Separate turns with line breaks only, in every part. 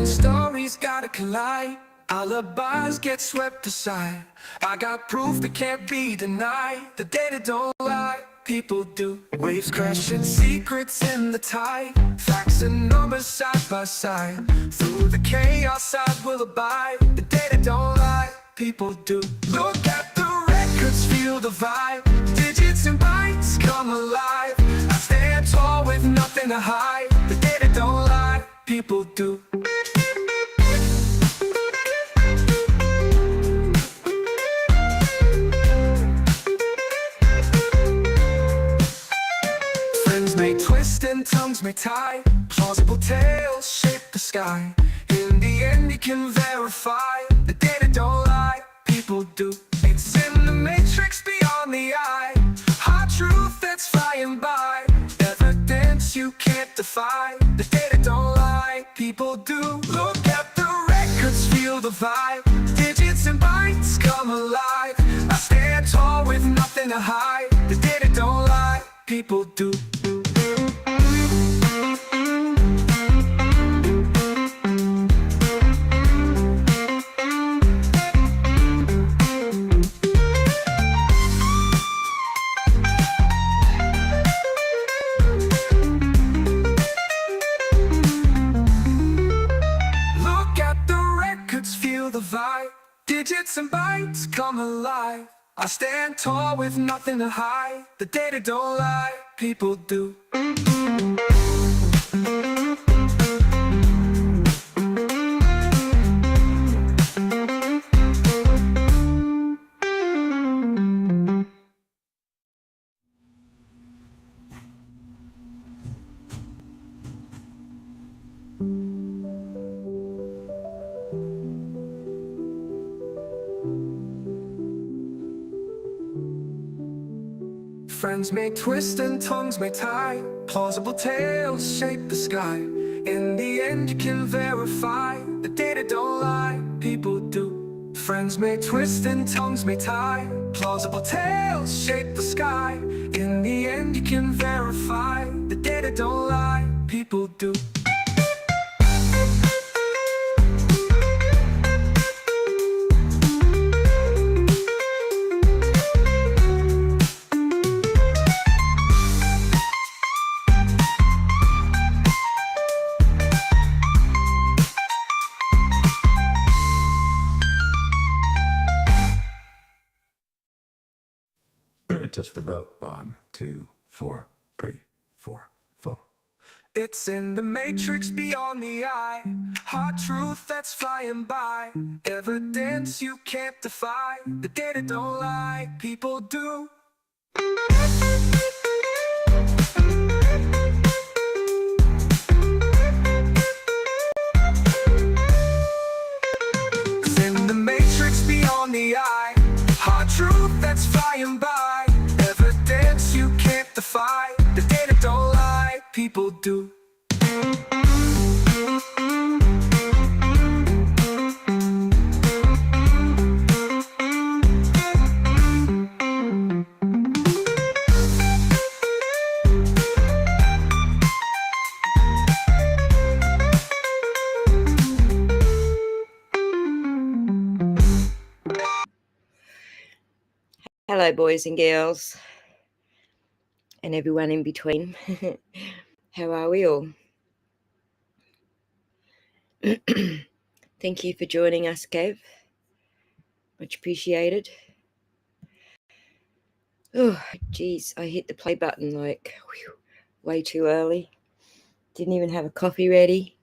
When stories gotta collide, alibis get swept aside. I got proof that can't be denied. The data don't lie, people do. Waves crashing, secrets in the tide. Facts and numbers side by side. Through the chaos I will abide. The data don't lie, people do. Look at the records, feel the vibe. Digits and bytes come alive. I stand tall with nothing to hide. The data don't lie, people do. Friends may twist and tongues may tie. Plausible tales shape the sky. In the end you can verify. The data don't lie, people do. It's in the matrix beyond the eye. Hard truth that's flying by. Evidence you can't defy. The data don't lie, people do. Look at the records, feel the vibe. Digits and bytes come alive. I stand tall with nothing to hide. The data don't lie, people do. Digits and bytes come alive. I stand tall with nothing to hide. The data don't lie, people do. Friends may twist and tongues may tie. Plausible tales shape the sky. In the end you can verify. The data don't lie, people do. Friends may twist and tongues may tie. Plausible tales shape the sky. In the end you can verify. The data don't lie, people do.
Just about 1, 2, 4, 3, 4, 4.
It's in the matrix beyond the eye. Hard truth that's flying by. Evidence you can't defy. The data don't lie, people do. It's in the matrix beyond the eye. Hard truth that's flying by. Evidence you can't defy. The data don't lie, people do.
Hello, boys and girls, and everyone in between. How are we all? Thank you for joining us, Kev. Much appreciated. Oh, geez, I hit the play button like way too early. Didn't even have a coffee ready.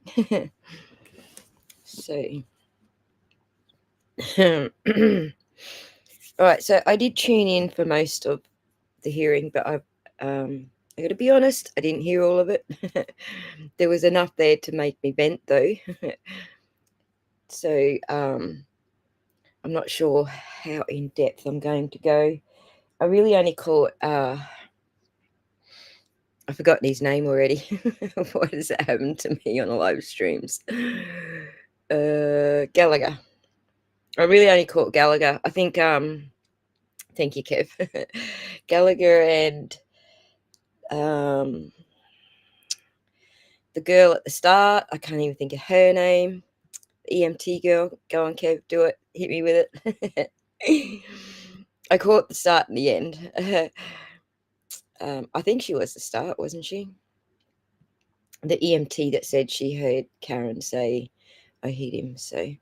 So, all right, so I did tune in for most of the hearing, but I got to be honest, I didn't hear all of it. There was enough there to make me vent, though. So I'm not sure how in depth I'm going to go. I really only caught I've forgotten his name already. What has happened to me on the live streams? Gallagher. I really only caught Gallagher. I think thank you, Kev. Gallagher and the girl at the start, I can't even think of her name. EMT girl. Go on, Kev, do it. Hit me with it. I caught the start and the end. I think she was the start, wasn't she? The EMT that said she heard Karen say, I hit him. So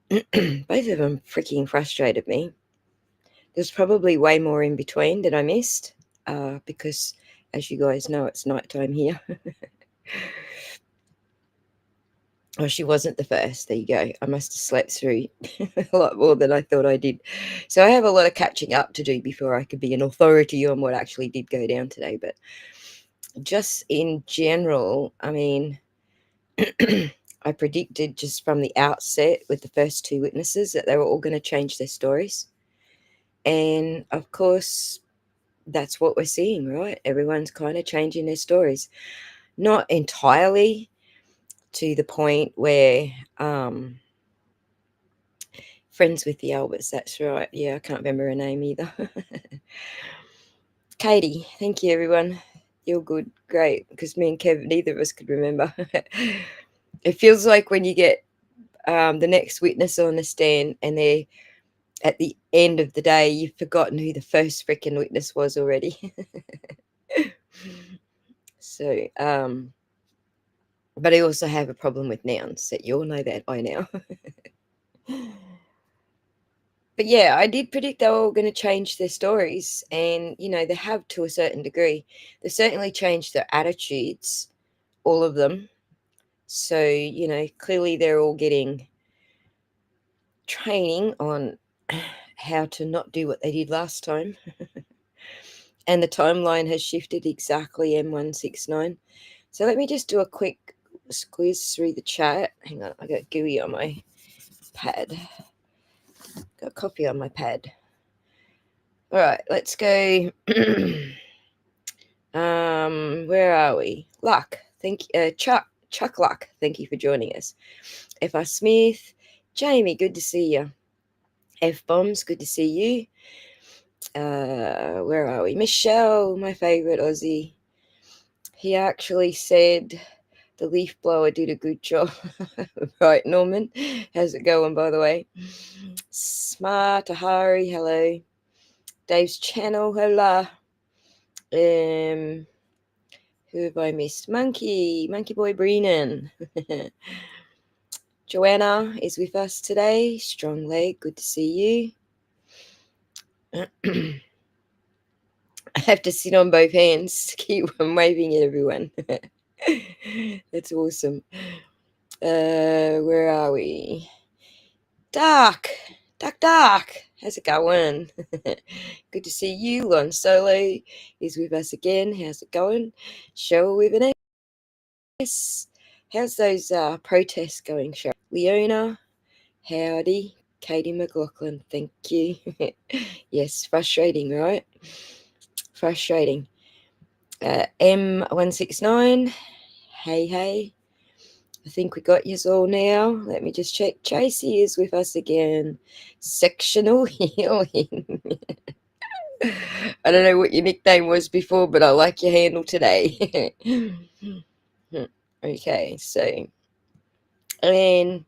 both of them freaking frustrated me. There's probably way more in between that I missed because, as you guys know, it's nighttime here. Oh, she wasn't the first. There you go. I must have slept through a lot more than I thought I did. So I have a lot of catching up to do before I could be an authority on what actually did go down today. But just in general, I mean, I predicted just from the outset with the first two witnesses that they were all going to change their stories. And of course, that's what we're seeing, right? Everyone's kind of changing their stories. Not entirely to the point where friends with the Alberts, that's right. Yeah, I can't remember her name either. Katie, thank you, everyone. You're good. Great. Because me and Kev, neither of us could remember. It feels like when you get the next witness on the stand and they're at the end of the day, you've forgotten who the first freaking witness was already. So, but I also have a problem with nouns. That you all know that by now. But yeah, I did predict they were all going to change their stories, and they have to a certain degree. They certainly changed their attitudes, all of them. So clearly they're all getting training on how to not do what they did last time. And the timeline has shifted exactly M169. So let me just do a quick squeeze through the chat. Hang on, I got gooey on my pad. Got coffee on my pad. All right, let's go. Where are we? Luck. Chuck Luck. Thank you for joining us. F.R. Smith. Jamie, good to see you. F Bombs, good to see you. Where are we? Michelle, my favorite Aussie. He actually said the leaf blower did a good job. Right, Norman? How's it going, by the way? Smart Ahari, hello. Dave's channel, hola. Who have I missed? Monkey Boy Brennan. Joanna is with us today. Strong leg, good to see you. I have to sit on both hands to keep from waving at everyone. That's awesome. Where are we? Dark. How's it going? Good to see you. Lon Solo is with us again. How's it going? Cheryl with an S. How's those protests going, Cheryl? Leona, howdy. Katie McLaughlin, thank you. Yes, frustrating, right? Frustrating. M169, hey. I think we got yous all now. Let me just check. Tracy is with us again. Sectional healing. I don't know what your nickname was before, but I like your handle today. Okay, so, and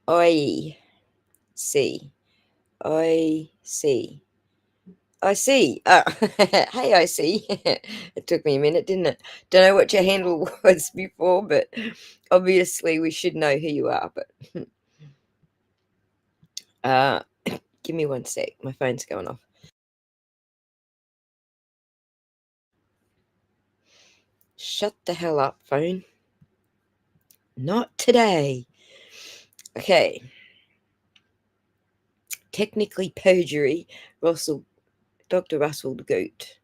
I see. I see. Hey, I see. It took me a minute, didn't it? Don't know what your handle was before, but obviously we should know who you are. But give me one sec. My phone's going off. Shut the hell up, phone. Not today. Okay. Technically perjury. Dr. Russell the Goat.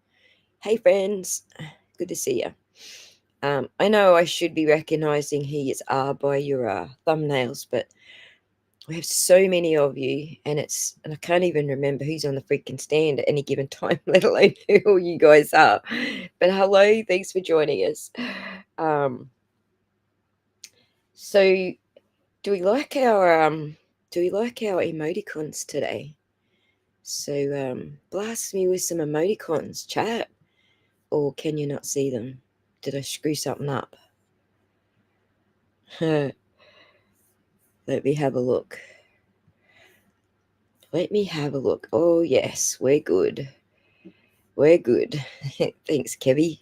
Hey, friends. Good to see you. I know I should be recognizing who you are by your thumbnails, but we have so many of you, and I can't even remember who's on the freaking stand at any given time, let alone who all you guys are. But hello, thanks for joining us. So do we like our emoticons today? So blast me with some emoticons, chat. Or can you not see them? Did I screw something up? Let me have a look. Let me have a look. Oh, yes, we're good. We're good. Thanks, Kevy.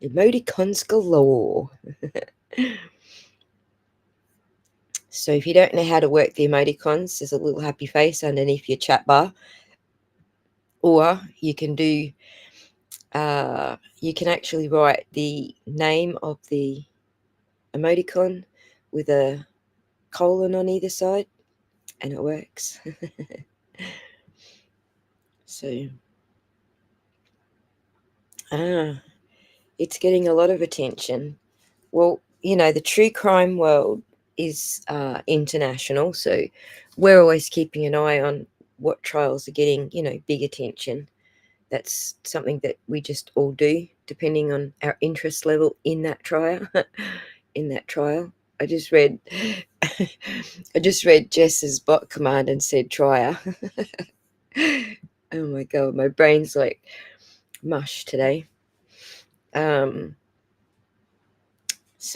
Emoticons galore. So if you don't know how to work the emoticons, there's a little happy face underneath your chat bar. Or you can do, you can actually write the name of the emoticon with a colon on either side, and it works. So, it's getting a lot of attention. Well, the true crime world is international, so we're always keeping an eye on what trials are getting, big attention. That's something that we just all do, depending on our interest level in that trial. In that trial, I just read, I just read Jess's bot command and said trier. Oh my god, my brain's like mush today. So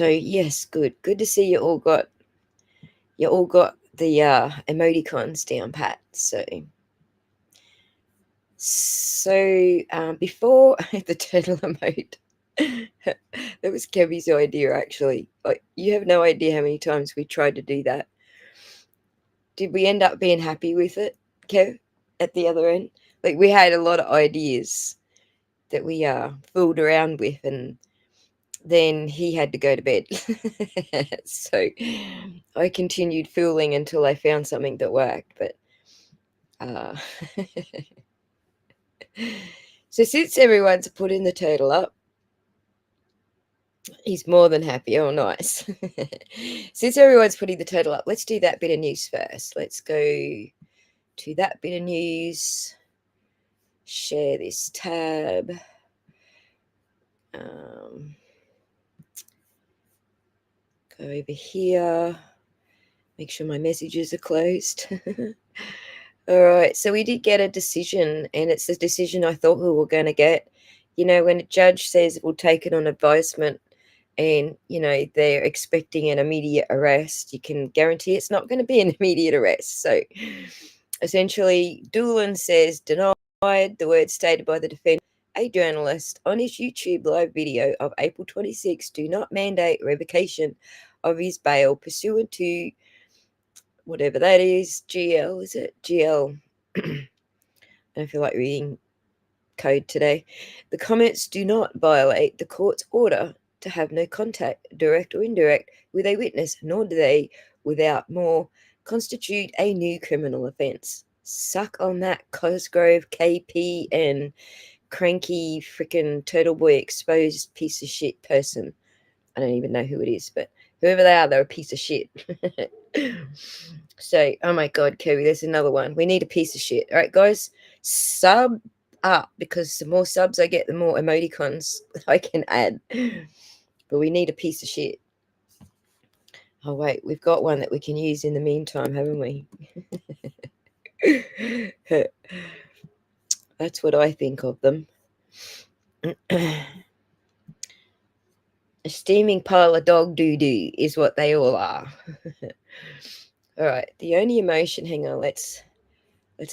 yes, good to see you all got the emoticons down pat. So before the turtle emote, that was Kevy's idea actually. Like, you have no idea how many times we tried to do that. Did we end up being happy with it, Kev, at the other end? Like, we had a lot of ideas that we fooled around with, and then he had to go to bed. So I continued fooling until I found something that worked. But uh, so since everyone's putting the turtle up, he's more than happy. Oh, nice. Since everyone's putting the turtle up, let's do that bit of news first. Let's go to that bit of news. Share this tab. Go over here. Make sure my messages are closed. All right, so we did get a decision, and it's the decision I thought we were going to get. When a judge says we'll take it on advisement and, they're expecting an immediate arrest, you can guarantee it's not going to be an immediate arrest. So essentially, Doolan says denied the words stated by the defendant, a journalist, on his YouTube live video of April 26 do not mandate revocation of his bail pursuant to whatever that is. GL, is it? GL. I don't feel like reading code today. The comments do not violate the court's order to have no contact, direct or indirect, with a witness, nor do they, without more, constitute a new criminal offence. Suck on that, Cosgrove, KP, and cranky freaking Turtle Boy exposed piece of shit person. I don't even know who it is, but whoever they are, they're a piece of shit. So, oh my God, Kirby, there's another one. We need a piece of shit. All right, guys, sub up, because the more subs I get, the more emoticons I can add. But we need a piece of shit. Oh, wait, we've got one that we can use in the meantime, haven't we? That's what I think of them. A steaming pile of dog doo-doo is what they all are. All right, the only emotion, hang on, let's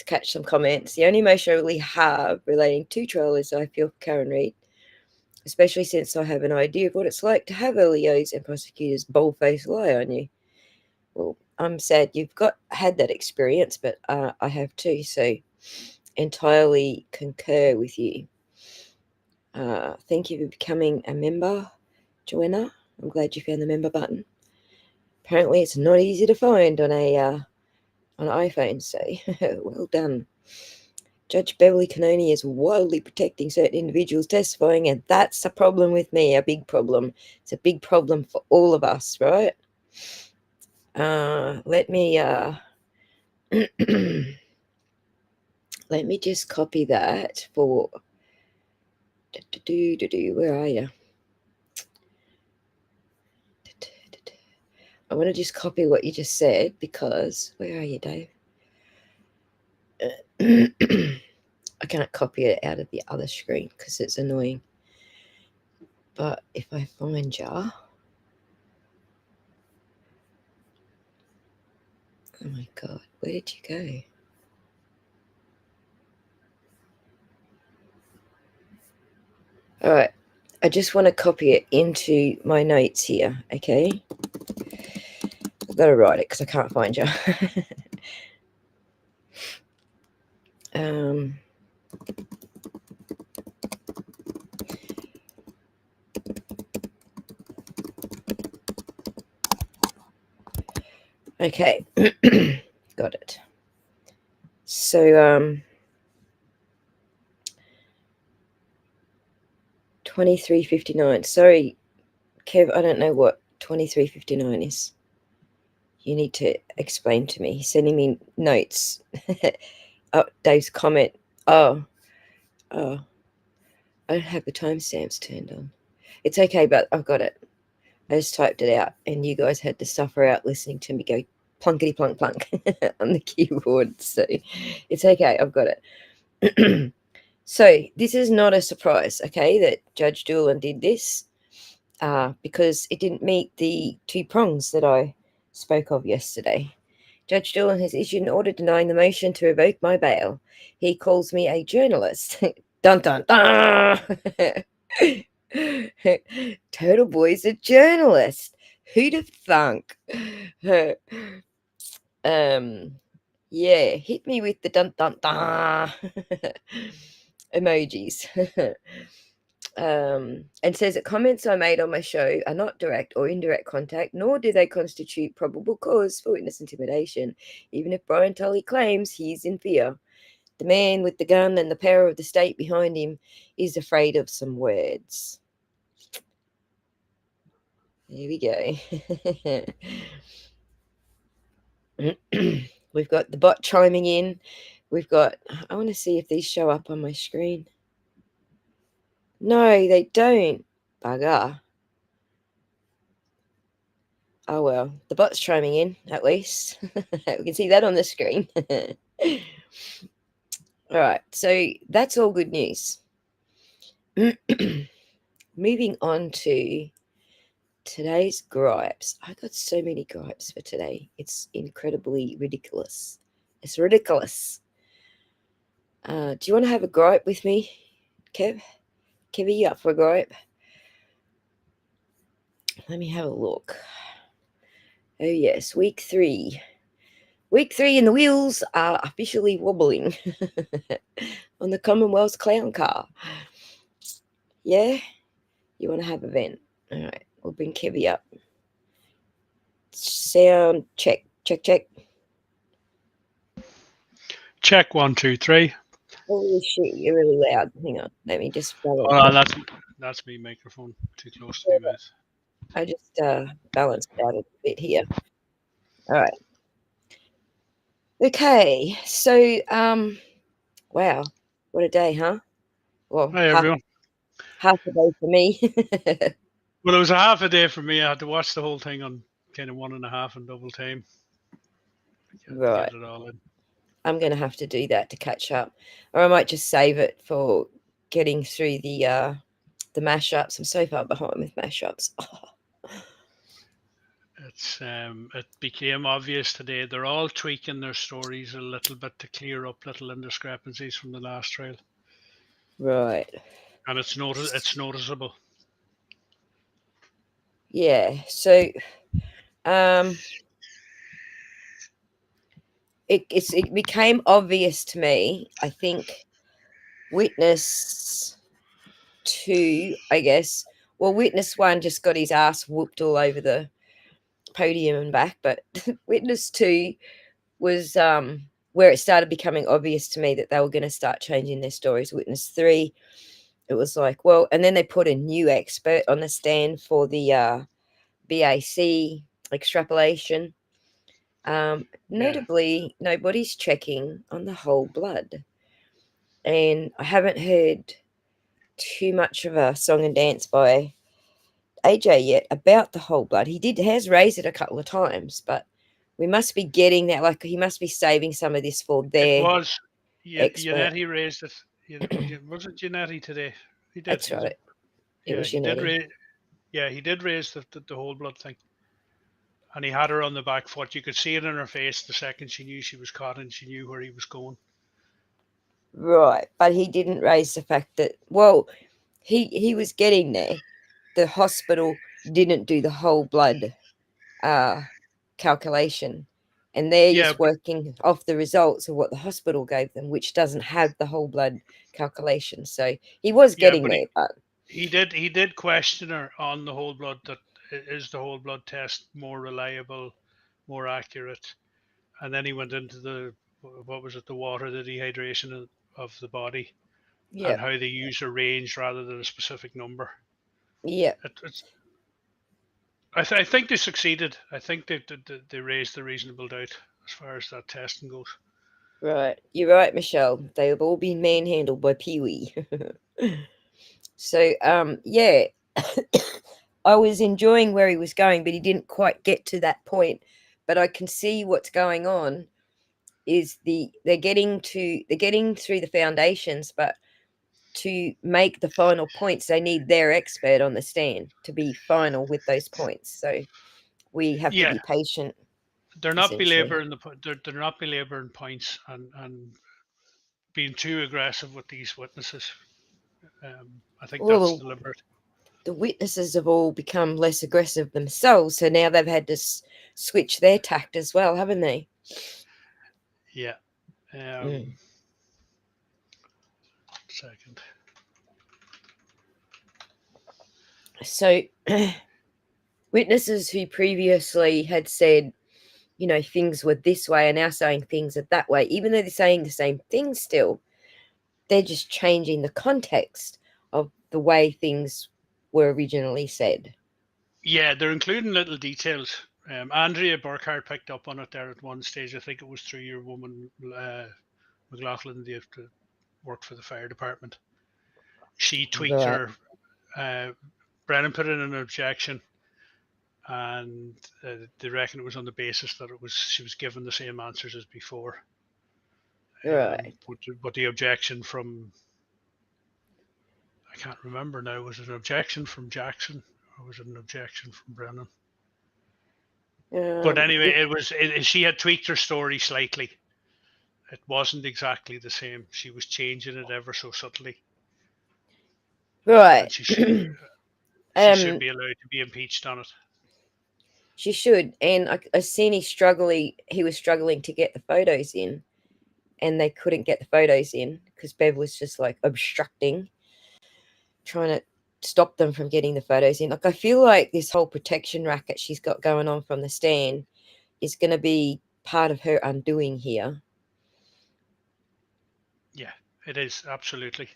catch some comments. The only emotion I really have relating to trial is I feel for Karen Reid, especially since I have an idea of what it's like to have LEOs and prosecutors bold-faced lie on you. Well, I'm sad you've had that experience, but I have too, so entirely concur with you. Thank you for becoming a member, Joanna. I'm glad you found the member button. Apparently, it's not easy to find on an iPhone, so well done. Judge Beverly Canoni is wildly protecting certain individuals testifying, and that's a problem with me, a big problem. It's a big problem for all of us, right? Let me let me just copy that for where are you? I want to just copy what you just said, because where are you, Dave? I can't copy it out of the other screen because it's annoying. But if I find you, Oh my God, where did you go? All right, I just want to copy it into my notes here, okay? I've got to write it because I can't find you. um, okay, got it. So 2359. Sorry, Kev, I don't know what 2359 is. You need to explain to me. He's sending me notes. Oh, Dave's comment. Oh, oh, I don't have the timestamps turned on. It's okay, but I've got it. I just typed it out, and you guys had to suffer out listening to me go plunkety plunk plunk on the keyboard. So it's okay. I've got it. So this is not a surprise, okay, that Judge Doolan did this because it didn't meet the two prongs that I spoke of yesterday. Judge Doolan has issued an order denying the motion to revoke my bail. He calls me a journalist. Dun dun dun! Turtle Boy's a journalist. Who'd have thunk? Yeah, hit me with the dun dun dun emojis. And says that comments I made on my show are not direct or indirect contact, nor do they constitute probable cause for witness intimidation, even if Brian Tully claims he's in fear. The man with the gun and the power of the state behind him is afraid of some words. There we go. We've got the bot chiming in. We've got, I want to see if these show up on my screen. No, they don't. Bugger. Oh well, the bot's chiming in at least. We can see that on the screen. All right, so that's all good news. Moving on to today's gripes. I got so many gripes for today. It's incredibly ridiculous. It's ridiculous. Do you want to have a gripe with me, Kev? Kev, are you up for a gripe? Let me have a look. Oh yes, week 3. Week 3 and the wheels are officially wobbling on the Commonwealth's clown car. Yeah? You want to have a vent? All right, we'll bring Kevy up. Sound check, check, check.
Check 1, 2, 3.
Holy shit, you're really loud. Hang on, let me just balance.
Oh, that's me microphone too close to me mouth.
I just balanced out a bit here. All right. Okay, so wow, what a day, huh? Well,
Hi everyone.
half a day for me.
Well, it was a half a day for me. I had to watch the whole thing on kind of 1.5 and double time.
Right.
Get it all in.
I'm going to have to do that to catch up, or I might just save it for getting through the mashups. I'm so far behind with mashups. Oh.
It became obvious today. They're all tweaking their stories a little bit to clear up little indiscrepancies from the last trial.
Right.
And it's noticeable.
Yeah. So, it became obvious to me. I think witness 2, I guess. Well, witness 1 just got his ass whooped all over the podium and back, but witness 2 was where it started becoming obvious to me that they were going to start changing their stories. Witness 3, it was like, well, and then they put a new expert on the stand for the BAC extrapolation. Notably, nobody's checking on the whole blood. And I haven't heard too much of a song and dance by AJ yet about the whole blood. Has raised it a couple of times, but we must be getting that. Like, he must be saving some of this for their
It was
expert.
Yannetti raised it. Was it Yannetti today? He did.
That's right. It
Yeah,
was
he did
Yannetti.
raise. Yeah, he did raise the whole blood thing. and he had her on the back foot. You could see it in her face the second she knew she was caught, and she knew where he was going.
Right, but he didn't raise the fact that, well, he was getting there. The hospital didn't do the whole blood uh, calculation, and they're
Yeah,
just working off the results of what the hospital gave them, which doesn't have the whole blood calculation. So he was
yeah,
getting
but
there, but
he did question her on the whole blood, that is the whole blood test more reliable, more accurate. And then he went into the, what was it, the water, the dehydration of the body,
yeah,
and how they use a range rather than a specific number.
yeah,
It's, I think they succeeded. I think they raised the reasonable doubt as far as that testing goes.
right. You're right, Michelle. They have all been manhandled by Pee Wee. So, yeah, I was enjoying where he was going, but he didn't quite get to that point. But I can see what's going on is they're getting through the foundations, but to make the final points, they need their expert on the stand to be final with those points. So we have to
Yeah,
be patient,
they're not
essentially.
belaboring they're not belaboring points, and being too aggressive with these witnesses. I think that's
Well,
deliberate.
the witnesses have all become less aggressive themselves, so now they've had to switch their tact as well, haven't they?
Yeah.
Mm.
Second.
So witnesses who previously had said, things were this way are now saying things are that way, even though they're saying the same thing still. They're just changing the context of the way things were originally said.
Yeah, they're including little details. Andrea Burkhardt picked up on it there at one stage. I think it was through your woman, McLaughlin, the worked for the fire department. She tweaked
Right,
her. Uh, Brennan put in an objection, and they reckon it was on the basis that she was given the same answers as before.
right.
But the objection from, I can't remember now. Was it an objection from Jackson, or was it an objection from Brennan? But anyway,
It,
she had tweaked her story slightly. It wasn't exactly the same. She was changing it ever so subtly, and
right.
she should
um,
be allowed to be impeached on it.
she should. And I seen he was struggling to get the photos in, and they couldn't get the photos in because Bev was just like obstructing, trying to stop them from getting the photos in. Like, I feel like this whole protection racket she's got going on from the stand is going to be part of her undoing here.
Yeah, it is absolutely.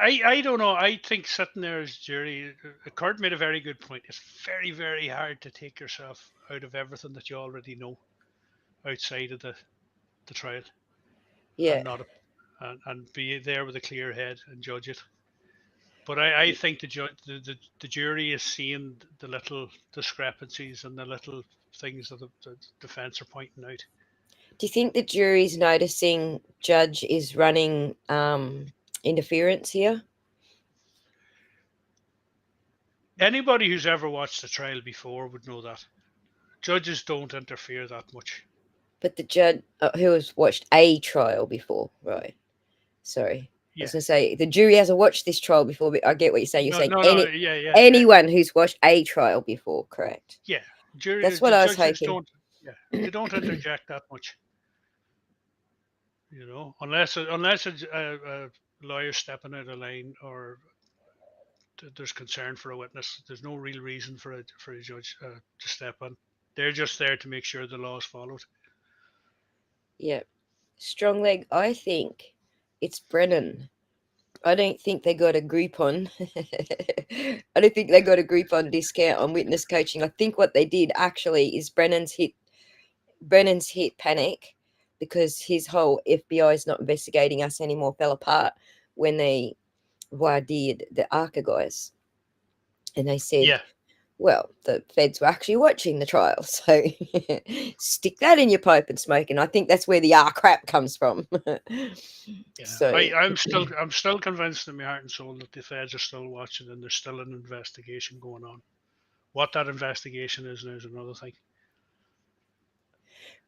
I don't know. I think sitting there as jury, Kurt made a very good point. It's very, very hard to take yourself out of everything that you already know outside of the trial,
Yeah.
and not and be there with a clear head and judge it. But I think the jury is seeing the little discrepancies and the little things that the defense are pointing out.
Do you think the jury's noticing Judge is running interference here?
Anybody who's ever watched a trial before would know that judges don't interfere that much.
But the judge who has watched a trial before, right? Sorry. I was
Yeah.
going to say the jury hasn't watched this trial before, but I get what you're saying. You're
No,
saying
no, no. Yeah, yeah,
anyone who's watched a trial before, correct?
yeah. Jury,
That's what
the
I was
judges
hoping.
don't. Yeah, they don't interject that much. Unless a lawyer stepping out of line, or there's concern for a witness. There's no real reason for a judge to step in. They're just there to make sure the law is followed.
Yeah. Strong leg, I think it's Brennan. I don't think they got a Groupon. I don't think they got a Groupon discount on witness coaching. I think what they did actually is Brennan's hit panic because his whole FBI is not investigating us anymore fell apart when they did the ARCA guys. And they said,
Yeah,
well, the feds were actually watching the trial. So stick that in your pipe and smoke. And I think that's where the crap comes from.
yeah.
So
I'm still convinced in my heart and soul that the feds are still watching and there's still an investigation going on. What that investigation is now is another thing.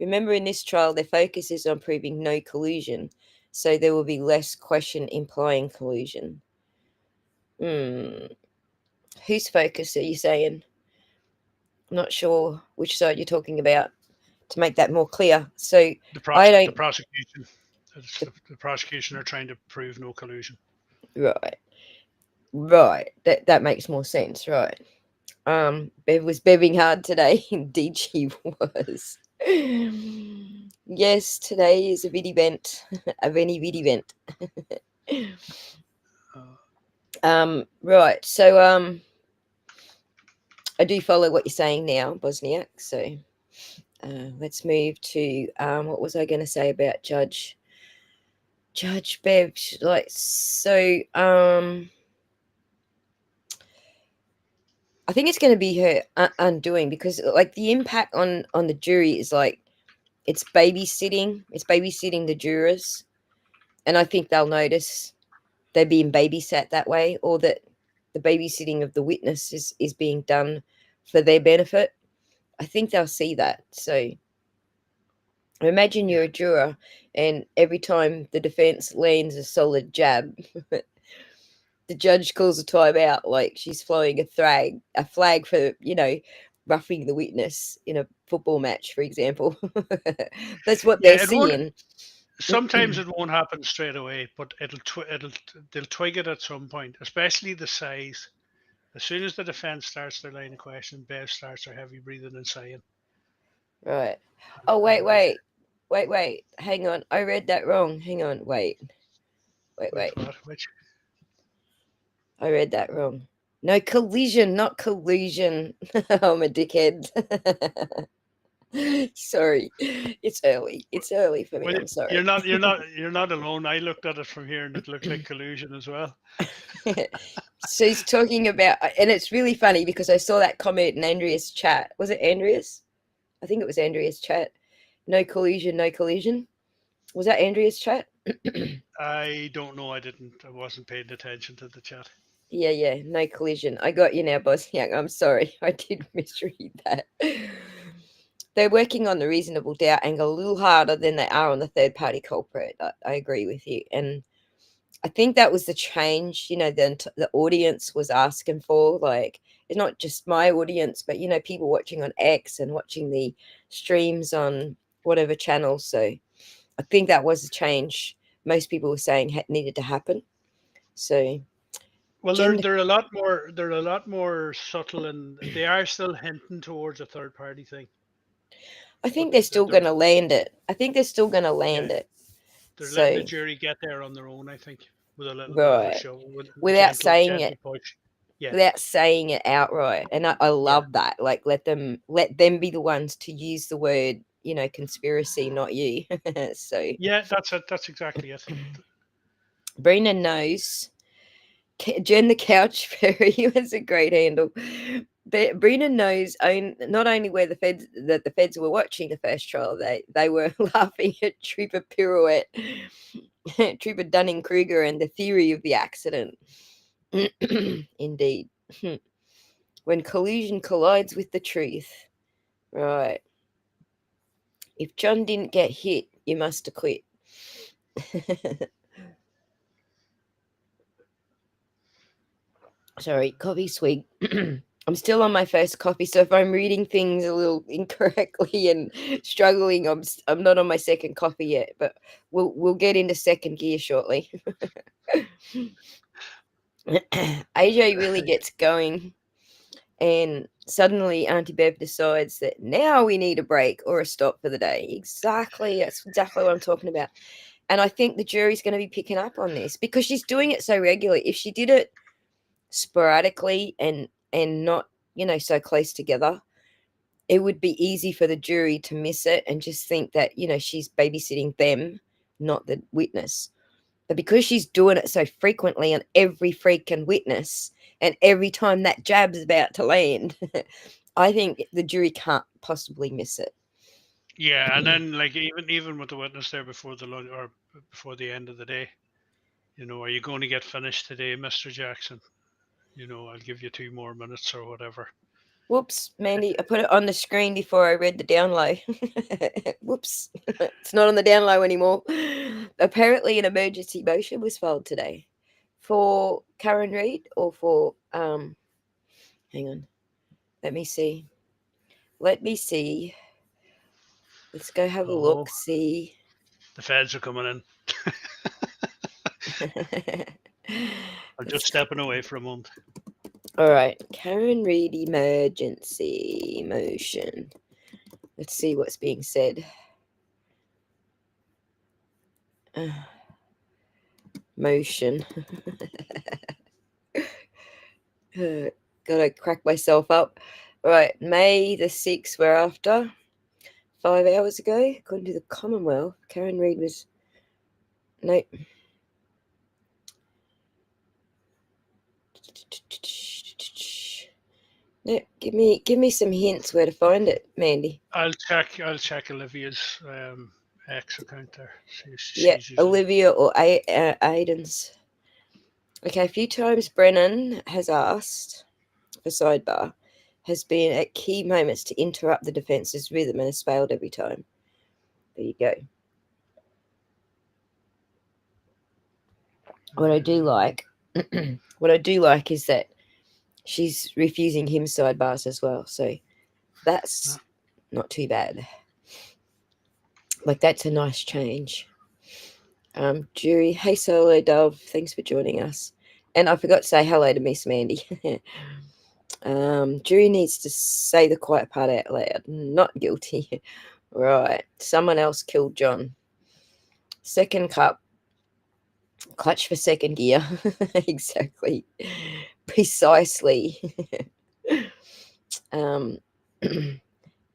Remember, in this trial, their focus is on proving no collusion, so there will be less question implying collusion. Hmm. Whose focus are you saying? I'm not sure which side you're talking about to make that more clear. So I
The
don't.
prosecution.
The,
The prosecution are trying to prove no collusion.
right, right. That makes more sense. Right. Bev was bebbing hard today. Indeed, she was. Yes, today is a vid event, a Veni vid event.
Uh,
Right. So I do follow what you're saying now, Bosniak. So let's move to what was I going to say about Judge Bev? Like so. I think it's going to be her undoing because like the impact on the jury is like it's babysitting the jurors, and I think they'll notice they're being babysat that way, or that the babysitting of the witness is being done for their benefit. I think they'll see that. So imagine you're
yeah,
a juror, and every time the defense lands a solid jab, the judge calls a timeout, like she's flying a flag for roughing the witness in a football match, for example. That's what they're
yeah. It won't.
seeing.
Sometimes it won't happen straight away, but they'll twig it at some point. Especially the size. As soon as the defense starts their line of question, Bev starts her heavy breathing and sighing.
Right. Oh, wait,
And
wait. Hang on. I read that wrong. Hang on. Wait.
what? Which?
I read that wrong. No, collision, not collusion. I'm a dickhead. Sorry. It's early. It's early for me.
Well,
I'm sorry.
you're not alone. I looked at it from here, and it looked like collusion as well.
She's talking about, and it's really funny because I saw that comment in Andrea's chat. Was it Andrea's? I think it was Andrea's chat. No collusion, no collision. Was that Andrea's chat?
I don't know. I didn't. I wasn't paying attention to the chat.
Yeah, no collision. I got you now, Boss Young. I'm sorry. I did misread that. They're working on the reasonable doubt angle a little harder than they are on the third party culprit. I agree with you. And I think that was the change, the audience was asking for. Like, it's not just my audience, but, people watching on X and watching the streams on whatever channel. So I think that was a change most people were saying needed to happen. So,
Well,
gender,
they're a lot more. They're a lot more subtle, and they are still hinting towards a third party thing.
I
But
think they're still going to land it. I think they're still going to
yeah,
land it.
they're letting the
So,
jury get there on their own. I think with a little bit of a
right.
show, with a
Without saying
gentle
it,
push. Yeah,
outright. And I
yeah,
love that. Like, let them be the ones to use the word, conspiracy, not you. So,
yeah. That's it. That's exactly it.
Brina knows. Jen the Couch Fairy was a great handle. But Brina knows not only where the feds were watching the first trial, they were laughing at Trooper Pirouette, Trooper Dunning Kruger, and the theory of the accident. Indeed. When collusion collides with the truth. Right. If John didn't get hit, you must have quit. Sorry, coffee sweet. I'm still on my first coffee, so if I'm reading things a little incorrectly and struggling, I'm not on my second coffee yet, but we'll get into second gear shortly. AJ really gets going, and suddenly Auntie Bev decides that now we need a break or a stop for the day. Exactly, that's exactly what I'm talking about. And I think the jury's going to be picking up on this because she's doing it so regularly. If she did it sporadically and not so close together, it would be easy for the jury to miss it and just think that she's babysitting them, not the witness. But because she's doing it so frequently on every freaking witness, and every time that jab's about to land, I think the jury can't possibly miss it.
Yeah, and then like even with the witness there before the lunch or before the end of the day, are you going to get finished today, Mister Jackson? I'll give you 2 more minutes or whatever.
Whoops, Mandy, I put it on the screen before I read the down low. Whoops, it's not on the down low anymore. Apparently, an emergency motion was filed today for Karen Reid or for hang on, let me see. Let's go have a look.
Oh,
See.
the feds are coming in. I'm just stepping away for a moment.
All right, Karen Reid emergency motion. Let's see what's being said. Motion. Gotta crack myself up. All right, May the 6th, we're after. 5 hours ago, according to the Commonwealth, Karen Reid was. No. No, give me some hints where to find it, Mandy.
I'll check Olivia's X account there.
Yeah,
She's usually
Olivia or Aiden's. Okay, a few times Brennan has asked for sidebar, has been at key moments to interrupt the defence's rhythm and has failed every time. There you go. What I do like is that she's refusing him sidebars as well. So that's not too bad. Like, that's a nice change. Jury, hey Solo Dove, thanks for joining us. And I forgot to say hello to Miss Mandy. Jury needs to say the quiet part out loud. Not guilty. Right. Someone else killed John. Second cup. Clutch for second gear. Exactly. Precisely. Only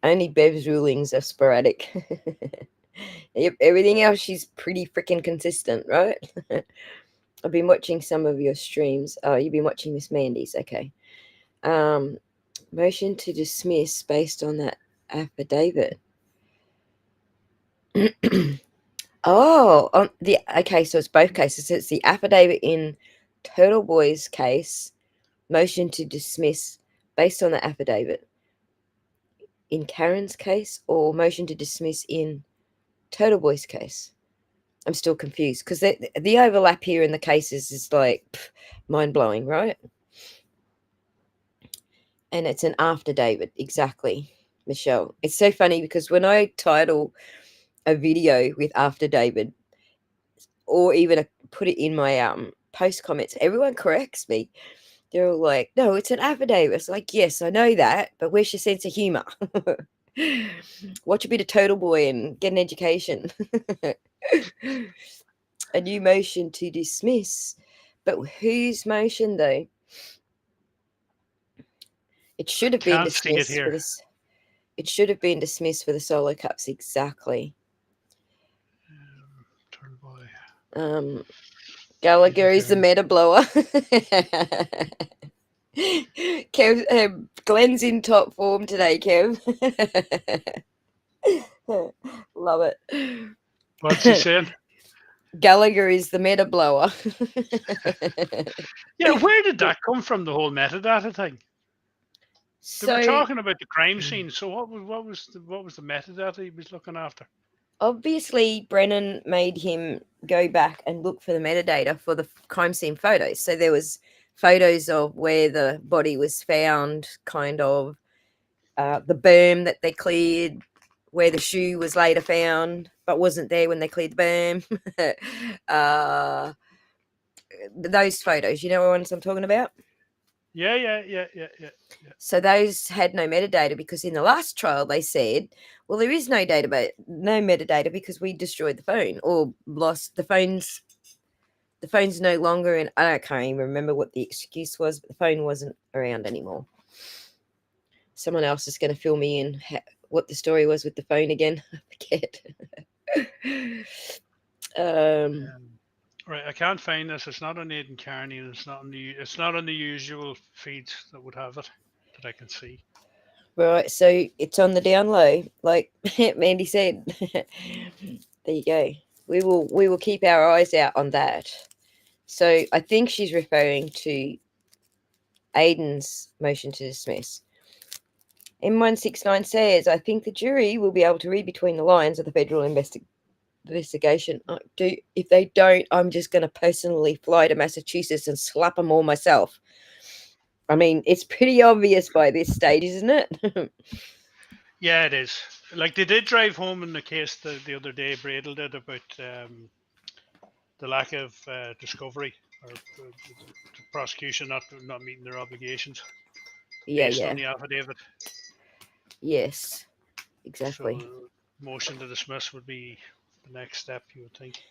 Bev's rulings are sporadic. Yep, everything else she's pretty freaking consistent, right? I've been watching some of your streams. Oh, you've been watching Miss Mandy's, okay. Motion to dismiss based on that affidavit. Oh, okay, so it's both cases. It's the affidavit in Turtle Boy's case, motion to dismiss based on the affidavit. In Karen's case, or motion to dismiss in Turtle Boy's case. I'm still confused because the overlap here in the cases is like mind-blowing, right? And it's an affidavit, exactly, Michelle. It's so funny because when I title a video with affidavit, or even put it in my post comments, everyone corrects me. They're all like, no, it's an affidavit. It's like, yes, I know that, but where's your sense of humor? Watch a bit of Total Boy and get an education. A new motion to dismiss. But whose motion, though? It should have been dismissed for this. It should have been dismissed for the solo cups, exactly.
Turtle Boy.
Gallagher is the meta blower. Kev, Glenn's in top form today, Kev. Love it.
What's he saying?
Gallagher is the meta blower.
Yeah, where did that come from? The whole metadata thing. They were talking about the crime scene. So what was the metadata he was looking after?
Obviously, Brennan made him go back and look for the metadata for the crime scene photos. So there was photos of where the body was found, kind of the berm that they cleared, where the shoe was later found, but wasn't there when they cleared the berm. Those photos, you know what ones I'm talking about?
Yeah.
So those had no metadata because in the last trial they said, well, there is no metadata because we destroyed the phone or lost the phone's. The phone's no longer in. I can't even remember what the excuse was, but the phone wasn't around anymore. Someone else is going to fill me in what the story was with the phone again. I forget.
Right, I can't find this. It's not on Aidan Carney, and it's not on the usual feeds that would have it that I can see.
Right, so it's on the down low, like Mandy said. There you go. We will keep our eyes out on that. So I think she's referring to Aiden's motion to dismiss. M169 says, I think the jury will be able to read between the lines of the federal investigation. If they don't, I'm just going to personally fly to Massachusetts and slap them all myself. I mean, it's pretty obvious by this stage, isn't it?
Yeah, it is. Like they did drive home in the case the other day, Bradel did, about the lack of discovery or the prosecution not meeting their obligations based on
Yeah.
the affidavit.
Yes, exactly.
So motion to dismiss would be the next step, you would think.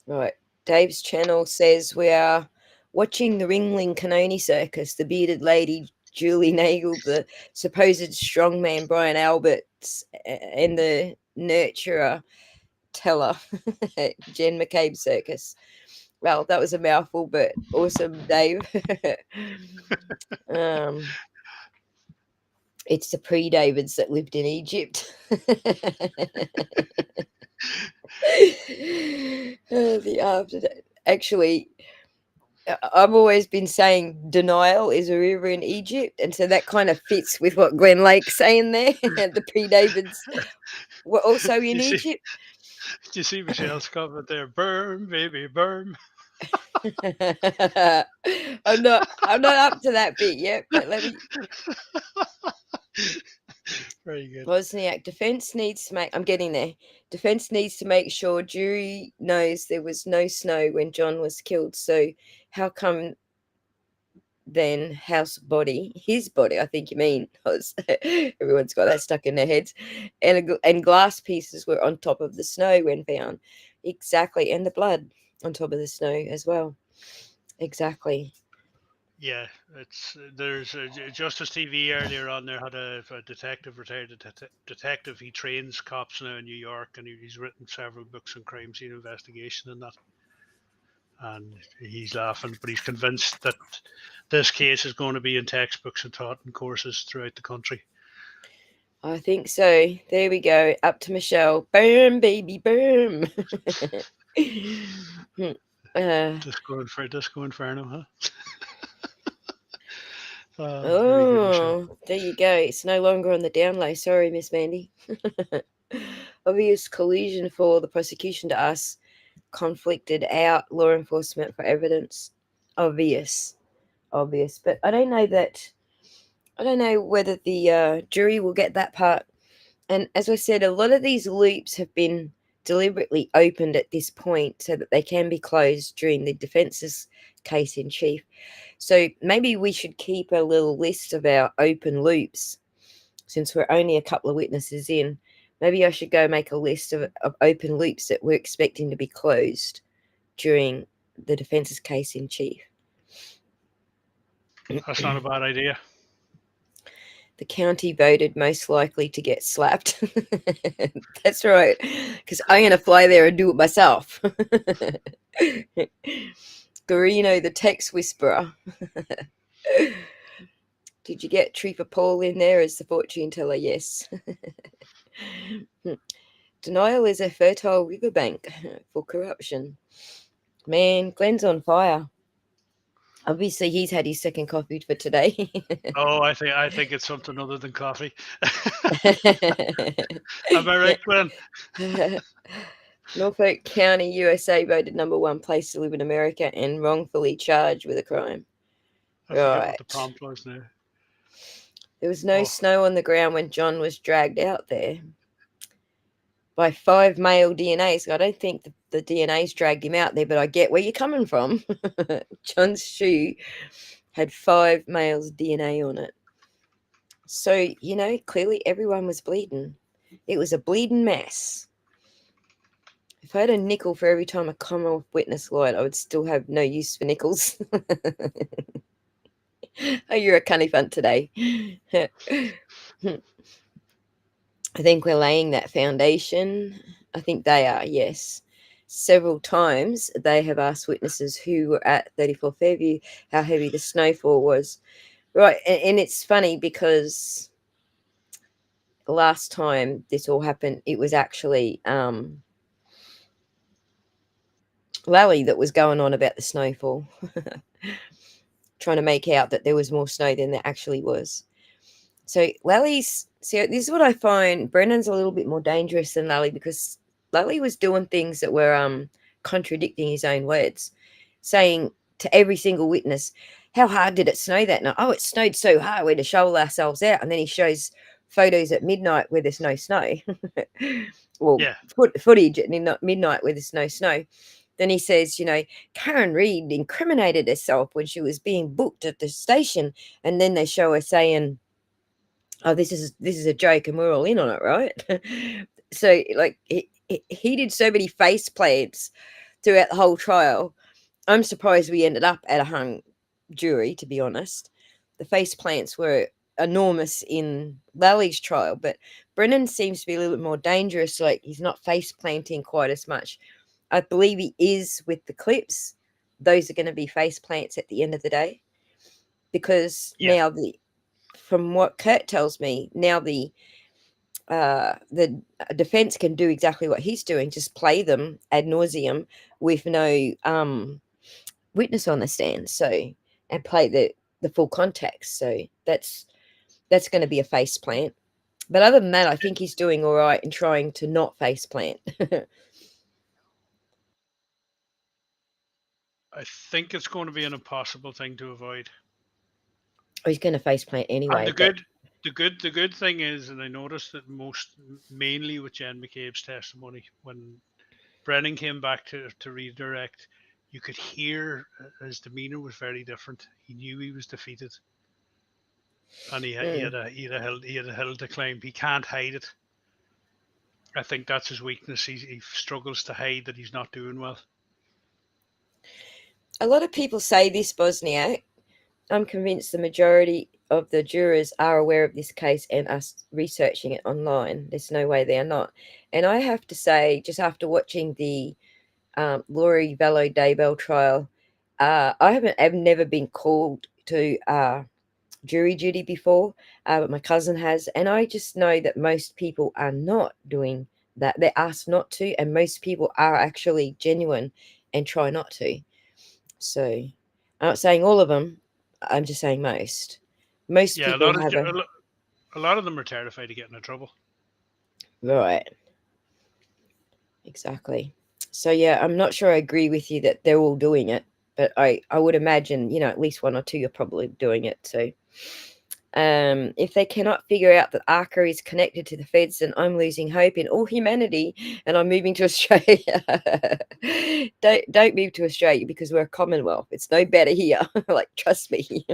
Right. Dave's channel says we are watching the Ringling Canoni circus. The bearded lady Julie Nagel, the supposed strongman Brian Alberts, and the nurturer Teller Jen McCabe circus. Well, that was a mouthful, but awesome, Dave. um, it's the pre-Davids that lived in Egypt. The after, actually, I've always been saying denial is a river in Egypt, and so that kind of fits with what Glenn Lake's saying there. The pre-Davids were also
do
in
you see?
Egypt.
Do you see Michelle's comment there? Burn, baby, burn.
I'm not up to that bit yet, but let me.
Very good.
Wozniak, defense needs to make. I'm getting there. Defense needs to make sure jury knows there was no snow when John was killed. So how come then his body, I think you mean, because everyone's got that stuck in their heads, and glass pieces were on top of the snow when found. Exactly, and the blood on top of the snow as well. Exactly.
Yeah, it's there's Justice TV earlier on there had a detective, retired detective. He trains cops now in New York, and he's written several books on crime scene investigation and that. And he's laughing, but he's convinced that this case is going to be in textbooks and taught in courses throughout the country.
I think so. There we go. Up to Michelle. Boom, baby, boom. uh,
Disco Inferno, huh? Very good, Michelle.
oh, there you go. It's no longer on the down low. Sorry, Miss Mandy. Obvious collusion for the prosecution to us. Conflicted out law enforcement for evidence. Obvious. But I don't know whether the jury will get that part. And as I said, a lot of these loops have been deliberately opened at this point so that they can be closed during the defense's case in chief. So maybe we should keep a little list of our open loops since we're only a couple of witnesses in. Maybe I should go make a list of open loops that we're expecting to be closed during the defense's case in chief.
That's not a bad idea.
The county voted most likely to get slapped. That's right, because I'm going to fly there and do it myself. Garino, the text whisperer. Did you get Trooper Paul in there as the fortune teller? Yes. Denial is a fertile riverbank for corruption. Man, Glenn's on fire. Obviously, he's had his second coffee for today.
Oh, I think it's something other than coffee. Am I right, Glenn?
Norfolk County, USA voted number one place to live in America and wrongfully charged with a crime.
I forget what
Right.
the prompt was now.
There was no
Oh,
snow on the ground when John was dragged out there by 5 male DNAs. I don't think the DNAs dragged him out there, but I get where you're coming from. John's shoe had 5 males' DNA on it. So, clearly everyone was bleeding. It was a bleeding mess. If I had a nickel for every time a Commonwealth witness lied, I would still have no use for nickels. Oh, you're a cunny funt today. I think we're laying that foundation. I think they are, yes. Several times they have asked witnesses who were at 34 Fairview how heavy the snowfall was. Right, and it's funny because last time this all happened, it was actually Lally that was going on about the snowfall, trying to make out that there was more snow than there actually was. So Lally's, see, this is what I find. Brennan's a little bit more dangerous than Lally, because Lally was doing things that were contradicting his own words, saying to every single witness, "How hard did it snow that night? Oh, it snowed so hard we had to shovel ourselves out." And then he shows photos at midnight where there's no snow. Well,
Yeah,
footage at midnight where there's no snow. Then he says, Karen Reed incriminated herself when she was being booked at the station. And then they show her saying, "Oh, this is a joke and we're all in on it, right?" So like he did so many face plants throughout the whole trial. I'm surprised we ended up at a hung jury, to be honest. The face plants were enormous in Lally's trial, but Brennan seems to be a little bit more dangerous. Like, he's not face planting quite as much. I believe he is with the clips. Those are going to be face plants at the end of the day, because
yeah.
now from what Kurt tells me, now the defense can do exactly what he's doing, just play them ad nauseum with no witness on the stand, so, and play the full context. So that's going to be a face plant. But other than that, I think he's doing all right in trying to not face plant.
I think it's going to be an impossible thing to avoid.
He's going to face plant
And
anyway, but
the good thing is, and I noticed that mainly with Jen McCabe's testimony, when Brennan came back to redirect, you could hear his demeanor was very different. He knew he was defeated, and
mm,
he had a hill to climb. He can't hide it. I think that's his weakness. He struggles to hide that he's not doing well.
a lot of people say this, Bosniak. I'm convinced the majority of the jurors are aware of this case and are researching it online. There's no way they are not. And I have to say, just after watching the Laurie Vallow Daybell trial, I've never been called to jury duty before, but my cousin has, and I just know that most people are not doing that. They're asked not to, and most people are actually genuine and try not to. So I'm not saying all of them. I'm just saying most. Most
Yeah,
people have
a lot of them are terrified of getting in trouble.
right, exactly. So yeah, I'm not sure I agree with you that they're all doing it, but I would imagine, at least one or two are probably doing it. So if they cannot figure out that ARCA is connected to the feds, then I'm losing hope in all humanity, and I'm moving to Australia. Don't move to Australia, because we're a Commonwealth. It's no better here. Like, trust me.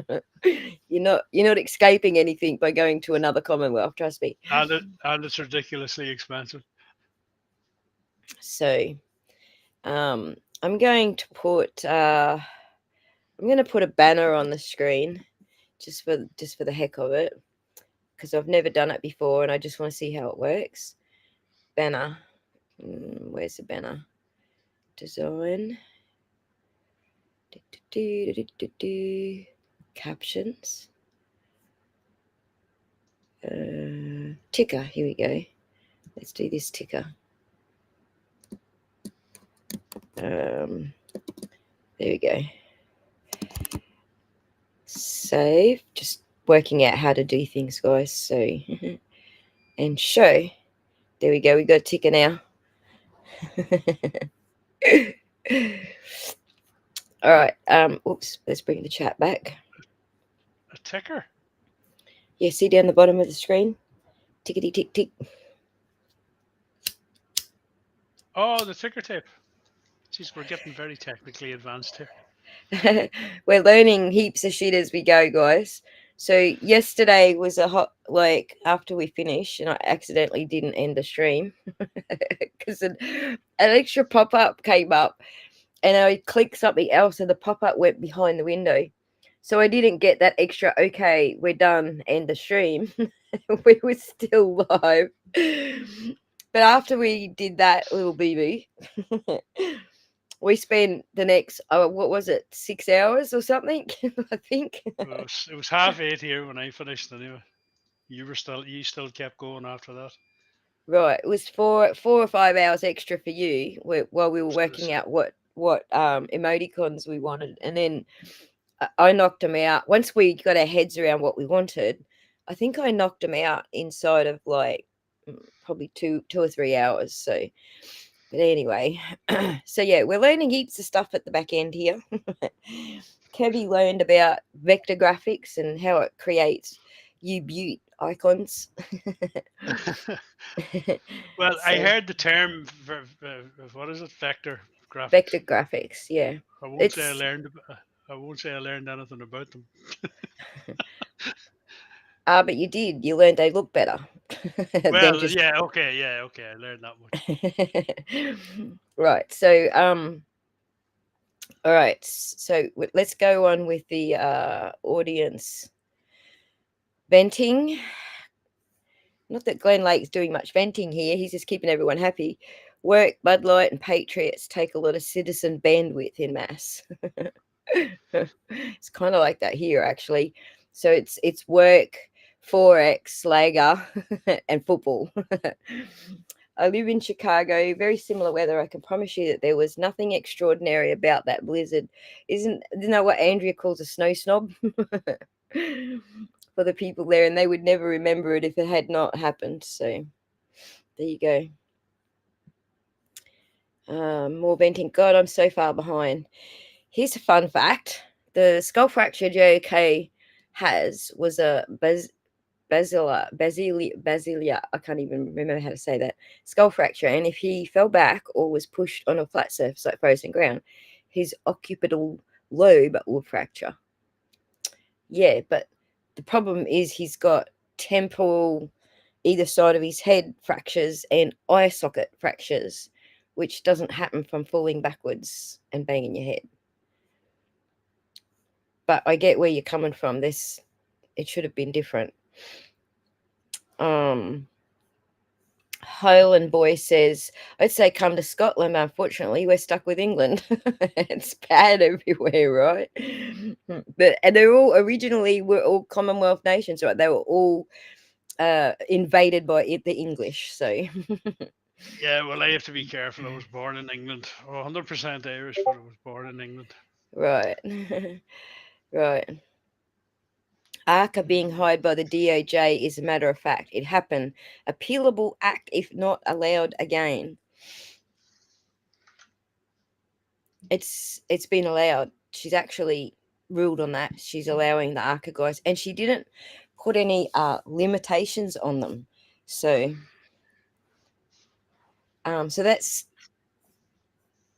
You're not escaping anything by going to another Commonwealth. Trust me.
And it's ridiculously expensive.
So I'm going to put a banner on the screen, just for the heck of it, because I've never done it before and I just want to see how it works. Banner. Where's the banner? Design. Captions. Ticker. Here we go. Let's do this ticker. There we go. Save. Just working out how to do things, guys. So, and show. There we go. We got a ticker now. All right. Oops. Let's bring the chat back.
A ticker?
Yeah, see down the bottom of the screen? Tickety tick tick.
Oh, the ticker tape. Jeez, we're getting very technically advanced here.
We're learning heaps of shit as we go, guys. So yesterday was a hot, like, after we finished, and I accidentally didn't end the stream because an extra pop-up came up, and I clicked something else and the pop-up went behind the window. So I didn't get that extra, okay, we're done, end the stream. We were still live. But after we did that little BB, we spent the next, what was it, 6 hours or something, I think.
It was 8:30 here when I finished anyway. You still kept going after that.
Right, it was 4 or 5 hours extra for you, while we were
So it was,
working out what emoticons we wanted, and then I knocked them out. Once we got our heads around what we wanted, I think I knocked him out inside of like probably 2 or 3 hours. So, but anyway, so yeah, we're learning heaps of stuff at the back end here. Kevy learned about vector graphics and how it creates U-Butte icons.
Well, I
So
heard the term what is it? Vector graphics.
vector graphics, yeah.
I won't say I
It's
learned. I won't say I learned anything about them.
but you did. You learned they look better than
Well,
just
yeah, okay. I learned that much.
right. So all right. So let's go on with the audience venting. Not that Glenn Lake's doing much venting here. He's just keeping everyone happy. Work, Bud Light, and Patriots take a lot of citizen bandwidth in mass. It's kind of like that here, actually. So it's work, forex, Lager, and football. I live in Chicago. Very similar weather. I can promise you that there was nothing extraordinary about that blizzard. Isn't that what Andrea calls a snow snob? For the people there, and they would never remember it if it had not happened. So there you go. More venting. God, I'm so far behind. Here's a fun fact: the skull fracture JOK has was a basilia. I can't even remember how to say that. Skull fracture, and if he fell back or was pushed on a flat surface like frozen ground, his occipital lobe would fracture. Yeah, but the problem is he's got temporal either side of his head fractures and eye socket fractures, which doesn't happen from falling backwards and banging your head. But I get where you're coming from. It should have been different. Highland Boy says, I'd say come to Scotland. Unfortunately, we're stuck with England. It's bad everywhere, right? But and they're all originally were all Commonwealth nations, right? They were all invaded by the English. So
Yeah, well, I have to be careful. I was born in England. 100% Irish, but I was born in England.
right. Right. ARCA being hired by the DOJ is a matter of fact. It happened. Appealable act if not allowed again. It's been allowed. She's actually ruled on that. She's allowing the ARCA guys, and she didn't put any limitations on them. So so that's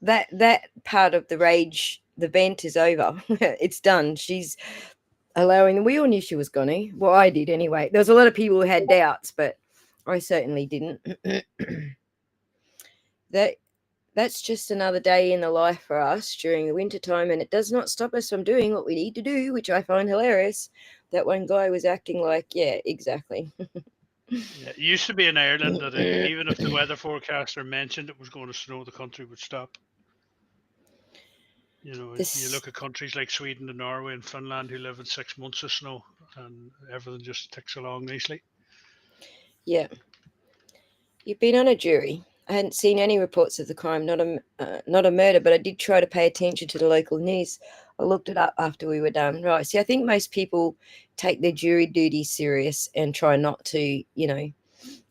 that part of the rage. The vent is over. It's done. She's allowing them. We all knew she was going to. Well, I did anyway. There was a lot of people who had doubts, but I certainly didn't. That's just another day in the life for us during the winter time, and it does not stop us from doing what we need to do, which I find hilarious. That one guy was acting like, yeah, exactly.
Yeah, it used to be in Ireland that even if the weather forecaster mentioned it was going to snow, the country would stop. You know, you look at countries like Sweden and Norway and Finland who live in 6 months of snow, and everything just ticks along nicely.
Yeah. You've been on a jury. I hadn't seen any reports of the crime, not a murder, but I did try to pay attention to the local news. I looked it up after we were done. Right. See, I think most people take their jury duty serious and try not to,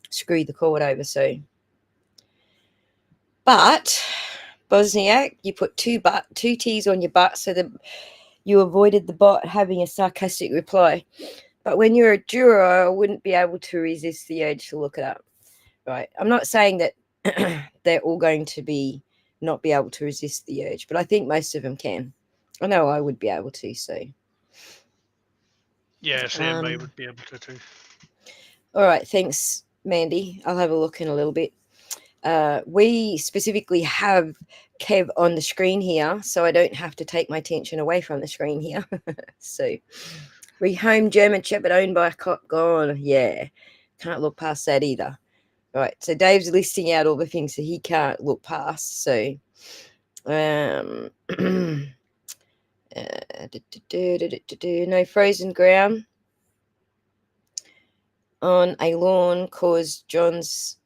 screw the court over. So, but Bosniak, you put two T's on your butt so that you avoided the bot having a sarcastic reply. But when you're a juror, I wouldn't be able to resist the urge to look it up. Right. I'm not saying that they're all going to not be able to resist the urge, but I think most of them can. I know I would be able to. So
Yeah, same. I would be able to too.
all right. Thanks, Mandy. I'll have a look in a little bit. We specifically have Kev on the screen here, so I don't have to take my attention away from the screen here. So, rehome German Shepherd owned by a cop gone. Yeah, can't look past that either. Right, so Dave's listing out all the things that he can't look past. So, no frozen ground on a lawn caused John's.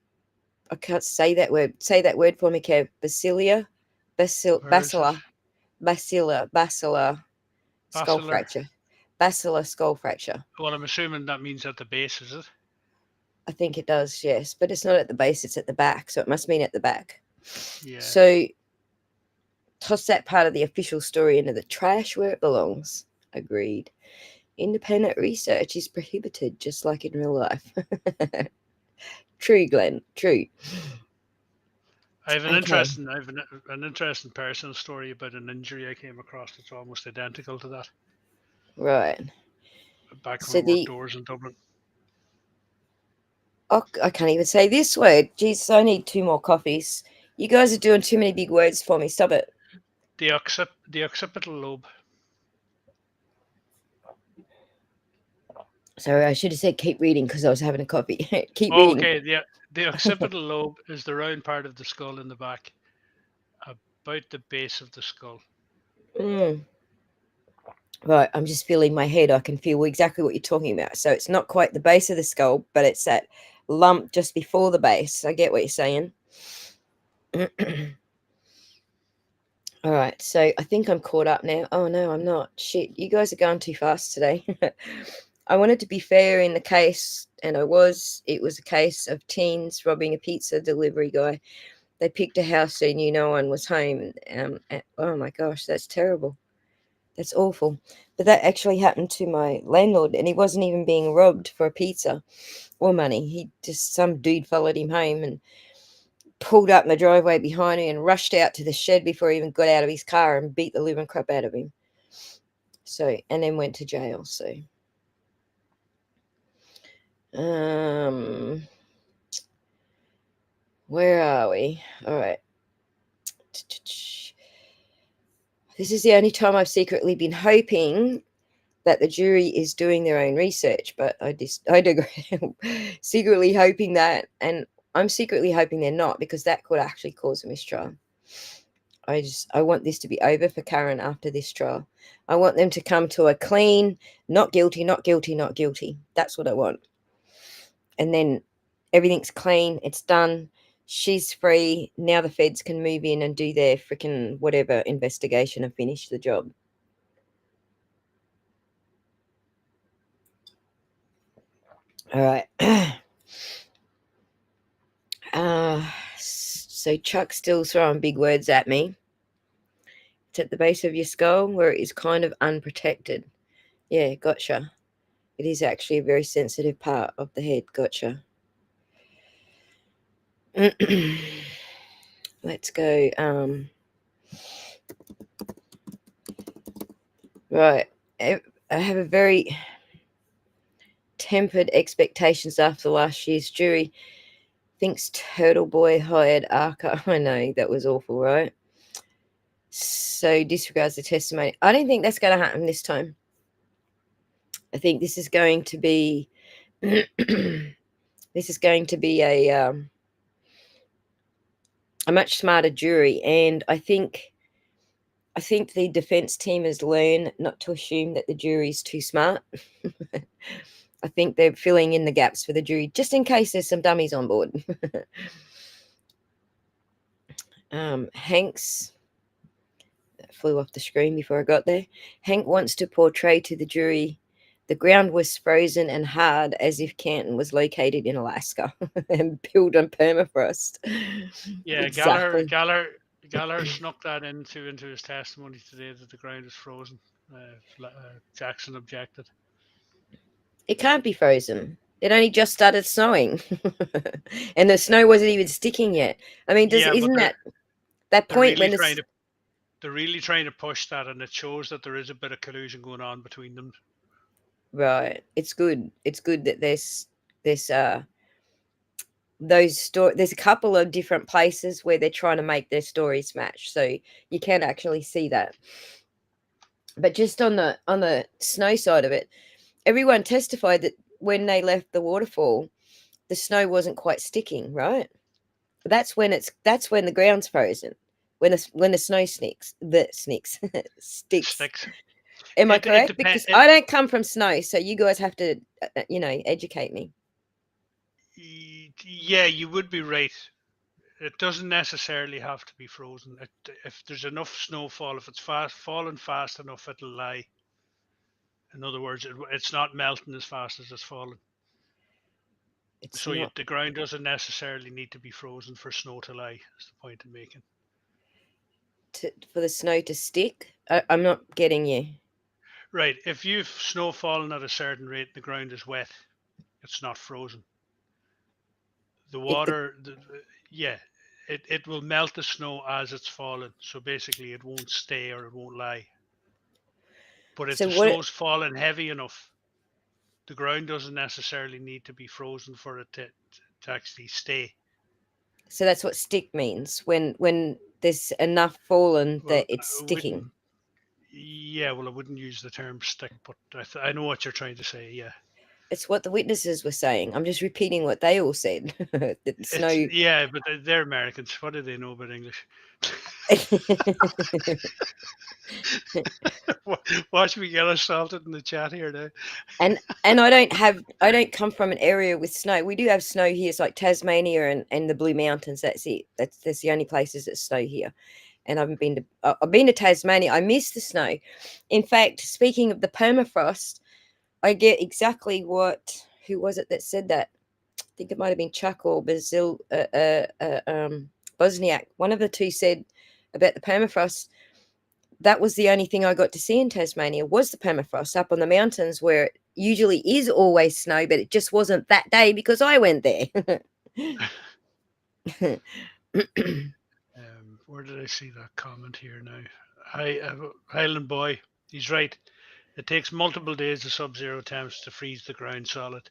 I can't say that word. Say that word for me, Kev. Bacilla skull
Basilar.
fracture. basilar skull fracture.
Well, I'm assuming that means at the base, is it?
I think it does, yes, but it's not at the base, it's at the back, so it must mean at the back.
Yeah.
So toss that part of the official story into the trash where it belongs. Agreed. Independent research is prohibited, just like in real life. True, Glenn. True.
I have
Okay.
an interesting personal story about an injury I came across that's almost identical to that.
Right.
Back when
So
I worked
the
doors in Dublin.
oh, I can't even say this word. Jesus, I need 2 more coffees. You guys are doing too many big words for me. Stop it.
The occipital lobe.
Sorry, I should have said keep reading because I was having a coffee. Keep
Oh,
reading.
okay. The occipital lobe is the round part of the skull in the back, about the base of the skull.
Mm. Right, I'm just feeling my head. I can feel exactly what you're talking about. So it's not quite the base of the skull, but it's that lump just before the base. I get what you're saying. All right, so I think I'm caught up now. Oh no, I'm not. Shit, you guys are going too fast today. I wanted to be fair in the case, and I was. It was a case of teens robbing a pizza delivery guy. They picked a house they knew no one was home. Oh my gosh, that's terrible. That's awful. But that actually happened to my landlord, and he wasn't even being robbed for a pizza or money. He just, some dude followed him home and pulled up in the driveway behind me and rushed out to the shed before he even got out of his car and beat the living crap out of him. So, and then went to jail. So, um, where are we? All right. This is the only time I've secretly been hoping that the jury is doing their own research, but I digress. Secretly hoping that, and I'm secretly hoping they're not, because that could actually cause a mistrial. I want this to be over for Karen after this trial. I want them to come to a clean, not guilty, not guilty, not guilty. That's what I want. And then everything's clean, it's done. She's free. Now the feds can move in and do their freaking whatever investigation and finish the job. All right. So Chuck's still throwing big words at me. It's at the base of your skull where it is kind of unprotected. Yeah, gotcha. It is actually a very sensitive part of the head. Gotcha. Let's go. Right. I have a very tempered expectations after last year's jury. Thinks Turtle Boy hired Arca. I know, that was awful, right? So disregards the testimony. I don't think that's going to happen this time. I think this is going to be this is going to be a much smarter jury, and I think the defense team has learned not to assume that the jury's too smart. I think they're filling in the gaps for the jury just in case there's some dummies on board. Hank's flew off the screen before I got there. Hank wants to portray to the jury the ground was frozen and hard as if Canton was located in Alaska and built on permafrost.
Yeah,
Exactly.
Gallagher snuck that into his testimony today that the ground is frozen. Jackson objected.
It can't be frozen. It only just started snowing, and the snow wasn't even sticking yet. I mean,
Yeah, but
isn't that
they're
point
really
when
trying
it's
to they're really trying to push that, and it shows that there is a bit of collusion going on between them.
right? It's good. It's good that there's there's a couple of different places where they're trying to make their stories match, so you can actually see that. But just on the snow side of it, everyone testified that when they left the waterfall, the snow wasn't quite sticking, right? That's when the ground's frozen. When the snow sticks.
Sticks.
Am I
It
correct?
depends.
Because I don't come from snow, so you guys have to, educate me.
Yeah, you would be right. It doesn't necessarily have to be frozen. If there's enough snowfall, if it's falling fast enough, it'll lie. In other words, it's not melting as fast as it's falling.
It's
So
not
the ground doesn't necessarily need to be frozen for snow to lie. Is the point I'm making.
for the snow to stick. I'm not getting you.
Right. If you've snow falling at a certain rate, the ground is wet. It's not frozen. The
If the
water, yeah, it will melt the snow as it's falling. So basically, it won't stay or it won't lie. But if
so
the
what?
snow's falling heavy enough, the ground doesn't necessarily need to be frozen for it to actually stay.
So that's what stick means. When there's enough fallen
Well,
that it's
I wouldn't.
sticking.
Yeah, well, I wouldn't use the term stick, but I know what you're trying to say. Yeah,
It's what the witnesses were saying. I'm just repeating what they all said. That
it's
snow.
yeah, but they're Americans. What do they know about English? Watch me get assaulted in the chat here now.
and I don't come from an area with snow. We do have snow here. It's like Tasmania and the Blue Mountains. That's it. That's the only places that snow here. And I've been to Tasmania. I miss the snow. In fact, speaking of the permafrost, I get exactly what, who was it that said that? I think it might have been Chuck or Bosniak. One of the two said about the permafrost. That was the only thing I got to see in Tasmania was the permafrost up on the mountains where it usually is always snow, but it just wasn't that day because I went there.
Where did I see that comment here now? Highland boy, he's right. It takes multiple days of sub-zero temps to freeze the ground solid.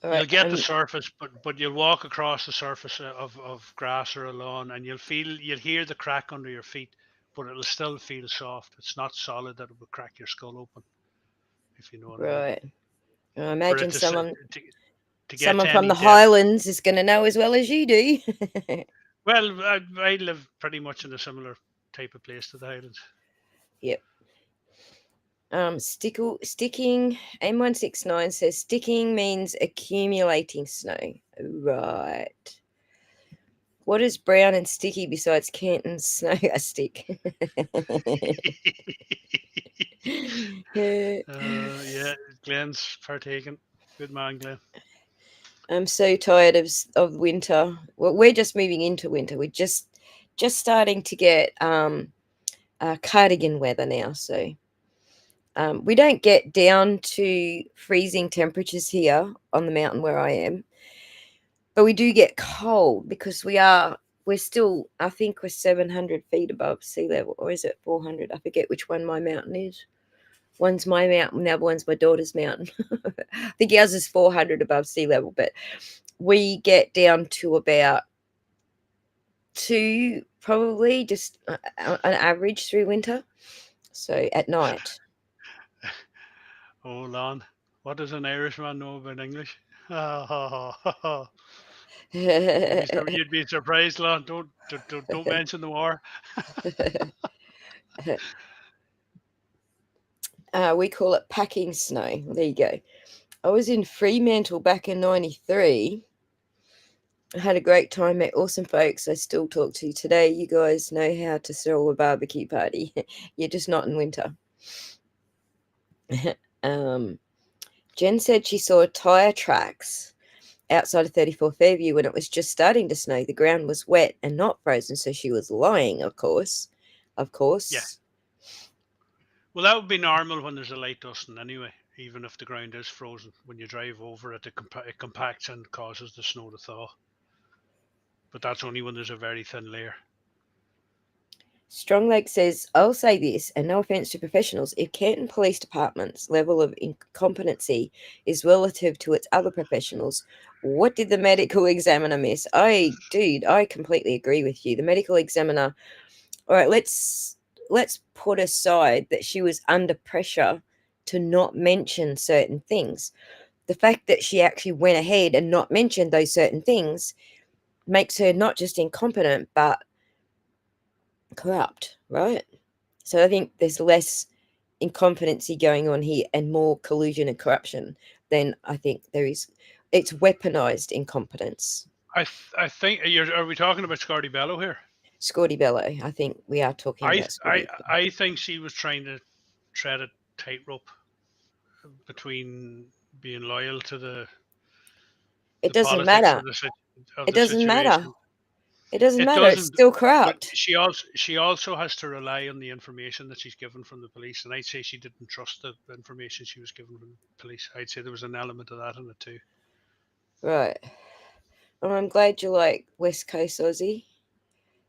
All
You'll
right,
get the surface, but you'll walk across the surface of grass or a lawn, and you'll hear the crack under your feet, but it'll still feel soft. It's not solid that it will crack your skull open, if you know what I mean.
right. I
For it
imagine
to get
someone
to
from
any
the
depth.
Highlands is going to know as well as you do.
Well, I live pretty much in a similar type of place to the Highlands.
Yep. Sticking. M169 says sticking means accumulating snow. Right. What is brown and sticky besides Canton snow? A stick.
Yeah, Glenn's partaking. Good man, Glenn.
I'm so tired of winter. Well, we're just moving into winter. We're just starting to get cardigan weather now. So we don't get down to freezing temperatures here on the mountain where I am, but we do get cold because we're still, I think we're 700 feet above sea level, or is it 400? I forget which one my mountain is. One's my mountain, the other one's my daughter's mountain. I think ours is 400 above sea level, but we get down to about 2, probably just an average through winter. So at night.
Hold on. What does an Irishman know about English? You'd be surprised, Lon. Don't mention the war.
We call it packing snow. There you go. I was in Fremantle back in 93. I had a great time, met awesome folks I still talk to today. You guys know how to throw a barbecue party. You're just not in winter. Jen said she saw tire tracks outside of 34 Fairview when it was just starting to snow. The ground was wet and not frozen, so she was lying, of course. Of
Yeah.
course.
Well, that would be normal when there's a light dusting anyway, even if the ground is frozen. When you drive over it, it compacts and causes the snow to thaw. But that's only when there's a very thin layer.
Strongleg says, I'll say this, and no offense to professionals, if Canton Police Department's level of incompetency is relative to its other professionals, what did the medical examiner miss? Dude, I completely agree with you. The medical examiner, all right, let's put aside that she was under pressure to not mention certain things. The fact that she actually went ahead and not mentioned those certain things makes her not just incompetent, but corrupt, right? So I think there's less incompetency going on here and more collusion and corruption than I think there is. It's weaponized incompetence.
I think are we talking about Scotty Bello here?
Scotty Bello. I think we are talking about Scotty.
I think she was trying to tread a tightrope between being loyal to
It
the
doesn't
politics
matter.
of
It
the
doesn't matter.
situation.
It doesn't
It
matter. It's
doesn't,
still
but
corrupt.
she also has to rely on the information that she's given from the police, and I'd say she didn't trust the information she was given from the police. I'd say there was an element of that in it too.
Right. Well, I'm glad you like West Coast Aussie.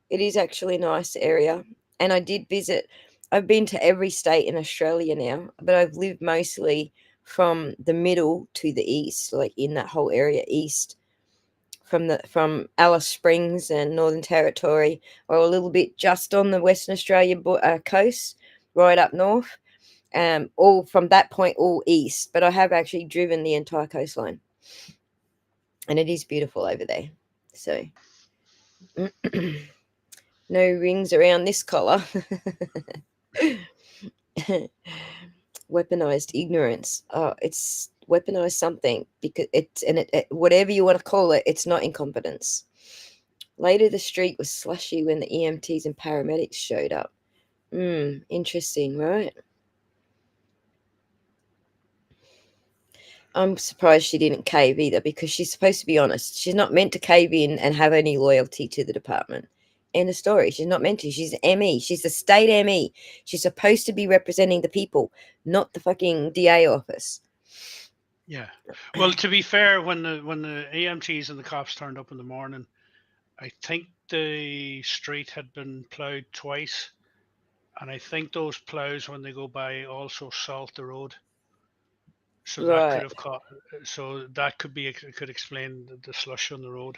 It is actually a nice area. And I did visit, I've been to every state in Australia now, but I've lived mostly from the middle to the east, like in that whole area east, from Alice Springs and Northern Territory, or a little bit just on the Western Australia coast, right up north. All from that point all east, but I have actually driven the entire coastline, and it is beautiful over there. So no rings around this collar. Weaponized ignorance. Oh, it's weaponized something because whatever you want to call it, it's not incompetence. Later, the street was slushy when the EMTs and paramedics showed up. Interesting, right? I'm surprised she didn't cave either because she's supposed to be honest. She's not meant to cave in and have any loyalty to the department. End of story. She's not meant to. She's ME. She's the state ME. She's supposed to be representing the people, not the fucking DA office.
Yeah. Well, to be fair, when the EMTs and the cops turned up in the morning, I think the street had been ploughed twice, and I think those ploughs, when they go by, also salt the road. So that could
Right,
have caught. So that could explain the slush on the road.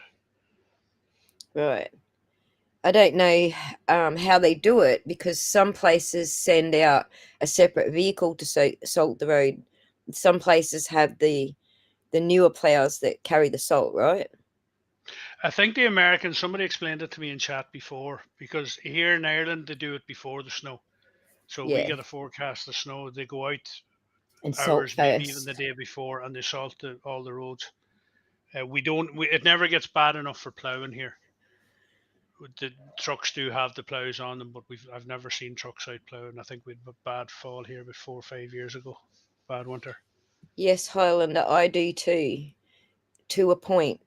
right. I don't know how they do it because some places send out a separate vehicle to salt the road. Some places have the newer plows that carry the salt, right?
I think the Americans. Somebody explained it to me in chat before, because here in Ireland they do it before the snow. So we
Yeah,
get a forecast of snow. They go out
and salt
hours, maybe even the
first.
day before, and they salt all the roads. We don't. It never gets bad enough for ploughing here. The trucks do have the ploughs on them, but I've never seen trucks out ploughing. I think we had a bad fall here about 4 or 5 years ago. Bad winter.
Yes, Highlander, I do too, to a point.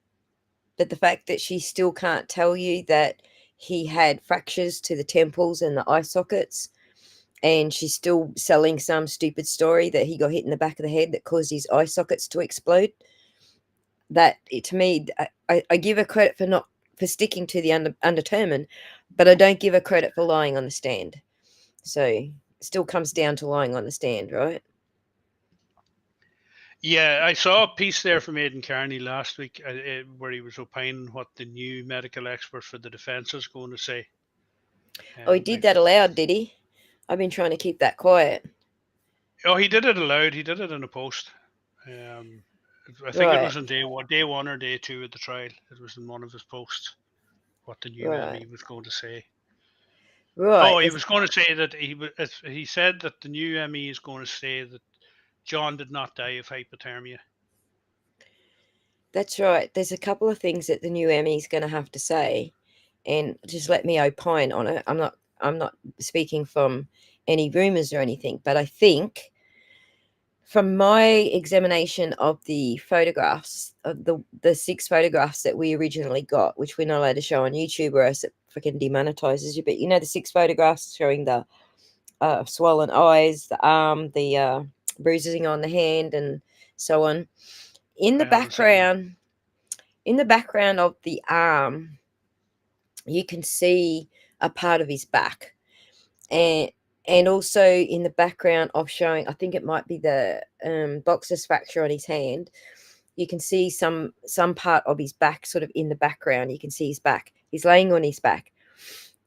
But the fact that she still can't tell you that he had fractures to the temples and the eye sockets, and she's still selling some stupid story that he got hit in the back of the head that caused his eye sockets to explode. To me, I give her credit for not for sticking to the undetermined, but I don't give her credit for lying on the stand. So it still comes down to lying on the stand, right?
Yeah, I saw a piece there from Aidan Carney last week, where he was opining what the new medical expert for the defence is going to say.
Oh, he did
I,
that aloud, did he? I've been trying to keep that quiet.
oh, he did it aloud. He did it in a post. Um, I think it
Right,
was on day one or day two of the trial. It was in one of his posts what the new
right,
ME was going to say.
right.
Oh, he was going to say that he said that the new ME is going to say that John did not die of hypothermia.
That's right. There's a couple of things that the new Emmy's going to have to say, and just let me opine on it. I'm not speaking from any rumors or anything, but I think from my examination of the photographs of the 6 photographs that we originally got, which we're not allowed to show on YouTube or else it freaking demonetizes you. But you know the 6 photographs showing the swollen eyes, the arm, the bruising on the hand, and so on. In
I
the
haven't seen them.
background, in the background of the arm, you can see a part of his back, and also in the background of showing, I think it might be the boxer's fracture on his hand. You can see some part of his back, sort of in the background. You can see his back. He's laying on his back.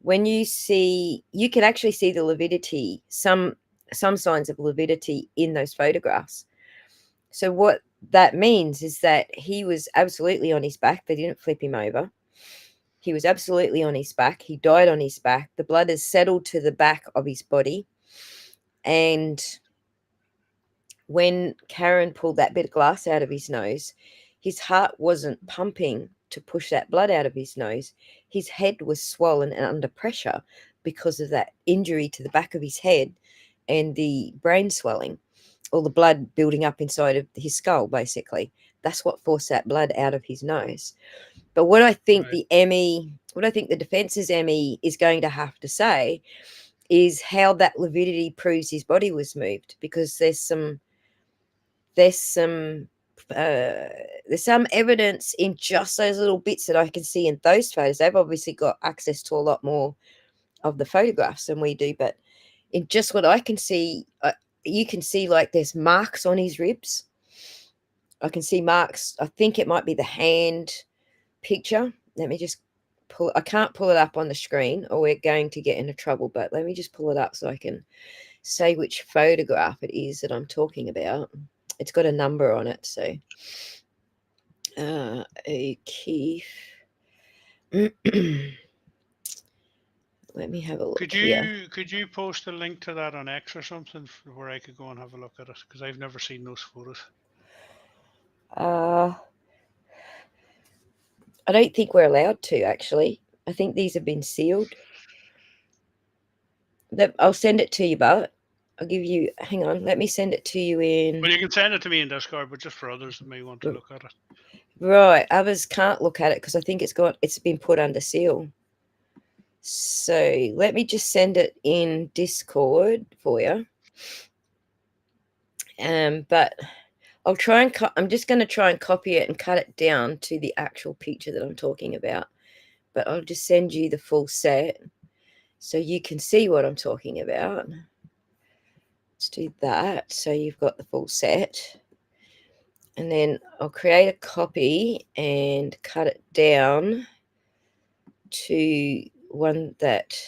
When you can actually see the lividity, some signs of lividity in those photographs. So what that means is that he was absolutely on his back. They didn't flip him over. He was absolutely on his back. He died on his back. The blood has settled to the back of his body. And when Karen pulled that bit of glass out of his nose, his heart wasn't pumping to push that blood out of his nose. His head was swollen and under pressure because of that injury to the back of his head. and the brain swelling, or the blood building up inside of his skull, basically. That's what forced that blood out of his nose. But what I think
Right.
the defense's ME is going to have to say is how that lividity proves his body was moved, because there's some there's some evidence in just those little bits that I can see in those photos. They've obviously got access to a lot more of the photographs than we do, but in just what I can see, you can see like there's marks on his ribs. I can see marks. I think it might be the hand picture. Let me just I can't pull it up on the screen or we're going to get into trouble, but let me just pull it up so I can say which photograph it is that I'm talking about. It's got a number on it, so O'Keefe. Let me have a look here.
Could you post a link to that on X or something where I could go and have a look at it? Because I've never seen those photos.
I don't think we're allowed to, actually. I think these have been sealed. I'll send it to you, but I'll give you. Hang on, let me send it to you in.
Well, you can send it to me in Discord, but just for others that may want to look at it.
Right, others can't look at it because I think it's been put under seal. So let me just send it in Discord for you. But I'll try and I'm just going to try and copy it and cut it down to the actual picture that I'm talking about. But I'll just send you the full set so you can see what I'm talking about. Let's do that. So you've got the full set. And then I'll create a copy and cut it down to one that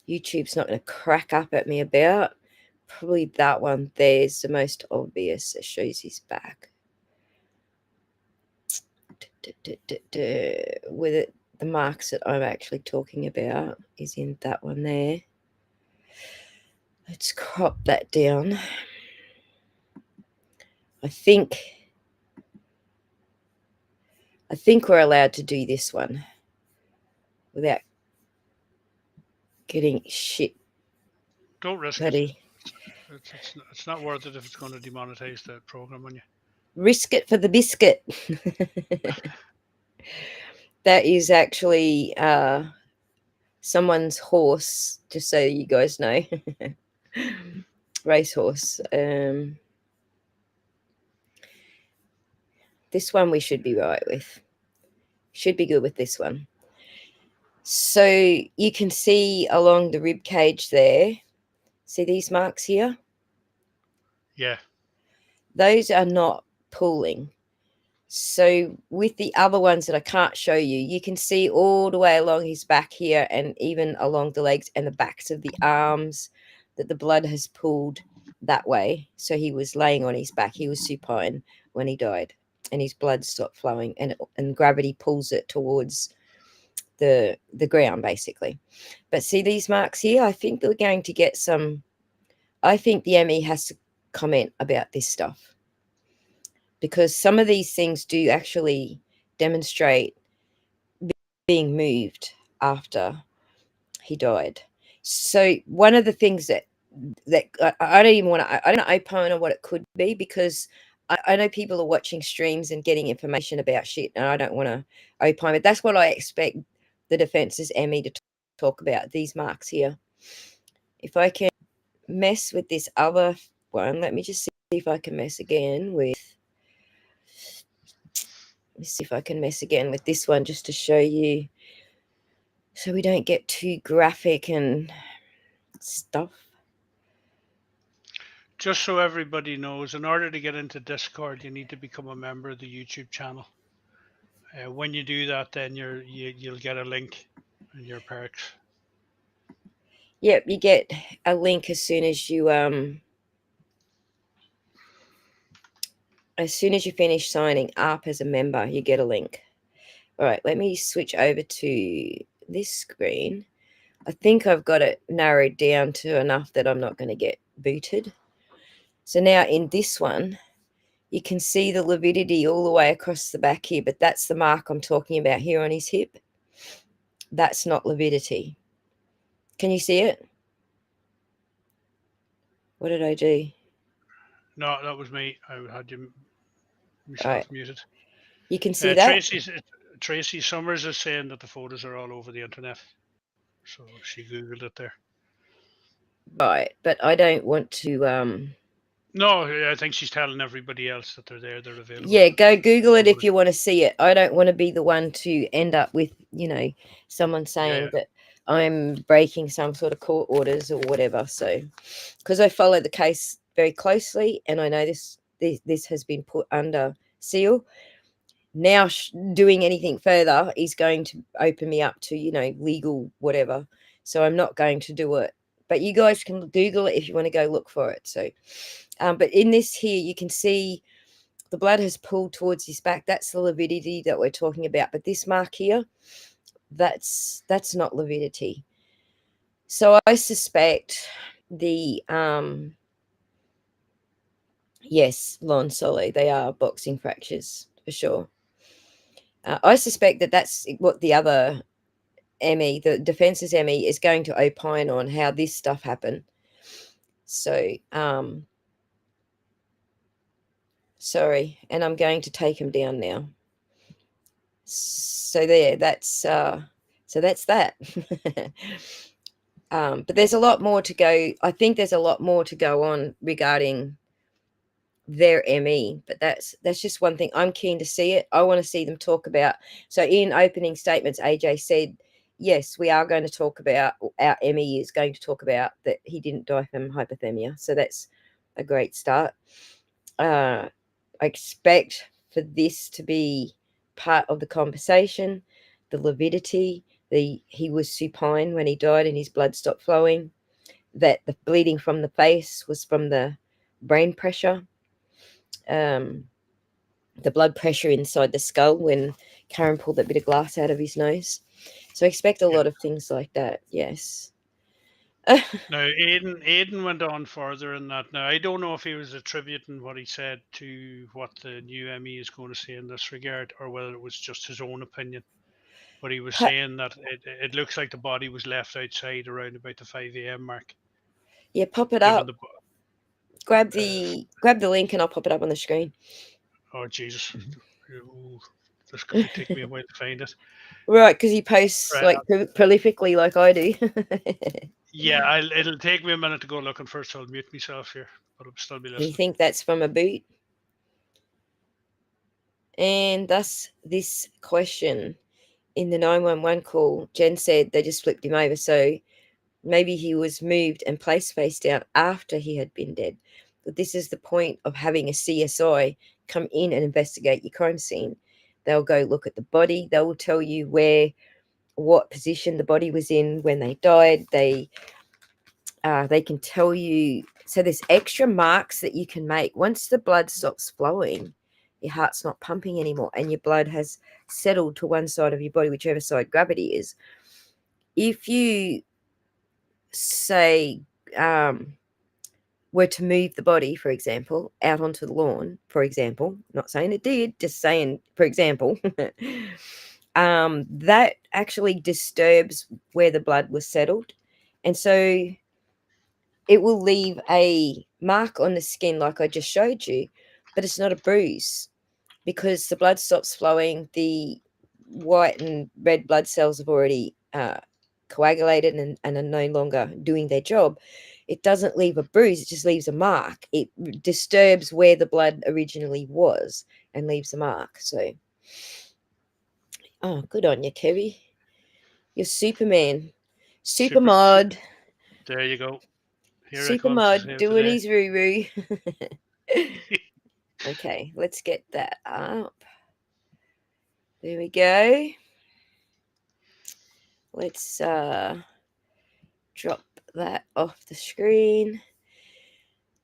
YouTube's not going to crack up at me about. Probably that one there's the most obvious. It shows his back. With it, the marks that I'm actually talking about is in that one there. Let's crop that down. I think we're allowed to do this one without getting shit.
Don't risk
Buddy.
it. It's not worth it if it's going to demonetize the program on you.
Risk it for the biscuit. That is actually someone's horse, just so you guys know. Racehorse. This one we should be right with. Should be good with this one. So you can see along the rib cage there. See these marks here?
Yeah.
Those are not pulling. So with the other ones that I can't show you, you can see all the way along his back here and even along the legs and the backs of the arms that the blood has pulled that way. So he was laying on his back. He was supine when he died and his blood stopped flowing and gravity pulls it towards the ground, basically. But see these marks here? I think they're going to get some. I think the ME has to comment about this stuff, because some of these things do actually demonstrate being moved after he died. So one of the things that I don't even want to, I don't opine on what it could be, because I know people are watching streams and getting information about shit, and I don't want to opine, but that's what I expect the defense's ME to talk about, these marks here. If I can mess with this other one, let me just see if I can mess again with, let me see if I can mess again with this one just to show you so we don't get too graphic and stuff.
Just so everybody knows, in order to get into Discord, you need to become a member of the YouTube channel. When you do that, then you'll get a link in your perks.
Yep, you get a link as soon as you finish signing up as a member, you get a link. All right, let me switch over to this screen. I think I've got it narrowed down to enough that I'm not going to get booted. So now in this one, you can see the lividity all the way across the back here, but that's the mark I'm talking about here on his hip. That's not lividity. Can you see it? What did I do?
No, that was me. I had
All right.
myself muted.
You can see
Uh,
that?
Tracy Tracy Summers is saying that the photos are all over the internet, so she googled it there.
Right. But I don't want to
No, I think she's telling everybody else that they're there, they're available.
yeah, go Google
Don't
it if
worry.
you want to see it. I don't want to be the one to end up with, someone
Yeah,
saying
yeah.
that I'm breaking some sort of court orders or whatever. So, because I follow the case very closely and I know this has been put under seal. Now, doing anything further is going to open me up to, legal whatever. So, I'm not going to do it. But you guys can Google it if you want to go look for it. So, but in this here, you can see the blood has pulled towards his back. That's the lividity that we're talking about. But this mark here, that's not lividity. So I suspect the yes, Lon Solo, they are boxing fractures for sure. I suspect that that's what the other ME, the defense's ME, is going to opine on how this stuff happened. So sorry, and I'm going to take him down now. So there, that's that. But there's a lot more to go. I think there's a lot more to go on regarding their ME, but that's just one thing. I'm keen to see it. I want to see them talk about. So in opening statements, AJ said, yes, we are going to talk about, our ME is going to talk about that he didn't die from hypothermia. So that's a great start. I expect for this to be part of the conversation, the lividity, he was supine when he died and his blood stopped flowing, that the bleeding from the face was from the brain pressure, the blood pressure inside the skull when Karen pulled that bit of glass out of his nose. So I expect a
Yeah.
lot of things like that. Yes.
Now, Aiden went on further in that. Now, I don't know if he was attributing what he said to what the new ME is going to say in this regard, or whether it was just his own opinion. But he was saying that it looks like the body was left outside around about the 5 a.m. mark,
Yeah, pop it
given
up.
the.
Grab the link and I'll pop it up on the screen.
Oh, Jesus. Ooh, this could take me a while to find it.
Right, because he posts
Right.
like prolifically like I do.
Yeah, it'll take me a minute to go looking first, so I'll mute myself here, but I'll still be
You
listening.
think that's from a boot? And thus, this question in the 911 call, Jen said they just flipped him over. So maybe he was moved and placed face down after he had been dead. But this is the point of having a CSI come in and investigate your crime scene. They'll go look at the body. They will tell you what position the body was in when they died. They can tell you. So there's extra marks that you can make once the blood stops flowing. Your heart's not pumping anymore, and your blood has settled to one side of your body, whichever side gravity is. If you say were to move the body, for example, out onto the lawn, for example, not saying it did, just saying, for example, that actually disturbs where the blood was settled. And so it will leave a mark on the skin, like I just showed you, but it's not a bruise because the blood stops flowing. The white and red blood cells have already coagulated and are no longer doing their job. It doesn't leave a bruise, it just leaves a mark. It disturbs where the blood originally was and leaves a mark. So, oh, good on you, Kevy. You're Superman. Super
Super.
mod.
There you go. Here I
Super
come to
mod
save the
doing
day.
his roo roo. Okay, let's get that up. There we go. Let's drop that off the screen.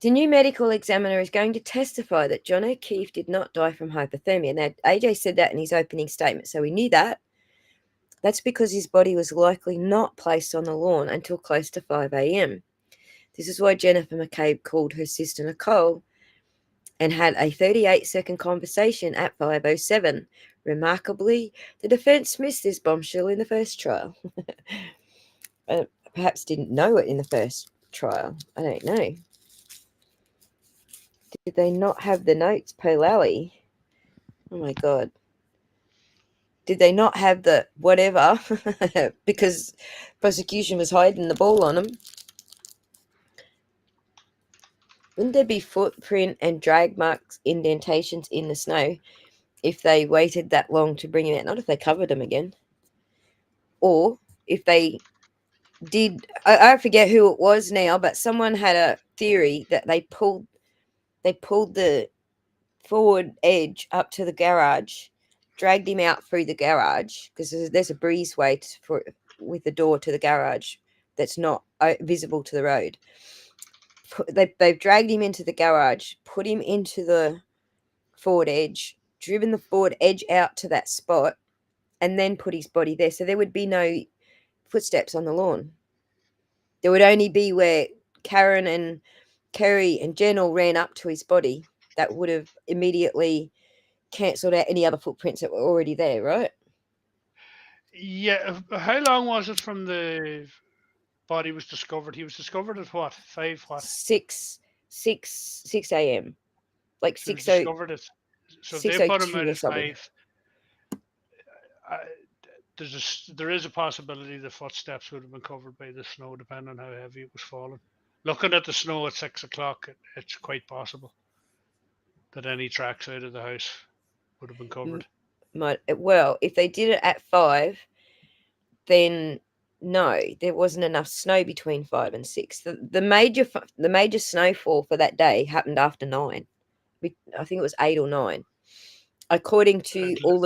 The new medical examiner is going to testify that John O'Keefe did not die from hypothermia. Now, AJ said that in his opening statement, so we knew that. That's because his body was likely not placed on the lawn until close to 5 a.m. This is why Jennifer McCabe called her sister Nicole and had a 38-second conversation at 5:07. Remarkably, the defense missed this bombshell in the first trial. Perhaps didn't know it in the first trial. I don't know. Did they not have the notes, Polali? Oh my god. Did they not have the whatever? Because prosecution was hiding the ball on them. Wouldn't there be footprint and drag marks, indentations in the snow if they waited that long to bring him out? Not if they covered them again. Or if they did, I forget who it was now, but someone had a theory that they pulled the forward edge up to the garage, dragged him out through the garage because there's a breezeway with the door to the garage that's not visible to the road. They've dragged him into the garage, put him into the forward edge, driven the forward edge out to that spot, and then put his body there. So there would be no footsteps on the lawn. There would only be where Karen and Kerry and Jen all ran up to his body. That would have immediately cancelled out any other footprints that were already there, right?
Yeah. How long was it from the body was discovered? He was discovered at what? 5 what?
6 a.m. Like
So he was
6 o
discovered at. So if they put him
6:02
out
or
at
something.
5, there is a possibility the footsteps would have been covered by the snow, depending on how heavy it was falling. Looking at the snow at 6 o'clock, it's quite possible that any tracks out of the house would have been covered.
Well, if they did it at 5, then no, there wasn't enough snow between 5 and 6. The major snowfall for that day happened after 9. I think it was 8 or 9, according to
And
all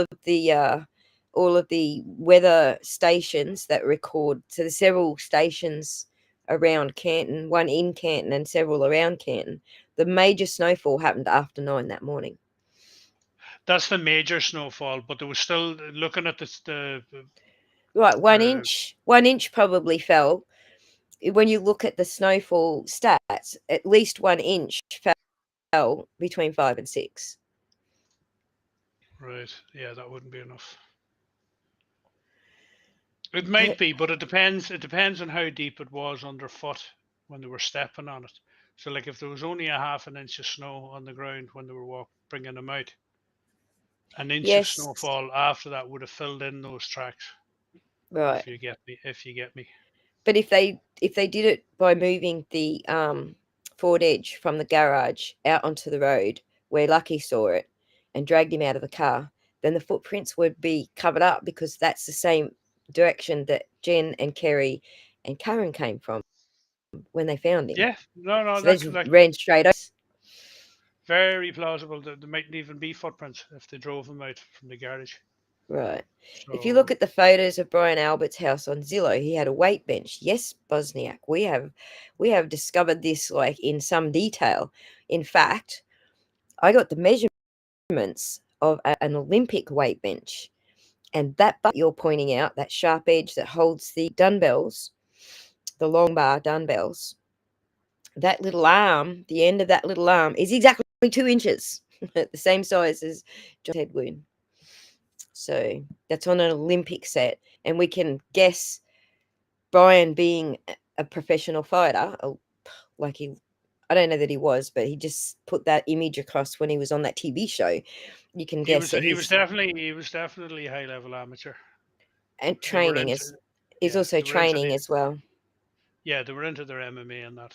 of the weather stations that record. So there's several stations around Canton, one in Canton and several around Canton. The major snowfall happened after 9 that morning.
that's the major snowfall, but there was still looking at the
Right,
uh,
1 inch probably fell. When you look at the snowfall stats, at least 1 inch fell between 5 and 6.
right. Yeah, that wouldn't be enough. It might be, but it depends. It depends on how deep it was underfoot when they were stepping on it. So, like, if there was only a half an inch of snow on the ground when they were bringing them out, an inch of
Yes,
snowfall after that would have filled in those tracks.
right.
If you get me.
But if they did it by moving the forward edge from the garage out onto the road where Lucky saw it and dragged him out of the car, then the footprints would be covered up because that's the same direction that Jen and Kerry and Karen came from when they found him.
Yeah, no,
So they
that
just
that
ran straight over.
very plausible. That there mightn't even be footprints if they drove them out from the garage.
Right. If you look
So
at the photos of Brian Albert's house on Zillow, he had a weight bench. Yes, Bosniak, we have discovered this like in some detail. In fact, I got the measurements of an Olympic weight bench, and that butt you're pointing out, that sharp edge that holds the dumbbells, the long bar dumbbells, that little arm, the end of that little arm is exactly 2 inches, the same size as John's head wound. So that's on an Olympic set, and we can guess Brian being a professional fighter, like I don't know that he was, but he just put that image across when he was on that TV show. You can
he
guess
was
that
he was
he's
definitely he was definitely a high level amateur.
and
They were
training
into
is
yeah
also
they were into
training
the
as well.
yeah they were into their MMA and that.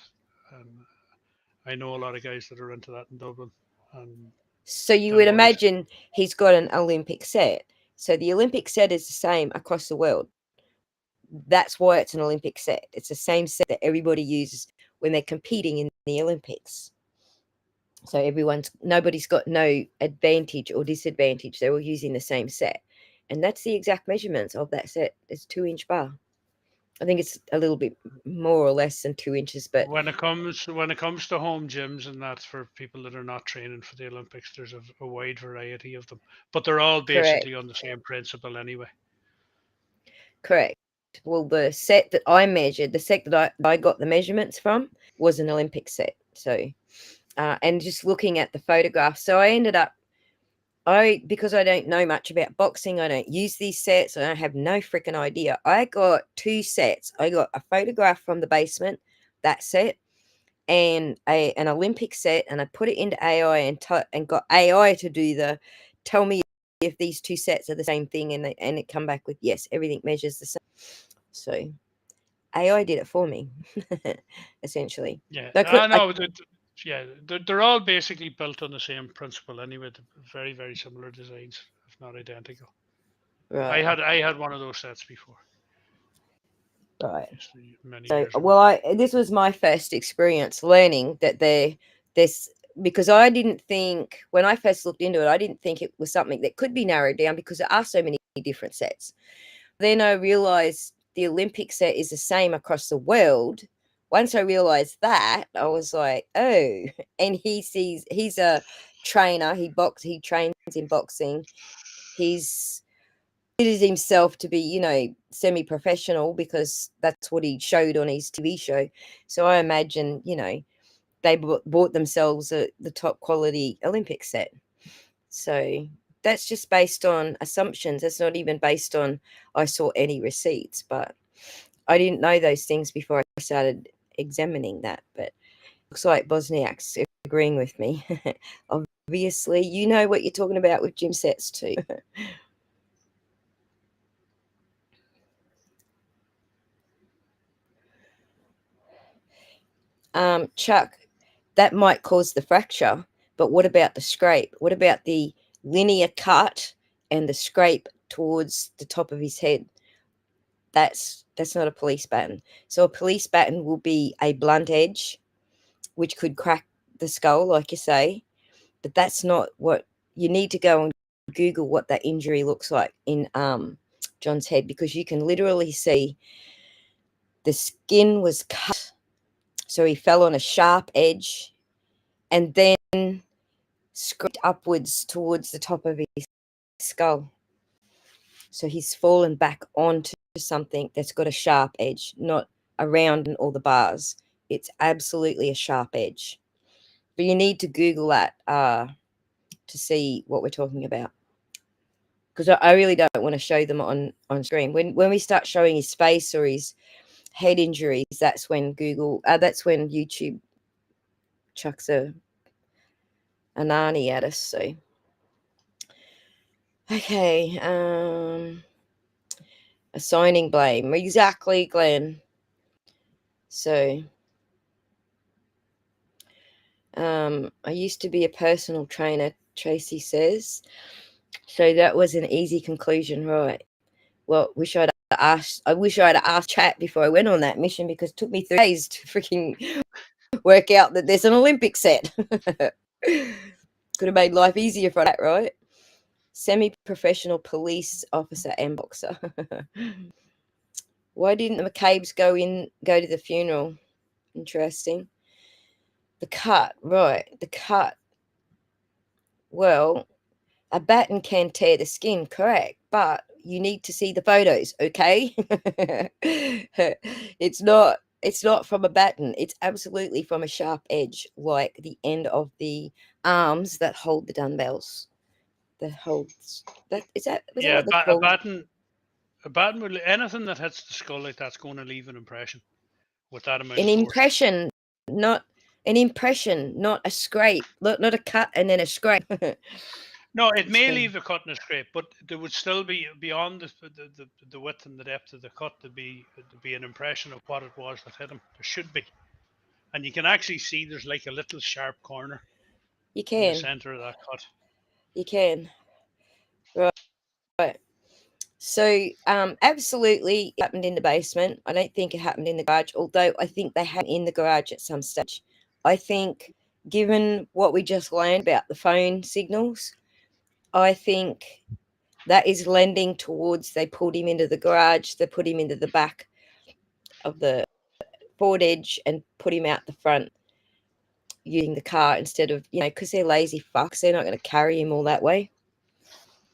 And I know a lot of guys that are into that in Dublin. And
So you
them
would
boys.
imagine he's got an Olympic set. So the Olympic set is the same across the world. That's why it's an Olympic set. It's the same set that everybody uses when they're competing in the Olympics. So nobody's got no advantage or disadvantage. They're all using the same set. And that's the exact measurements of that set. It's 2 inch bar. I think it's a little bit more or less than 2 inches, but
When it comes to home gyms and that's for people that are not training for the Olympics, there's a wide variety of them, but they're all
correct.
basically on the same principle anyway.
Correct. Well, the set that I measured, the set that I got the measurements from was an Olympic set. So, and just looking at the photographs, so I ended up, because I don't know much about boxing, I don't use these sets, I have no freaking idea. I got two sets. I got a photograph from the basement, that set, and an Olympic set, and I put it into AI and got AI to do the tell me if these two sets are the same thing, and it come back with yes, everything measures the same. So AI did it for me, essentially.
Yeah,
I could,
I know. Yeah, they're all basically built on the same principle anyway. Very, very similar designs, if not identical.
right,
I had one of those sets before,
right.
just many
So,
years ago.
well, this was my first experience learning that there's because I didn't think when I first looked into it, I didn't think it was something that could be narrowed down because there are so many different sets. Then I realized the Olympic set is the same across the world. Once I realized that, I was like, oh, and he's a trainer. He trains in boxing. He's considers himself to be, semi-professional because that's what he showed on his TV show. So I imagine, they bought themselves the top quality Olympic set. So that's just based on assumptions. That's not even based on I saw any receipts, but I didn't know those things before I started examining that. But looks like Bosniak's agreeing with me. Obviously, you know what you're talking about with gym sets too. Chuck, that might cause the fracture, but what about the scrape? What about the linear cut and the scrape towards the top of his head? That's not a police baton. So a police baton will be a blunt edge, which could crack the skull, like you say, but that's not what you need to go and Google what that injury looks like in John's head, because you can literally see the skin was cut, so he fell on a sharp edge and then scraped upwards towards the top of his skull. So he's fallen back onto something that's got a sharp edge, not around all the bars. It's absolutely a sharp edge. But you need to Google that to see what we're talking about. Because I really don't want to show them on screen. When we start showing his face or his head injuries, that's when that's when YouTube chucks a nanny at us. So okay, assigning blame, exactly, Glenn. So I used to be a personal trainer, Tracy says. So that was an easy conclusion, right? Well, I wish I'd asked Chat before I went on that mission, because it took me 3 days to freaking work out that there's an Olympic set. Could have made life easier for that, right? Semi-professional police officer and boxer. Why didn't the McCabe's go to the funeral? Interesting. The cut, right? The cut. Well, a baton can tear the skin, correct, but you need to see the photos, okay? It's not from a baton. It's absolutely from a sharp edge, like the end of the arms that hold the dumbbells. That holds that is that is that
Yeah,
what they're called?
a baton will anything that hits the skull like that's going to leave an impression with that amount
An
of force.
impression, not not a scrape, not a cut and then a scrape.
No, it may
So
leave a cut and a scrape, but there would still be beyond the width and the depth of the cut. There'd be an impression of what it was that hit him. There should be, and you can actually see there's like a little sharp corner
you
in the
can,
center of that cut.
you can, right. So, absolutely, it happened in the basement. I don't think it happened in the garage, although I think they had in the garage at some stage. I think, given what we just learned about the phone signals, I think that is lending towards they pulled him into the garage, they put him into the back of the forward edge and put him out the front using the car instead of, because they're lazy fucks, they're not going to carry him all that way.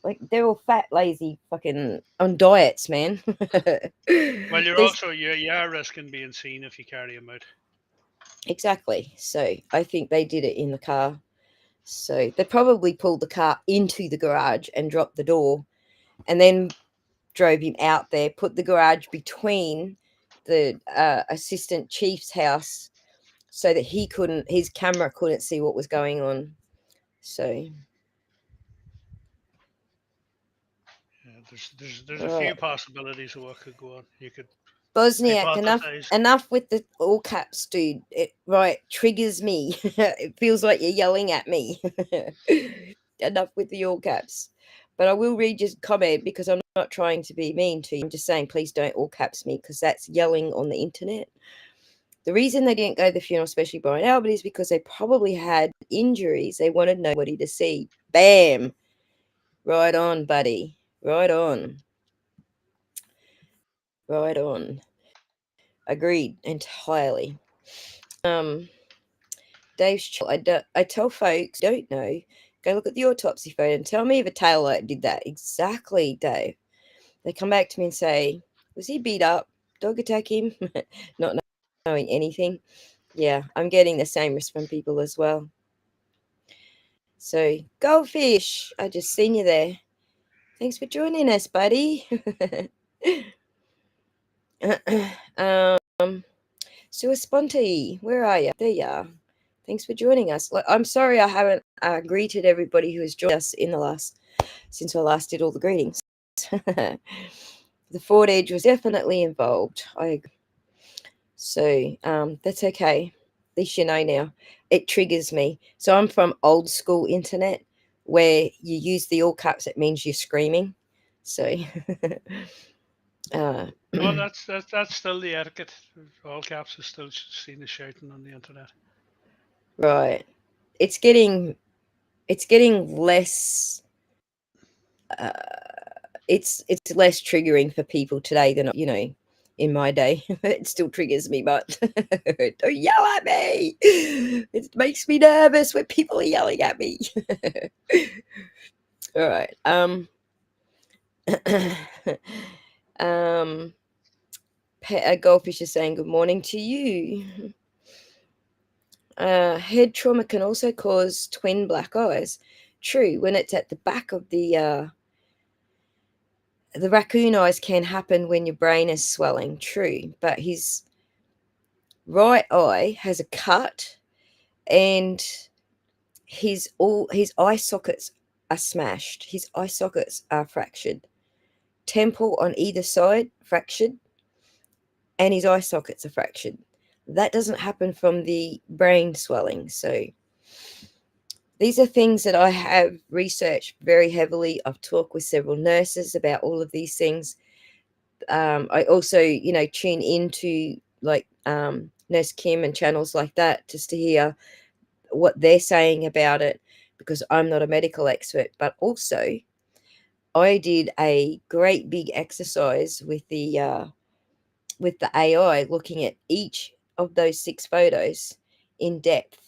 Like, they're all fat, lazy, fucking on diets, man.
Well, you're
There's
also you are risking being seen if you carry him out.
exactly. So I think they did it in the car. So they probably pulled the car into the garage and dropped the door, and then drove him out there, put the garage between the assistant chief's house so that his camera couldn't see what was going on. So,
Yeah, there's a
all
few
right.
possibilities of what could go on. You could
Bosniak,
hypothesize.
enough with the all caps, dude. It right triggers me. It feels like you're yelling at me. Enough with the all caps. But I will read your comment because I'm not trying to be mean to you. I'm just saying please don't all caps me because that's yelling on the internet. The reason they didn't go to the funeral, especially Brian Albert, is because they probably had injuries. They wanted nobody to see. Bam. Right on, buddy. Right on. Right on. Agreed entirely. Um, Dave's I tell folks don't know, go look at the autopsy photo and tell me if a tail light did that. Exactly, Dave. They come back to me and say, was he beat up? Dog attack him? Not knowing anything. Yeah, I'm getting the same response from people as well. So, Goldfish, I just seen you there. Thanks for joining us, buddy. um, Sue Sponte, where are you? There you are. Thanks for joining us. I'm sorry I haven't greeted everybody who has joined us in the last since I last did all the greetings. The Ford Edge was definitely involved. I agree. So that's okay. At least you know now. It triggers me. So I'm from old school internet where you use the all caps. It means you're screaming. So uh,
No, that's still the etiquette. All caps is still seen as shouting on the internet.
right. It's getting less. Uh, it's less triggering for people today than in my day. It still triggers me, but don't yell at me. It makes me nervous when people are yelling at me. All right. um Goldfish is saying good morning to you. Head trauma can also cause twin black eyes. True, when it's at the back of the raccoon eyes can happen when your brain is swelling. True, but his right eye has a cut, and his eye sockets are smashed. His eye sockets are fractured. Temple on either side fractured, and his eye sockets are fractured. That doesn't happen from the brain swelling. So these are things that I have researched very heavily. I've talked with several nurses about all of these things. I also, tune into like Nurse Kim and channels like that just to hear what they're saying about it because I'm not a medical expert. But also, I did a great big exercise with the AI, looking at each of those 6 photos in depth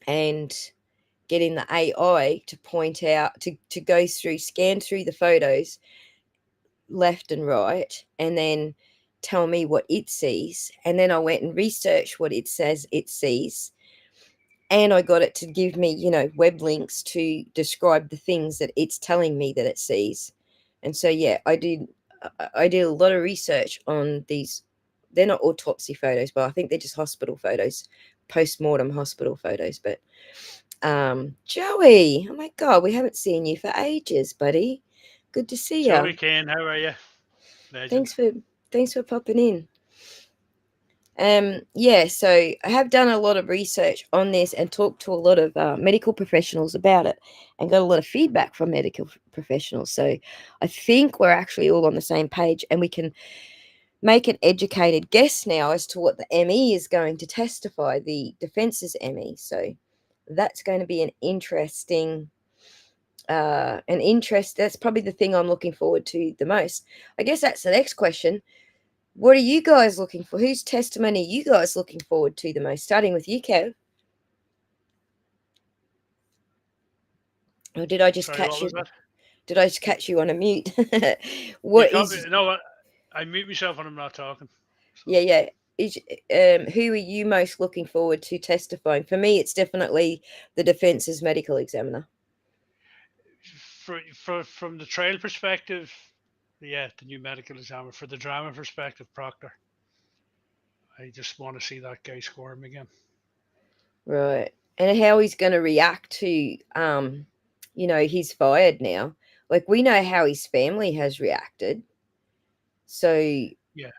and getting the AI to point out to go through, scan through the photos left and right, and then tell me what it sees. And then I went and researched what it says it sees. And I got it to give me, web links to describe the things that it's telling me that it sees. And so, yeah, I did a lot of research on these. They're not autopsy photos, but I think they're just hospital photos, post-mortem hospital photos. But Joey, oh my God, we haven't seen you for ages, buddy. Good to see
Joey
you.
Kane, how are you? Legend.
Thanks for thanks for popping in. Yeah, so I have done a lot of research on this and talked to a lot of medical professionals about it and got a lot of feedback from medical professionals. So I think we're actually all on the same page and we can make an educated guess now as to what the ME is going to testify, the defense's ME. So that's going to be that's probably the thing I'm looking forward to the most. I guess that's the next question. What are you guys looking for? Whose testimony are you guys looking forward to the most? Starting with you, Kev. Or did I just
Sorry,
catch
what
you?
was that?
Did I just catch you on a mute?
You
What
caught me.
is?
No, what? I mute myself when I'm not talking. So
Yeah, yeah. Is who are you most looking forward to testifying? For me, it's definitely the defence's medical examiner.
from the trial perspective, yeah, the new medical examiner. For the drama perspective, Proctor. I just want to see that guy squirm again.
Right. And how he's going to react to, he's fired now. Like, we know how his family has reacted. So
Yeah.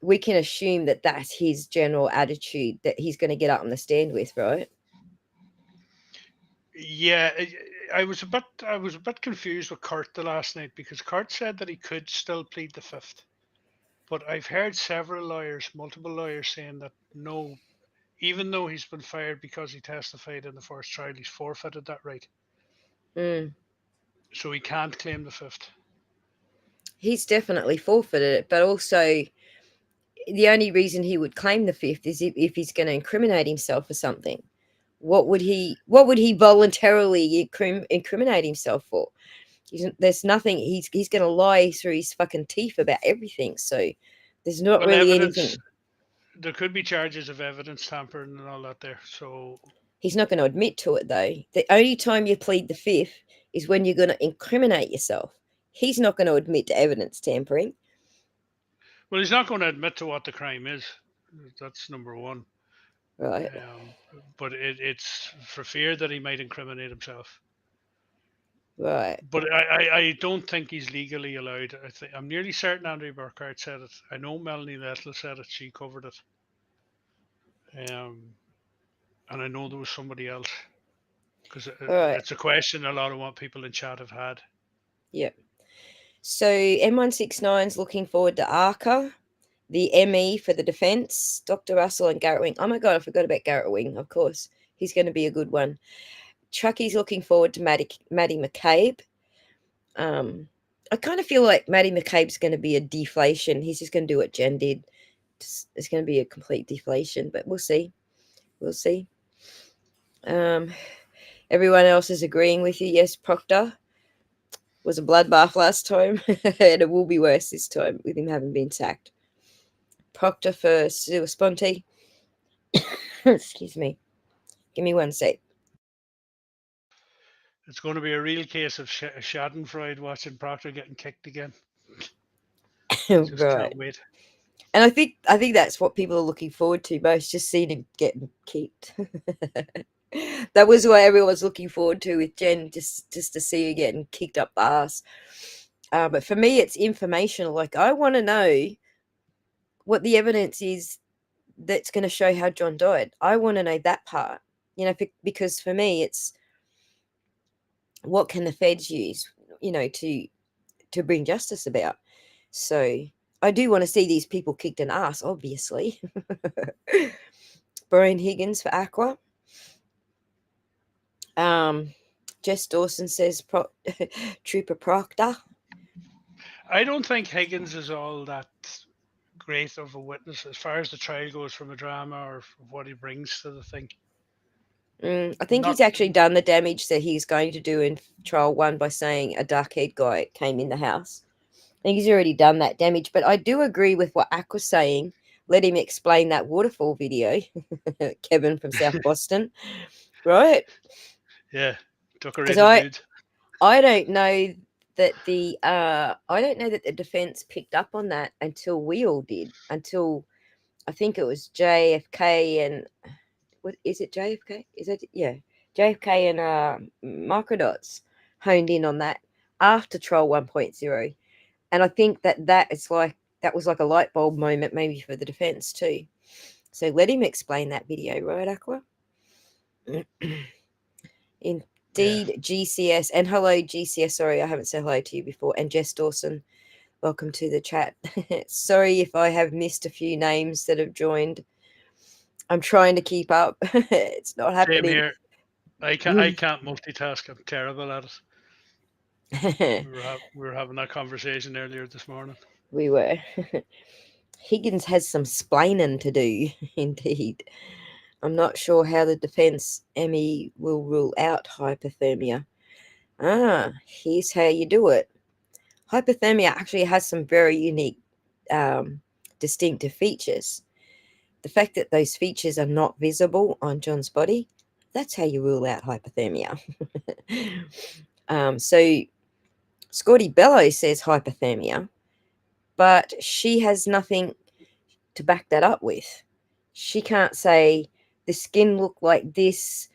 we can assume that that's his general attitude that he's going to get up on the stand with, right?
Yeah, I was a bit confused with Kurt the last night because Kurt said that he could still plead the fifth, but I've heard several lawyers, multiple lawyers, saying that no, even though he's been fired because he testified in the first trial, he's forfeited that right,
Mm.
so he can't claim the fifth.
He's definitely forfeited it, but also the only reason he would claim the fifth is if he's going to incriminate himself for something. What would he voluntarily incriminate himself for? There's nothing. He's going to lie through his fucking teeth about everything. So there's not
Well,
really
evidence.
anything.
There could be charges of evidence tampering and all that there. So,
He's not going to admit to it though. The only time you plead the fifth is when you're going to incriminate yourself. He's not going to admit to evidence tampering,
well, he's not going to admit to what the crime is. That's number one.
right?
Um, but it's for fear that he might incriminate himself.
Right.
But I don't think he's legally allowed. I'm nearly certain Andrew Burkhardt said it. I know Melanie Vettel said it. She covered it. Um, and I know there was somebody else because
All right.
it's a question a lot of what people in chat have had.
Yep. So M169's looking forward to ARCA, the ME for the defence, Dr. Russell and Garrett Wing. Oh my God, I forgot about Garrett Wing, of course. He's going to be a good one. Chucky's looking forward to Maddie McCabe. I kind of feel like Maddie McCabe's going to be a deflation. He's just going to do what Jen did. It's going to be a complete deflation, but we'll see. We'll see. Everyone else is agreeing with you. Yes, Proctor was a bloodbath last time, and it will be worse this time with him having been sacked. Proctor for Sua Sponte. Excuse me. Give me one sec.
It's going to be a real case of Schadenfreude watching Proctor getting kicked again. Just
Right.
can't wait.
And I think that's what people are looking forward to most, just seeing him getting kicked. That was what everyone was looking forward to with Jen, just to see her getting kicked up the ass. But for me, it's informational. Like, I want to know what the evidence is that's going to show how John died. I want to know that part, because for me, it's what can the feds use, to bring justice about. So I do want to see these people kicked in ass, obviously. Brian Higgins for Aqua. Jess Dawson says Trooper Proctor.
I don't think Higgins is all that great of a witness as far as the trial goes from a drama or what he brings to the thing.
I think
Not
he's actually done the damage that he's going to do in trial 1 by saying a dark-haired guy came in the house. I think he's already done that damage, but I do agree with what Ak was saying. Let him explain that waterfall video, Kevin from South Boston, right?
yeah,
Because
decorated dude.
I don't know that the defense picked up on that until we all did. Until I think it was JFK and what is it? JFK? Is it? Yeah, JFK and Microdots honed in on that after Troll 1.0, and I think that was like a light bulb moment maybe for the defense too. So let him explain that video, right, Aqua?
Yeah,
Indeed, GCS. And hello, GCS. Sorry, I haven't said hello to you before. And Jess Dawson, welcome to the chat. Sorry if I have missed a few names that have joined. I'm trying to keep up. It's not
same
happening.
here. I can't multitask. I'm terrible at it. We were having that conversation earlier this morning.
We were. Higgins has some splaining to do, indeed. I'm not sure how the defense Emmy will rule out hypothermia. Here's how you do it. Hypothermia actually has some very unique, distinctive features. The fact that those features are not visible on John's body, that's how you rule out hypothermia. So Scotty Bello says hypothermia, but she has nothing to back that up with. She can't say the skin looked like this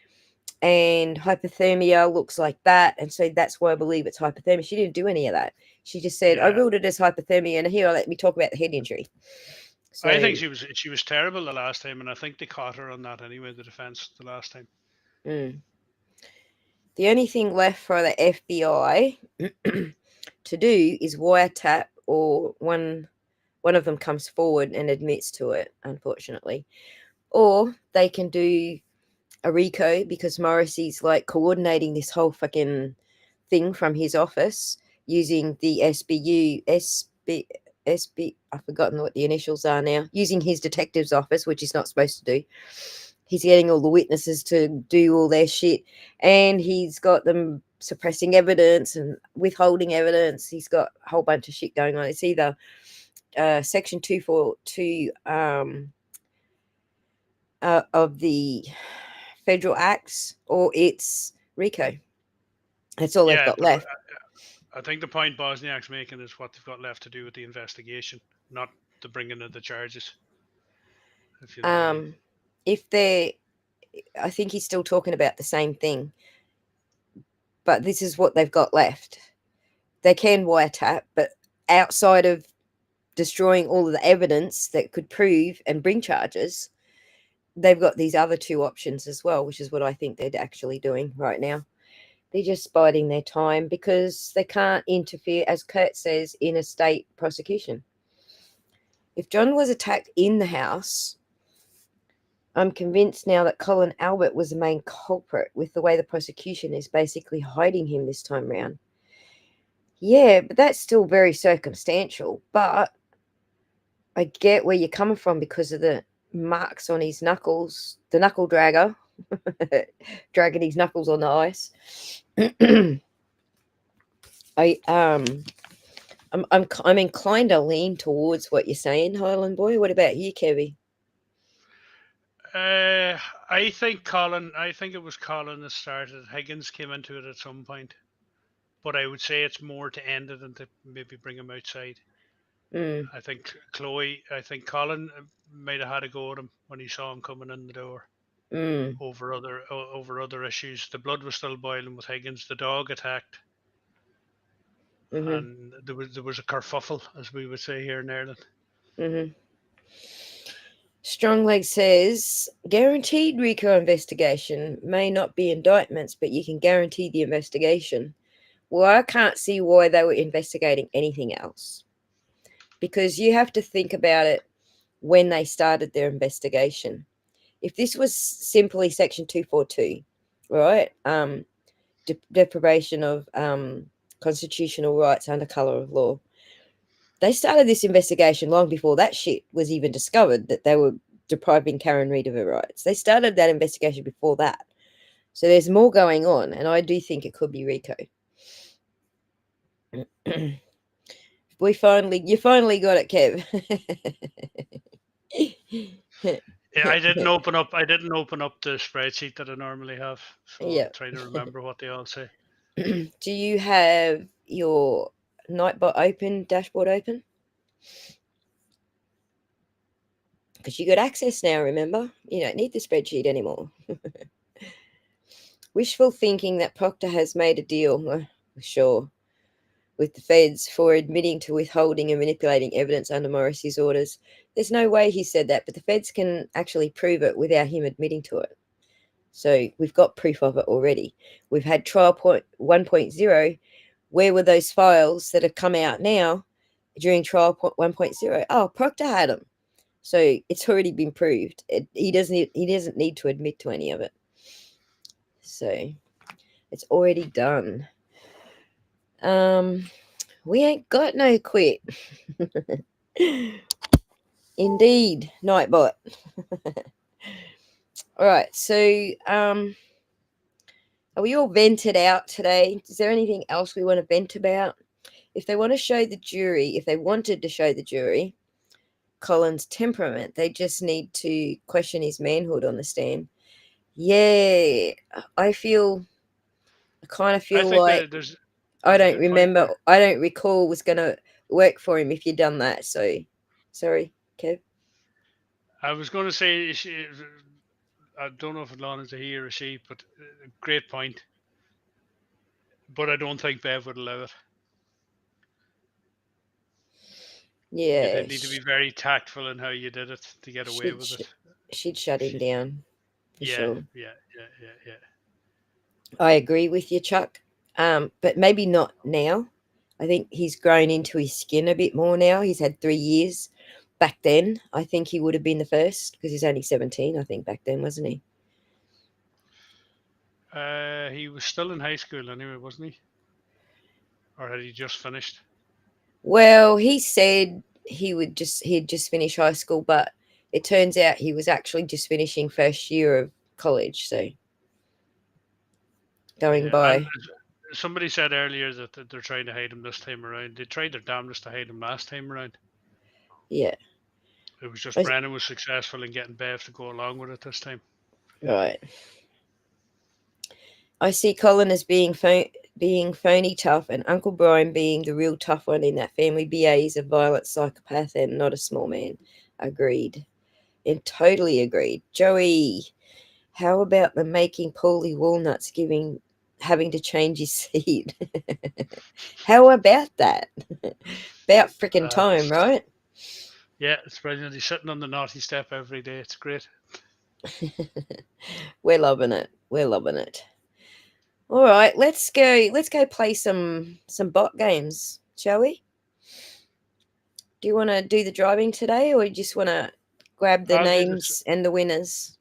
and hypothermia looks like that, and so that's why I believe it's hypothermia. She didn't do any of that. She just said, I
Yeah,
ruled it as hypothermia, and here, let me talk about the head injury.
I
So,
think she was terrible the last time, and I think they caught her on that anyway. The defense the last time.
mm. The only thing left for the FBI to do is wiretap, or one of them comes forward and admits to it, unfortunately. Or they can do a RICO, because Morrissey's like coordinating this whole fucking thing from his office using the I've forgotten what the initials are now, using his detective's office, which he's not supposed to do. He's getting all the witnesses to do all their shit, and he's got them suppressing evidence and withholding evidence. He's got a whole bunch of shit going on. It's either section 242 of the federal acts, or it's RICO. That's all they've
Yeah,
got
but
left.
I think the point Bosniak's making is what they've got left to do with the investigation, not the bringing of the charges. If you know what I mean.
Um, if they're, I think he's still talking about the same thing, but this is what they've got left. They can wiretap, but outside of destroying all of the evidence that could prove and bring charges, they've got these other two options as well, which is what I think they're actually doing right now. They're just biding their time because they can't interfere, as Kurt says, in a state prosecution. If John was attacked in the house, I'm convinced now that Colin Albert was the main culprit, with the way the prosecution is basically hiding him this time round. Yeah, but that's still very circumstantial. But I get where you're coming from because of the marks on his knuckles, the knuckle dragger, dragging his knuckles on the ice. I I'm inclined to lean towards what you're saying, Highland Boy. What about you, Kevy?
I think Colin. I think it was Colin that started. Higgins came into it at some point, but I would say it's more to end it than to maybe bring him outside.
Mm,
I think Chloe. I think Colin might have had a go at him when he saw him coming in the door
mm,
over other issues. The blood was still boiling with Higgins. The dog attacked,
mm-hmm,
and there was a kerfuffle, as we would say here in Ireland.
mm-hmm. Strongleg says guaranteed RICO investigation may not be indictments, but you can guarantee the investigation. Well, I can't see why they were investigating anything else, because you have to think about it when they started their investigation. If this was simply Section 242, right, deprivation of constitutional rights under colour of law, they started this investigation long before that shit was even discovered, that they were depriving Karen Reid of her rights. They started that investigation before that. So there's more going on, and I do think it could be RICO. You finally got it, Kev.
Yeah, I didn't open up the spreadsheet that I normally have, so I'm
Yeah.
trying to remember what they all say.
Do you have your Nightbot open, dashboard open? Because you got access now, remember? You don't need the spreadsheet anymore. Wishful thinking that Proctor has made a deal, sure, with the feds for admitting to withholding and manipulating evidence under Morrissey's orders. There's no way he said that, but the feds can actually prove it without him admitting to it. So we've got proof of it already. We've had trial point 1.0. Where were those files that have come out now during trial point 1.0? Oh, Proctor had them. So it's already been proved. He doesn't need to admit to any of it. So it's already done. We ain't got no quit. Indeed, Nightbot. All right, so are we all vented out today? Is there anything else we want to vent about? If they want to show the jury, if they wanted to show the jury Colin's temperament, they just need to question his manhood on the stand. Yeah, I kind of
I
feel
think
like
there's a good point there.
I don't recall was going to work for him if you'd done that. So, sorry, Kev.
I was going to say, I don't know if Lon is a he or a she, but great point. But I don't think Bev would allow it.
Yeah,
You'd need to be very tactful in how you did it to get away
she'd
with
sh-
it.
she'd shut him down for
Yeah,
sure.
yeah, yeah, yeah, yeah.
I agree with you, Chuck. But maybe not now. I think he's grown into his skin a bit more now. He's had 3 years. Back then, I think he would have been the first because he's only 17, I think, back then, wasn't he?
He was still in high school anyway, wasn't he? Or had he just finished?
Well, he said he'd just finished high school, but it turns out he was actually just finishing first year of college. So going
Yeah, and
by,
somebody said earlier that they're trying to hide him this time around. They tried their damnedest to hide him last time around.
yeah,
It was just
I-
Brennan was successful in getting Bev to go along with it this time.
right. I see Colin as being phony tough, and Uncle Brian being the real tough one in that family. BA is a violent psychopath and not a small man. Agreed. And totally agreed. Joey, how about the making Paulie Walnuts having to change his seat? How about that? About freaking time,
It's,
right?
yeah, it's brilliant. He's sitting on the naughty step every day. It's great.
We're loving it. We're loving it. All right, let's go. Let's go play some bot games, shall we? Do you want to do the driving today, or you just want to grab the
I'll do this.
names and the winners?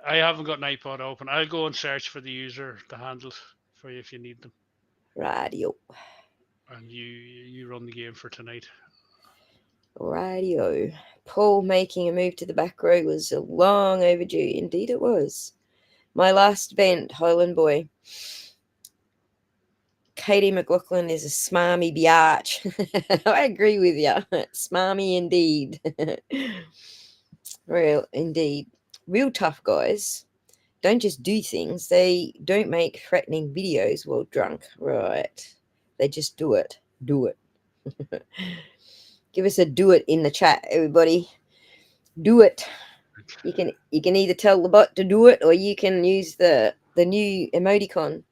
I haven't got an iPod open. I'll go and search for the handles for you if you need them,
Radio,
and you run the game for tonight.
radio. Paul making a move to the back row was long overdue. Indeed, it was. My last vent, Highland boy. Katie McLaughlin is a smarmy biatch. I agree with you. Smarmy indeed. Real indeed. Real tough guys don't just do things. They don't make threatening videos while drunk. Right. They just do it. Do it. Give us a do it in the chat, everybody. Do it. You can either tell the bot to do it, or you can use the new emoticon.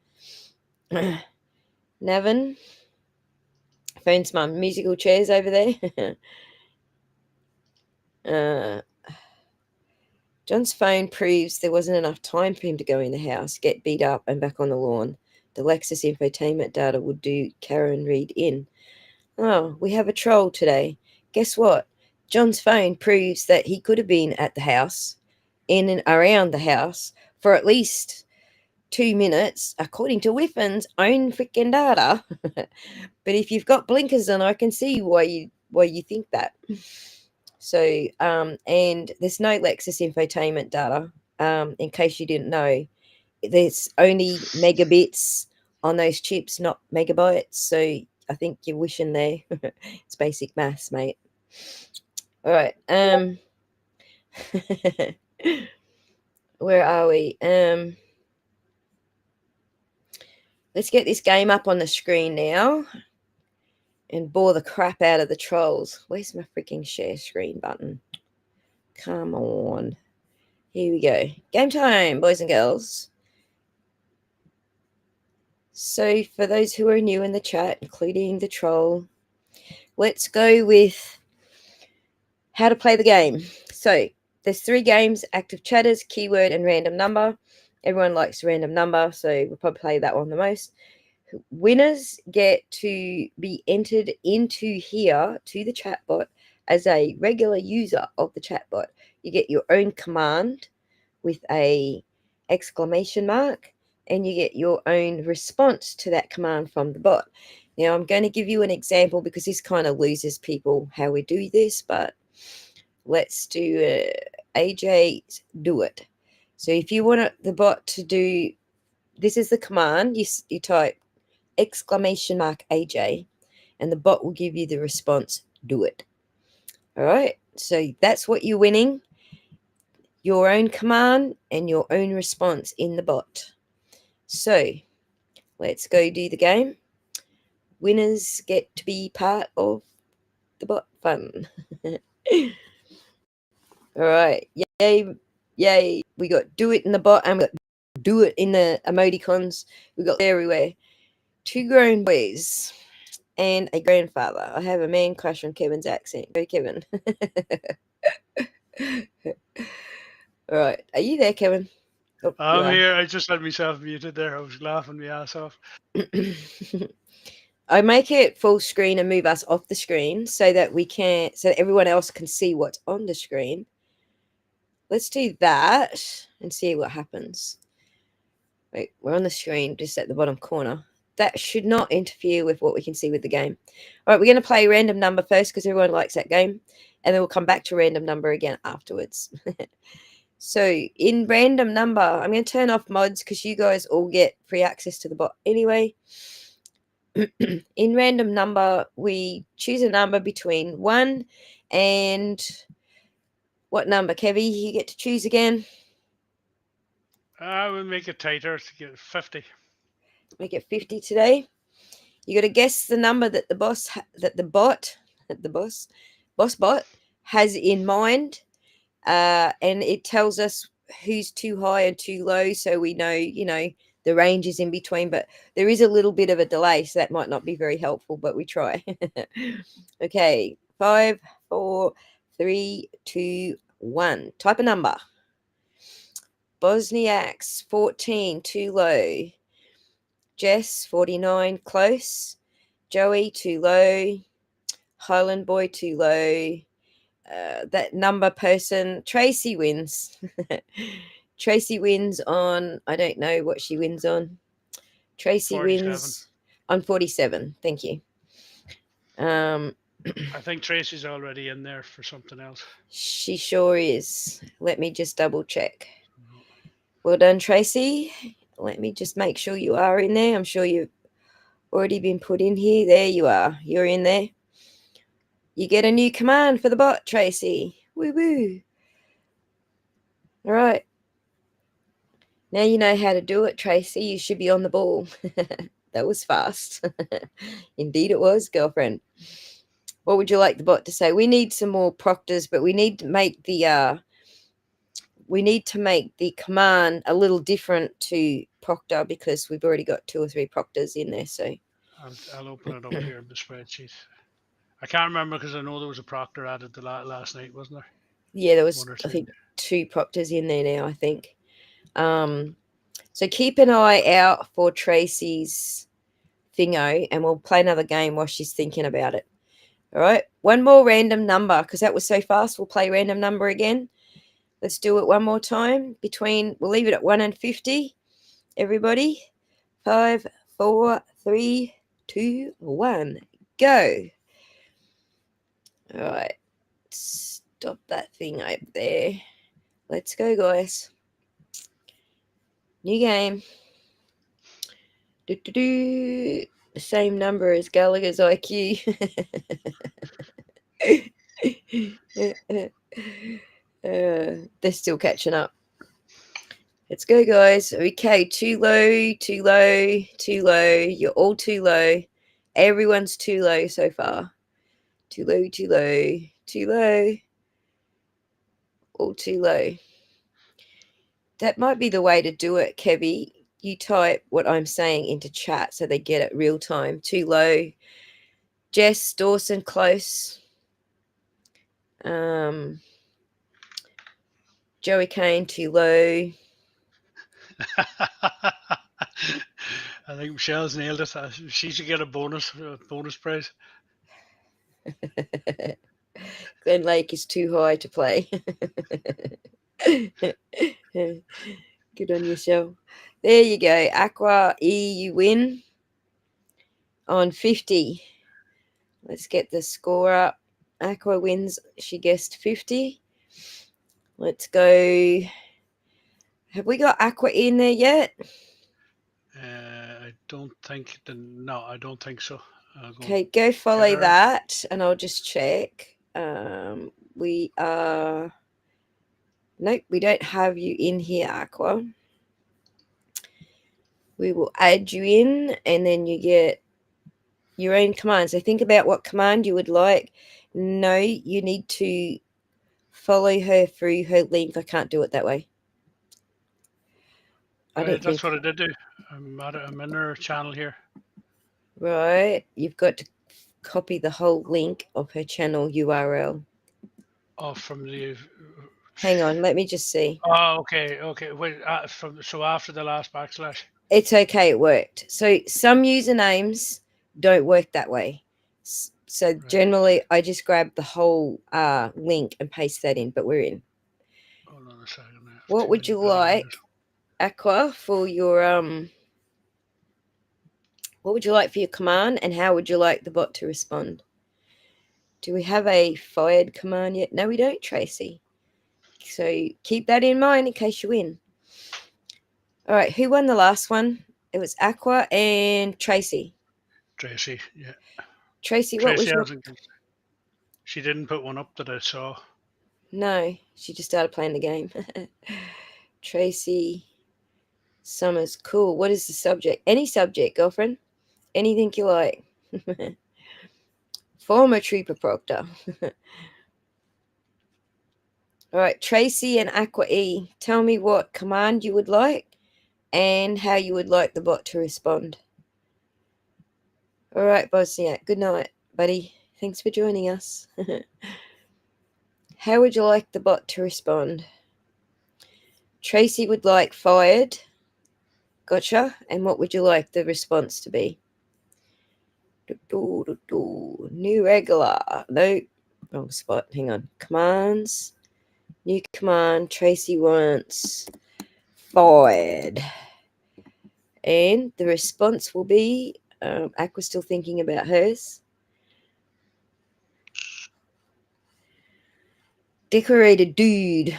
Navin, phone's my musical chairs over there. John's phone proves there wasn't enough time for him to go in the house, get beat up, and back on the lawn. The Lexus infotainment data would do Karen Reed in. Oh, we have a troll today. Guess what? John's phone proves that he could have been at the house, in and around the house, for at least 2 minutes, according to Whiffin's own freaking data. But if you've got blinkers on, I can see why you think that. So, and there's no Lexus infotainment data. In case you didn't know, there's only megabits on those chips, not megabytes. So I think you're wishing there. It's basic maths, mate. All right. Where are we? Let's get this game up on the screen now and bore the crap out of the trolls. Where's my freaking share screen button? Come on. Here we go. Game time, boys and girls. So for those who are new in the chat, including the troll, let's go with how to play the game. So there's 3 games: active chatters, keyword, and random number. Everyone likes random number, so we'll probably play that one the most. Winners get to be entered into here to the chatbot as a regular user of the chatbot. You get your own command with a exclamation mark, and you get your own response to that command from the bot. Now I'm going to give you an example because this kind of loses people how we do this, but let's do AJ do it. So if you want the bot to do, this is the command, you type exclamation mark AJ, and the bot will give you the response, do it. All right, so that's what you're winning: your own command and your own response in the bot. So let's go do the game. Winners get to be part of the bot fun. All All right. Yay. Yay. We got do it in the bot and we got do it in the emoticons. We got everywhere. 2 grown boys and a grandfather. I have a man crush on Kevin's accent. Go, Kevin. All right. Are you there, Kevin? Oh, you
I'm
are.
here. I just had myself muted there. I was laughing my ass off.
I make it full screen and move us off the screen so that everyone else can see what's on the screen. Let's do that and see what happens. Wait, we're on the screen just at the bottom corner. That should not interfere with what we can see with the game. All right, we're going to play random number first because everyone likes that game. And then we'll come back to random number again afterwards. So in random number, I'm going to turn off mods because you guys all get free access to the bot anyway. In random number, we choose a number between 1 and what number, Kevy? You get to choose again.
I will make it tighter to get 50.
Make it 50 today. You got to guess the number that the boss bot has in mind, and it tells us who's too high and too low, so we know, the range is in between. But there is a little bit of a delay, so that might not be very helpful, but we try. Okay, 5, 4, 3, 2, 1. Type a number. Bosniaks 14, too low. Jess 49, close. Joey too low. Highland Boy too low. That number person, Tracy wins. Tracy wins on, I don't know what she wins on. Tracy
47.
wins on 47. Thank you.
I think Tracy's already in there for something else.
She sure is. Let me just double check. Well done, Tracy. Let me just make sure you are in there. I'm sure you've already been put in here. There you are. You're in there. You get a new command for the bot, Tracy. Woo woo. All right. Now you know how to do it, Tracy. You should be on the ball. That was fast. Indeed it was, girlfriend. What would you like the bot to say? We need some more proctors, but we need to make the command a little different to proctor because we've already got 2 or 3 proctors in there. So
I'll open it up here in the spreadsheet. I can't remember because I know there was a proctor added to last night, wasn't there?
yeah, there was
1 or 2.
I think 2 proctors in there now, I think. So keep an eye out for Tracy's thingo, and we'll play another game while she's thinking about it. All right, one more random number because that was so fast. We'll play random number again. Let's do it one more time. We'll leave it at 1 and 50. Everybody, 5, 4, 3, 2, 1, go. All right, stop that thing over there. Let's go, guys. New game. The same number as Gallagher's IQ. They're still catching up. Let's go, guys. Okay, too low, too low, too low. You're all too low. Everyone's too low so far. Too low, too low, too low. All too low. That might be the way to do it, Kevy. You type what I'm saying into chat so they get it real time. Too low. Jess Dawson, close. Joey Kane, too low.
I think Michelle's nailed it. She should get a bonus prize.
Glen Lake is too high to play. Good on yourself. There you go. Aqua E, you win on 50. Let's get the score up. Aqua wins. She guessed 50. Let's go. Have we got Aqua in there yet?
I don't think. No, I don't think so.
Okay, go follow that, and I'll just check. We are. Nope, we don't have you in here, Aqua. We will add you in, and then you get your own commands. So think about what command you would like. No, you need to follow her through her link. I can't do it that way. I don't
That's
think.
what I did do. I'm in her channel here.
Right. You've got to copy the whole link of her channel URL.
Oh, from the.
Hang on, let me just see.
Oh, okay. Wait, so after the last backslash.
It's okay, it worked. So some usernames don't work that way. So
Right.
generally, I just grab the whole link and paste that in, but we're in.
Hold on a second.
What would you like, Aqua, for your what would you like for your command, and how would you like the bot to respond? Do we have a fired command yet? No, we don't, Tracy. So keep that in mind in case you win. All right, who won the last one? It was Aqua and Tracy.
Tracy, yeah.
Tracy, what was
Tracy
your...
hasn't. She didn't put one up that I saw.
No, she just started playing the game. Tracy Summers, cool. What is the subject? Any subject, girlfriend. Anything you like. Former Trooper Proctor. All right, Tracy and Aqua E, tell me what command you would like and how you would like the bot to respond. All right, Bosniak, good night, buddy. Thanks for joining us. How would you like the bot to respond? Tracy would like fired. Gotcha. And what would you like the response to be? New regular. No, wrong spot. Hang on. Commands. New command. Tracy wants fired. And the response will be, Aqua's still thinking about hers. Decorated dude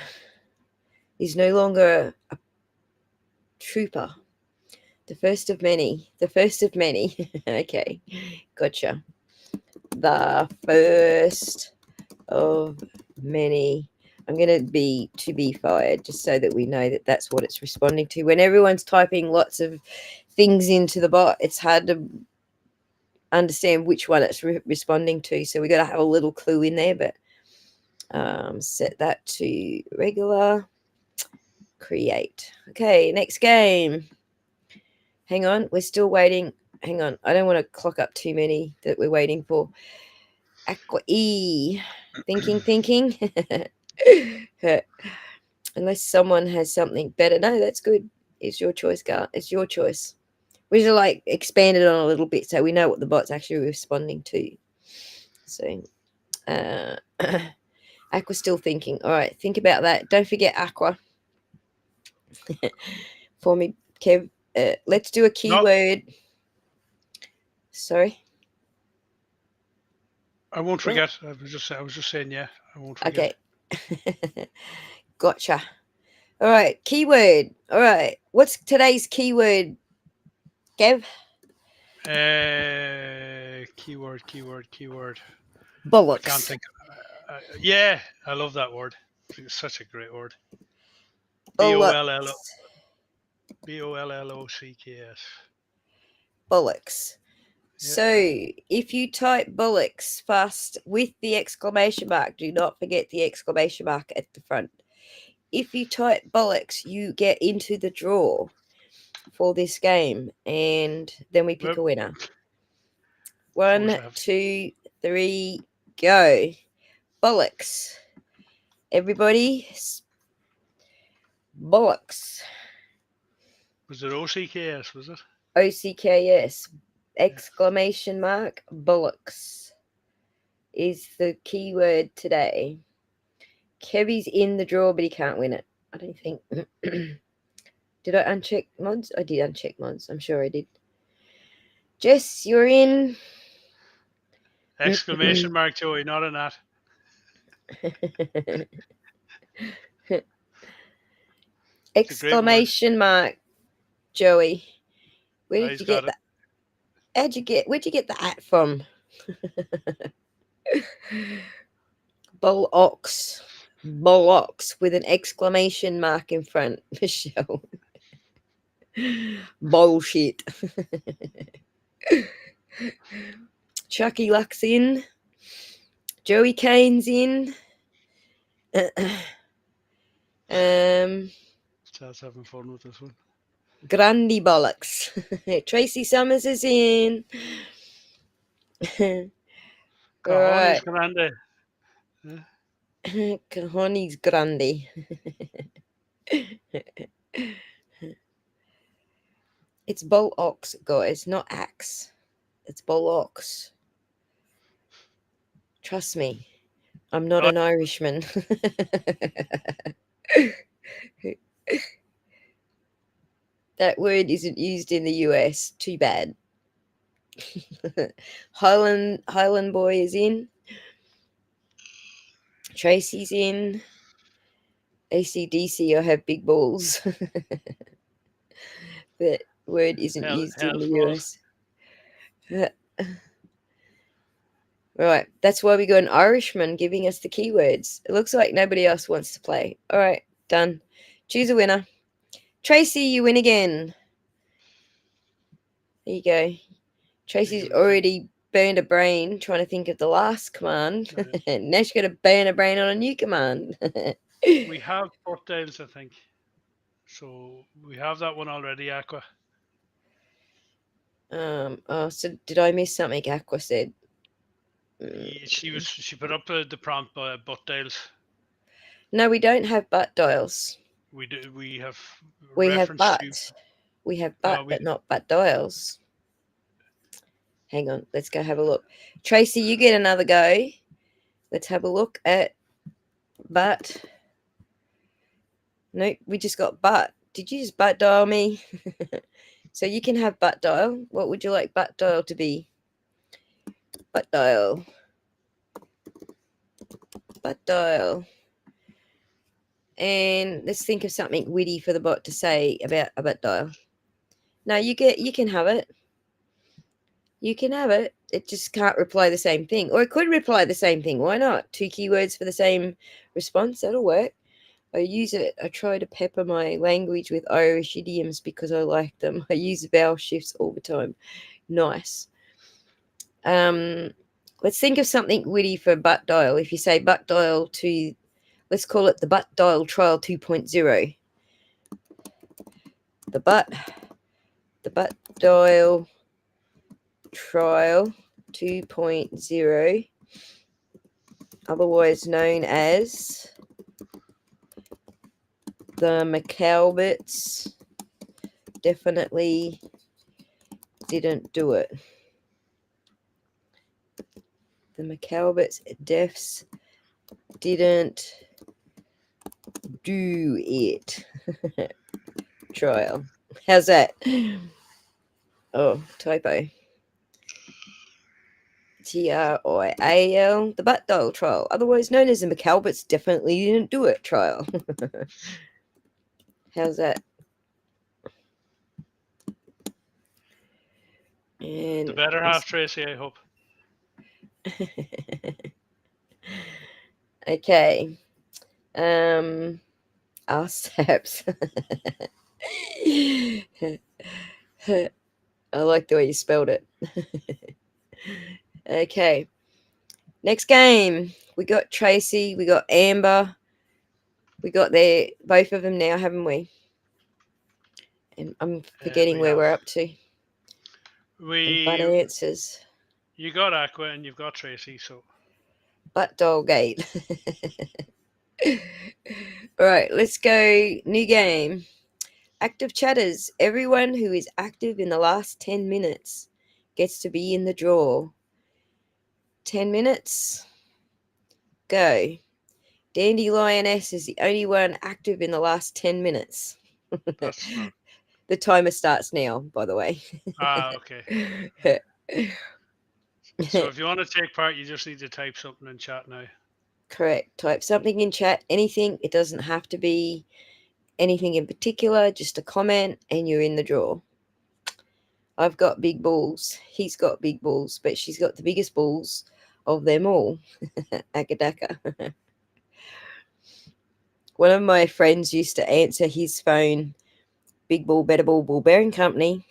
is no longer a trooper. The first of many. The first of many. Okay, gotcha. The first of many. I'm going to be fired just so that we know that that's what it's responding to. When everyone's typing lots of things into the bot, it's hard to understand which one it's responding to. So we got to have a little clue in there, but set that to regular. Create. Okay, next game. Hang on, we're still waiting. Hang on, I don't want to clock up too many that we're waiting for. Aqua E. Thinking. Unless someone has something better. No, that's good. It's your choice, Gar. It's your choice. We should like expand it on a little bit so we know what the bot's actually responding to. So, Aqua's still thinking. All right, think about that. Don't forget Aqua. For me, Kev. Let's do a keyword. No. Sorry.
I won't forget. I was just saying, yeah. I won't forget.
Okay. Gotcha. All right, keyword. All right, what's today's keyword, Kev?
Keyword.
Bollocks.
I can't think. Yeah, I love that word. It's such a great word.
Bollocks.
Bollocks.
Bollocks. Yeah. So if you type bollocks fast with the exclamation mark, do not forget the exclamation mark at the front. If you type bollocks, you get into the draw for this game, and then we pick a winner. 1, 2, 3, go. Bollocks. Everybody, bollocks.
Was it OCKS, was it?
OCKS. Exclamation mark, bollocks is the keyword today. Kevy's in the draw, but he can't win it. I don't think. Did I uncheck mods? I did uncheck mods. I'm sure I did. Jess, you're in.
Exclamation mark, Joey, not a nat.
Exclamation mark, Joey. Where did you get that? Where'd you get the at from? Bollocks with an exclamation mark in front. Michelle. Bullshit. Chucky Luck's in. Joey Kane's in.
Chat's having fun with this one.
Grandy bollocks. Tracy Summers is in.
Cajones
Right.
grande.
Cajones grande. It's bollocks, guys, not axe. It's bollocks. Trust me, I'm not
Oh.
an Irishman. That word isn't used in the US. Too bad. Highland Boy is in. Tracy's in. ACDC, I have big balls. That word isn't used in the
Health
US. Right, that's why we got an Irishman giving us the keywords. It looks like nobody else wants to play. All right, done. Choose a winner. Tracy, you win again. There you go. Tracy's already burned a brain trying to think of the last command. Now she's got to burn a brain on a new command.
We have port dials, I think. So we have that one already, Aqua.
Oh, so did I miss something Aqua said?
She put up the prompt butt dials.
No, we don't have butt dials.
We do. We have
We have
reference
butt.
to.
We have butt, but not butt dials. Hang on, let's go have a look. Tracy, you get another go. Let's have a look at butt. Nope, we just got butt. Did you just butt dial me? So you can have butt dial. What would you like butt dial to be? Butt dial. Butt dial. And let's think of something witty for the bot to say about a butt dial. No, you can have it. You can have it. It just can't reply the same thing. Or it could reply the same thing. Why not? 2 keywords for the same response. That'll work. I use it. I try to pepper my language with Irish idioms because I like them. I use vowel shifts all the time. Nice. Let's think of something witty for butt dial. If you say butt dial to, let's call it the butt dial trial 2.0. The butt dial trial 2.0, otherwise known as the McAlberts definitely didn't do it. The McAlberts defs didn't do it. Trial. How's that? Oh, typo. TRIAL, the butt dial trial, otherwise known as the McAlberts definitely didn't do it trial. How's that? And
The better half, Tracy, I hope.
Okay. RSAPs. I like the way you spelled it. Okay. Next game. We got Tracy. We got Amber. We got both of them now, haven't we? And I'm forgetting where we're up to. Butt answers.
You got Aqua and you've got Tracy, so.
Butt doll gate. All right, let's go. New game. Active chatters. Everyone who is active in the last 10 minutes gets to be in the draw. 10 minutes. Go. Dandelion-S is the only one active in the last 10 minutes.
That's not.
The timer starts now, by the way.
Okay. So if you want to take part, you just need to type something in chat now.
Correct. Type something in chat, anything. It doesn't have to be anything in particular, just a comment, and you're in the draw. I've got big balls. He's got big balls, but she's got the biggest balls of them all. Agadaka. One of my friends used to answer his phone, Big Ball, Better Ball, Ball Bearing Company.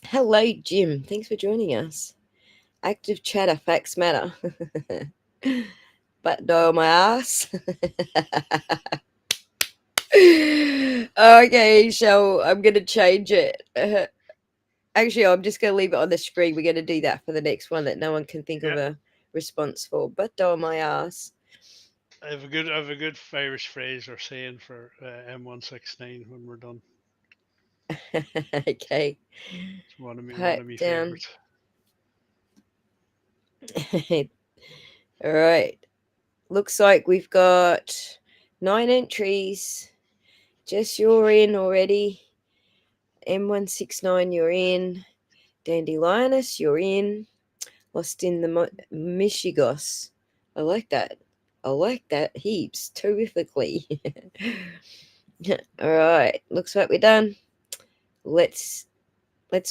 Hello, Jim. Thanks for joining us. Active chatter, facts matter. But no, my ass. Okay, so I'm gonna change it. Actually, I'm just gonna leave it on the screen. We're gonna do that for the next one that no one can think of
Yeah,
a response for. But no, my ass.
I have a good Irish phrase or saying for M169 when we're done.
Okay,
It's one
pipe
of my
down.
favorites.
All right. Looks like we've got 9 entries. Jess, you're in already. M169, you're in. Dandelions, you're in. Lost in the Michigos. I like that. I like that heaps terrifically. All right. Looks like we're done. Let's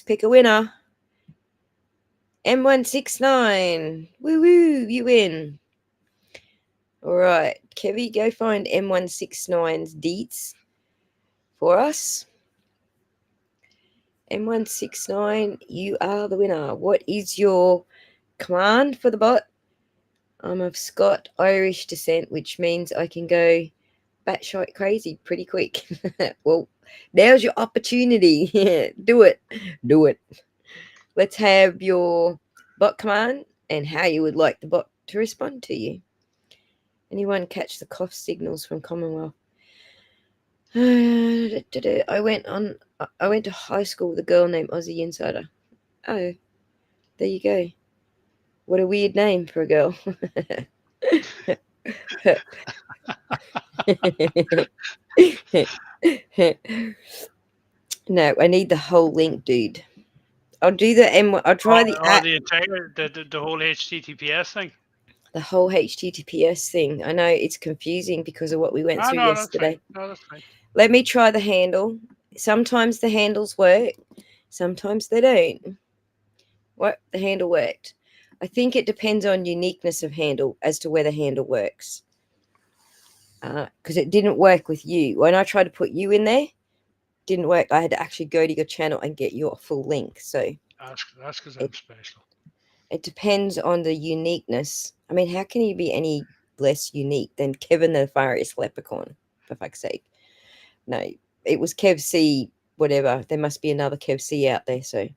pick a winner. M169. Woo woo, you win. All right, Kevy, go find M169's deets for us. M169, you are the winner. What is your command for the bot? I'm of Scot Irish descent, which means I can go batshit crazy pretty quick. Well, now's your opportunity. Do it. Do it. Let's have your bot command and how you would like the bot to respond to you. Anyone catch the cough signals from Commonwealth? I went to high school with a girl named Aussie Insider. Oh, there you go. What a weird name for a girl. No, I need the whole link, dude. I'll do the M. I'll try the
The entire the whole HTTPS thing.
the whole HTTPS thing. I know it's confusing because of what we went
Ah,
through
no, that's fine.
yesterday.
No, that's fine.
Let me try the handle. Sometimes the handles work, sometimes they don't. What the handle worked? I think it depends on uniqueness of handle as to where the handle works. Because it didn't work with you. When I tried to put you in there, didn't work. I had to actually go to your channel and get your full link. So
That's because
it
I'm special.
it depends on the uniqueness. I mean, how can you be any less unique than Kevin the Nefarious Leprechaun? For fuck's sake. No, it was Kev C, whatever. There must be another Kev C out there. So,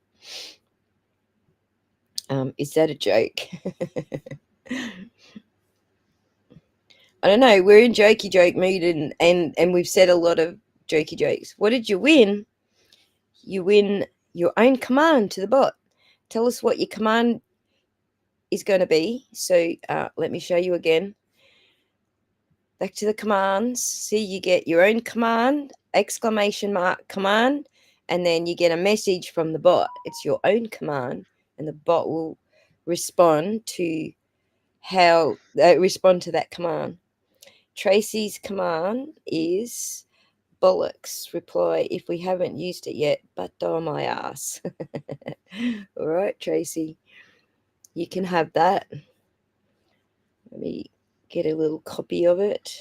is that a joke? I don't know. We're in jokey joke mood, and we've said a lot of jokey jokes. What did you win? You win your own command to the bot. Tell us what your command is going to be. So let me show you again. Back to the commands. See, you get your own command, exclamation mark command, and then you get a message from the bot. It's your own command, and the bot will respond to respond to that command. Tracy's command is bollocks. Reply if we haven't used it yet, but on my ass. All right, Tracy, you can have that. Let me get a little copy of it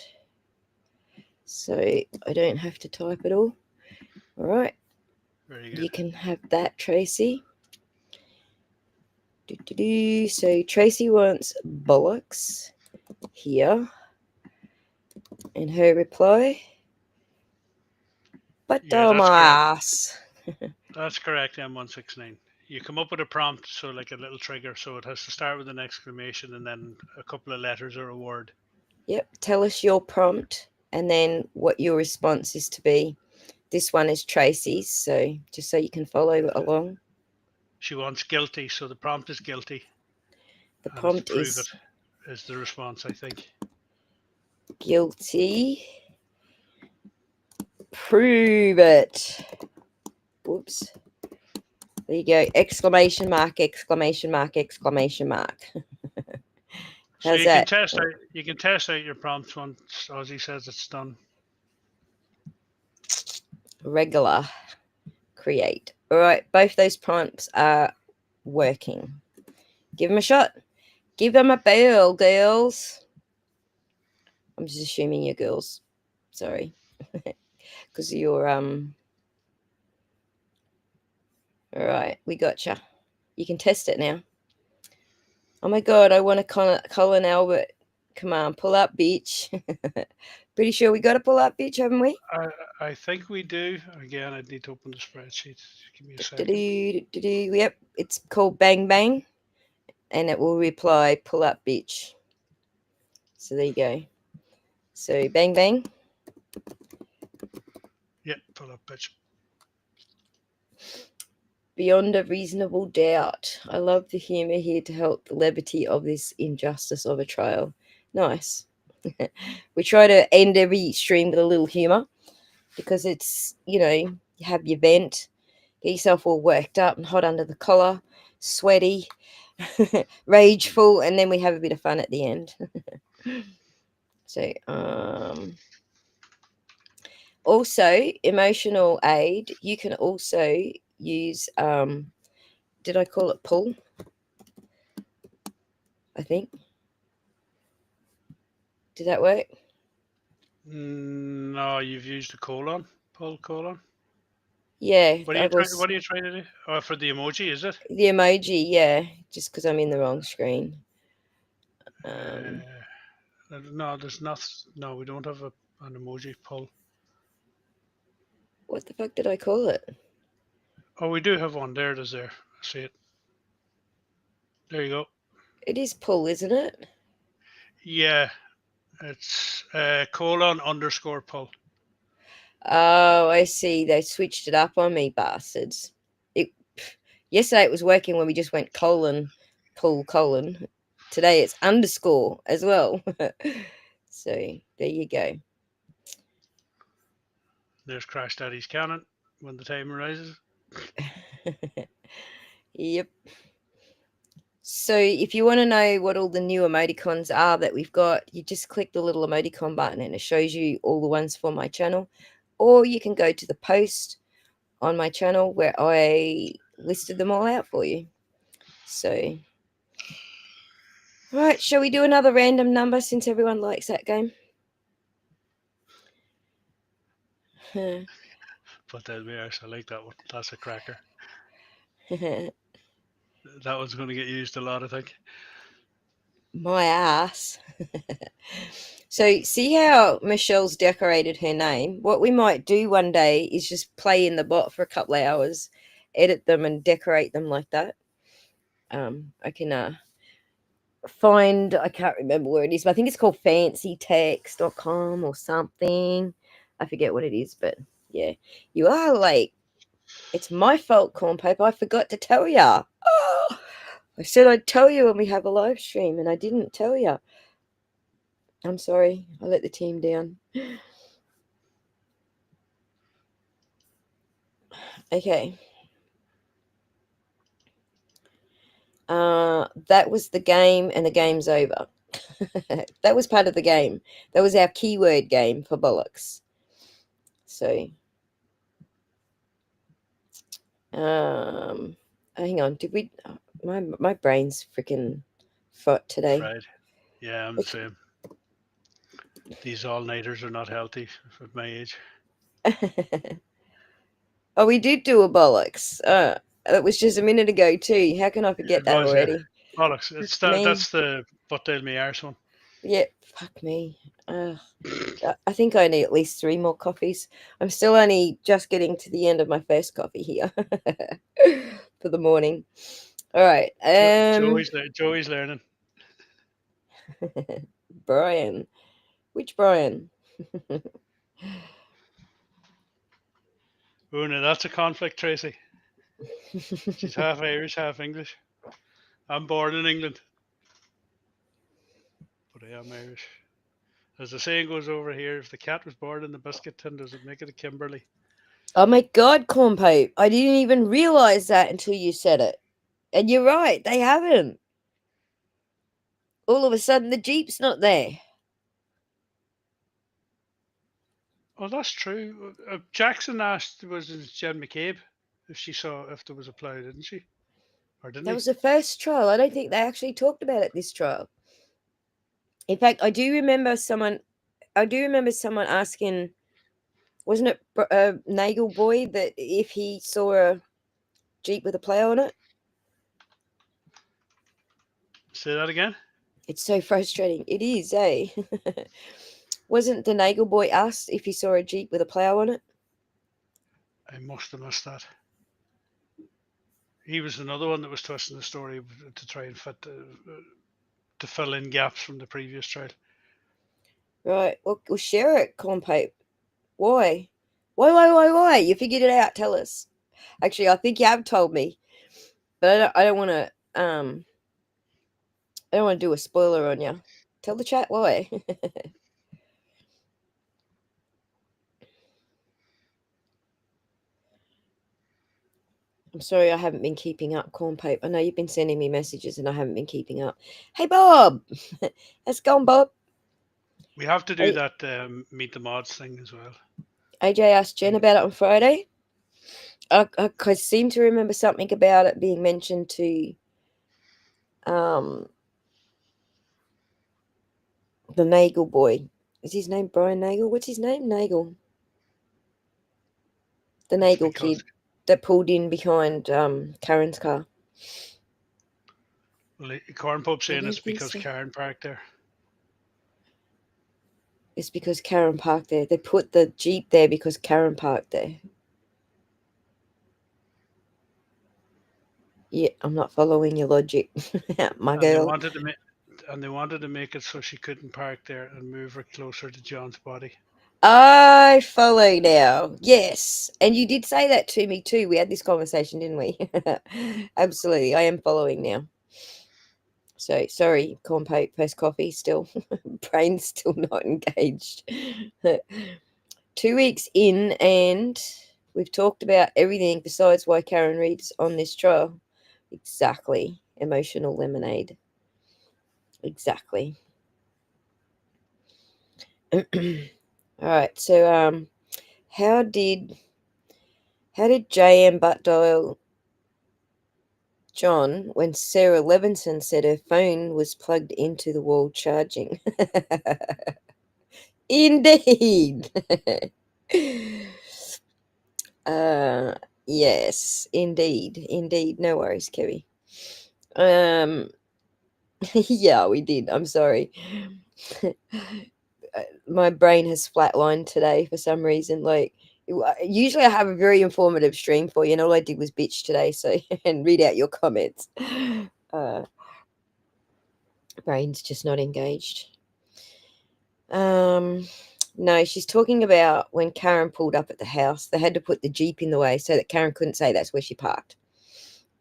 so I don't have to type it all. All right,
Very
you
good.
can have that, Tracy. So Tracy wants bollocks here, and her reply, but
Yeah,
on
that's
my
correct.
ass.
That's correct. M169. You come up with a prompt, so like a little trigger, so it has to start with an exclamation and then a couple of letters or a word.
Yep, tell us your prompt and then what your response is to be. This one is Tracy's, so just so you can follow along.
She wants guilty, so the prompt is guilty,
The
and
prompt
prove it
is
is the response, I think.
guilty. Prove it. Whoops. There you go. Exclamation mark, exclamation mark, exclamation mark.
So
How's that?
you can test out your prompt once Ozzy says it's done.
Regular. Create. All right. Both those prompts are working. Give them a shot. Give them a bell, girls. I'm just assuming you're girls. Sorry. Because you're all right, we gotcha. You can test it now. Oh my god, I want a Colin Albert command. Pull up, bitch. Pretty sure we got to pull up, bitch, haven't we?
I I think we do. Again, I'd need to open the spreadsheet. Give me a second.
Do-do-do-do-do. Yep, it's called Bang Bang, and it will reply pull up, bitch. So there you go. So Bang Bang.
Yeah, pull up, bitch.
Beyond a reasonable doubt. I love the humour here to help the levity of this injustice of a trial. Nice. We try to end every stream with a little humour because it's, you have your vent, get yourself all worked up and hot under the collar, sweaty, rageful, and then we have a bit of fun at the end. So, also emotional aid, you can also use, did I call it pull? I think. Did that work?
No, you've used a colon. Pull colon.
Yeah,
What are
I
you trying?
was
What are you trying to do? Oh, for the emoji, is it?
the emoji, yeah, just because I'm in the wrong screen. Um,
No, there's not. No, we don't have an emoji pull.
what the fuck did I call it?
Oh, we do have one. There it is. There. I see it. There you go.
It is pull, isn't it?
Yeah, it's colon underscore pull.
Oh, I see. They switched it up on me, bastards. It Yesterday it was working when we just went colon, pull colon. Today it's underscore as well. So there you go.
There's Crash Daddy's cannon when the time arises.
Yep. So if you want to know what all the new emoticons are that we've got, you just click the little emoticon button and it shows you all the ones for my channel. Or you can go to the post on my channel where I listed them all out for you. So, all right, shall we do another random number since everyone likes that game?
But there we are. So I like that one. That's a cracker. That one's going to get used a lot, I think.
My ass. So, see how Michelle's decorated her name? What we might do one day is just play in the bot for a couple of hours, edit them, and decorate them like that. I can find, I can't remember where it is, but I think it's called fancytext.com or something. I forget what it is, but yeah, you are late. It's my fault, Corn Paper. I forgot to tell ya. Oh, I said I'd tell you when we have a live stream, and I didn't tell ya. I'm sorry. I let the team down. Okay. That was the game, and the game's over. That was part of the game. That was our keyword game for bollocks. So, hang on. Did we? My brain's freaking fraught today.
Fried. Yeah, I'm the same. These all nighters are not healthy at my age.
Oh, we did do a bollocks. That was just a minute ago too. How can I forget
It
that
was, yeah.
already?
Bollocks.
Fuck
It's that.
me.
That's the butt down my arse one.
Yep. Fuck me. I think I need at least 3 more coffees. I'm still only just getting to the end of my first coffee here for the morning. All right.
Joey's learning.
Brian. Which Brian?
Oh, no, that's a conflict, Tracy. She's half Irish, half English. I'm born in England, but I am Irish. As the saying goes over here, if the cat was born in the biscuit tin, does it make it a Kimberley?
Oh my God, Corn Pope. I didn't even realize that until you said it. And you're right, they haven't. All of a sudden, the Jeep's not there.
Oh, that's true. Jackson asked, was it Jen McCabe, if she saw if there was a plough, didn't she? Or didn't
That
he?
was the first trial. I don't think they actually talked about it this trial. In fact, I do remember someone asking, wasn't it Nagel Boy, that if he saw a Jeep with a plough on it?
Say that again.
It's so frustrating. It is, eh? Wasn't the Nagel boy asked if he saw a Jeep with a plough on it?
I must have missed that. He was another one that was twisting the story to try and to fill in gaps from the previous trial.
Right. Well, we'll share it, Cornpape. Why? Why? You figured it out. Tell us. Actually, I think you have told me, but I don't want to. I don't want to do a spoiler on you. Tell the chat why. I'm sorry I haven't been keeping up, Cornpape. I know you've been sending me messages and I haven't been keeping up. Hey, Bob. How's it going, Bob?
We have to do
Hey,
that meet the mods thing as well.
AJ asked Jen about it on Friday. I seem to remember something about it being mentioned to um the Nagel boy. Is his name Brian Nagel? What's his name? Nagel. The
It's
Nagel
because
kid that pulled in behind Karen's car.
well, Corn Pope
I
saying it's
don't think
because
so.
Karen parked there.
It's because Karen parked there. They put the Jeep there because Karen parked there. Yeah, I'm not following your logic, my
And they
girl.
wanted to make it so she couldn't park there and move her closer to John's body.
I follow now. Yes. And you did say that to me too. We had this conversation, didn't we? Absolutely. I am following now. So sorry, Cornpape, post coffee still. Brain's still not engaged. 2 weeks in, and we've talked about everything besides why Karen Reed's on this trial. Exactly. Emotional lemonade. Exactly. All right. So how did JM butt dial John when Sarah Levinson said her phone was plugged into the wall charging? Indeed. uh yes, indeed. No worries, Kevy. Um yeah, we did. I'm sorry. My brain has flatlined today for some reason. Like, usually I have a very informative stream for you, and all I did was bitch today. So, and read out your comments. Uh, brain's just not engaged. No, she's talking about when Karen pulled up at the house. They had to put the Jeep in the way so that Karen couldn't say that's where she parked.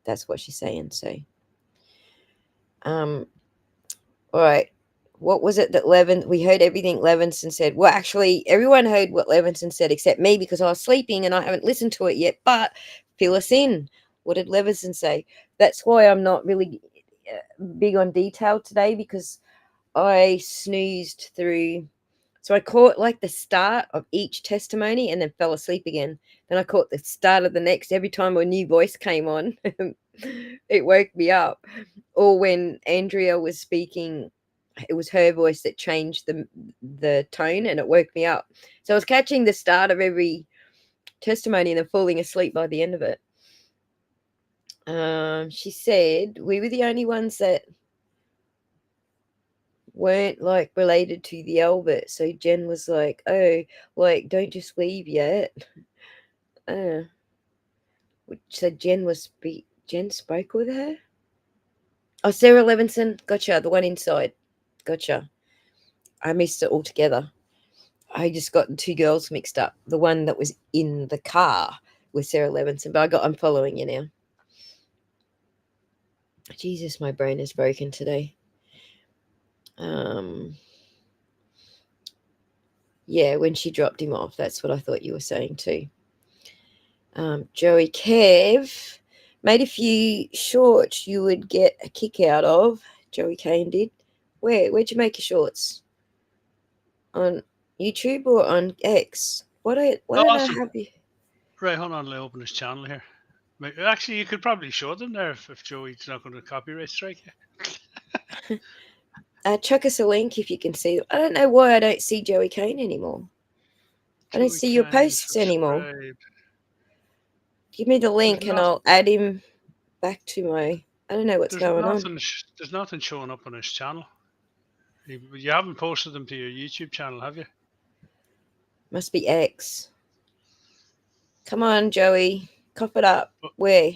That's what she's saying. So, all right. What was it that we heard everything Levinson said? Well, actually, everyone heard what Levinson said except me because I was sleeping and I haven't listened to it yet. But fill us in. What did Levinson say? That's why I'm not really big on detail today, because I snoozed through. So I caught like the start of each testimony and then fell asleep again. Then I caught the start of the next. Every time a new voice came on, it woke me up. Or when Andrea was speaking, it was her voice that changed the tone and it woke me up. So I was catching the start of every testimony and then falling asleep by the end of it. She said we were the only ones that weren't like related to the Albert. So Jen was like, "Oh, like don't just leave yet." Uh, so Jen spoke with her. Oh, Sarah Levinson, gotcha. The one inside, gotcha. I missed it altogether. I just got the two girls mixed up. The one that was in the car with Sarah Levinson, but I'm following you now. Jesus, my brain is broken today. Yeah, when she dropped him off, that's what I thought you were saying too. Joey Kev made a few shorts you would get a kick out of. Joey Kane did. Where'd you make your shorts? On YouTube or on X? Why don't I
Awesome.
have you?
Right, hold on. Let me open his channel here. Actually, you could probably show them there if Joey's not going to copyright strike you.
Chuck us a link if you can see. I don't know why I don't see Joey Kane anymore. I don't
Joey
see your
Kane,
posts anymore.
subscribe.
Give me the
There's
link and
nothing.
I'll add him back to my I don't know what's going on.
There's nothing showing up on his channel. You haven't posted them to your YouTube channel, have you?
Must be X. Come on, Joey. Cough it up.
Oh.
Where?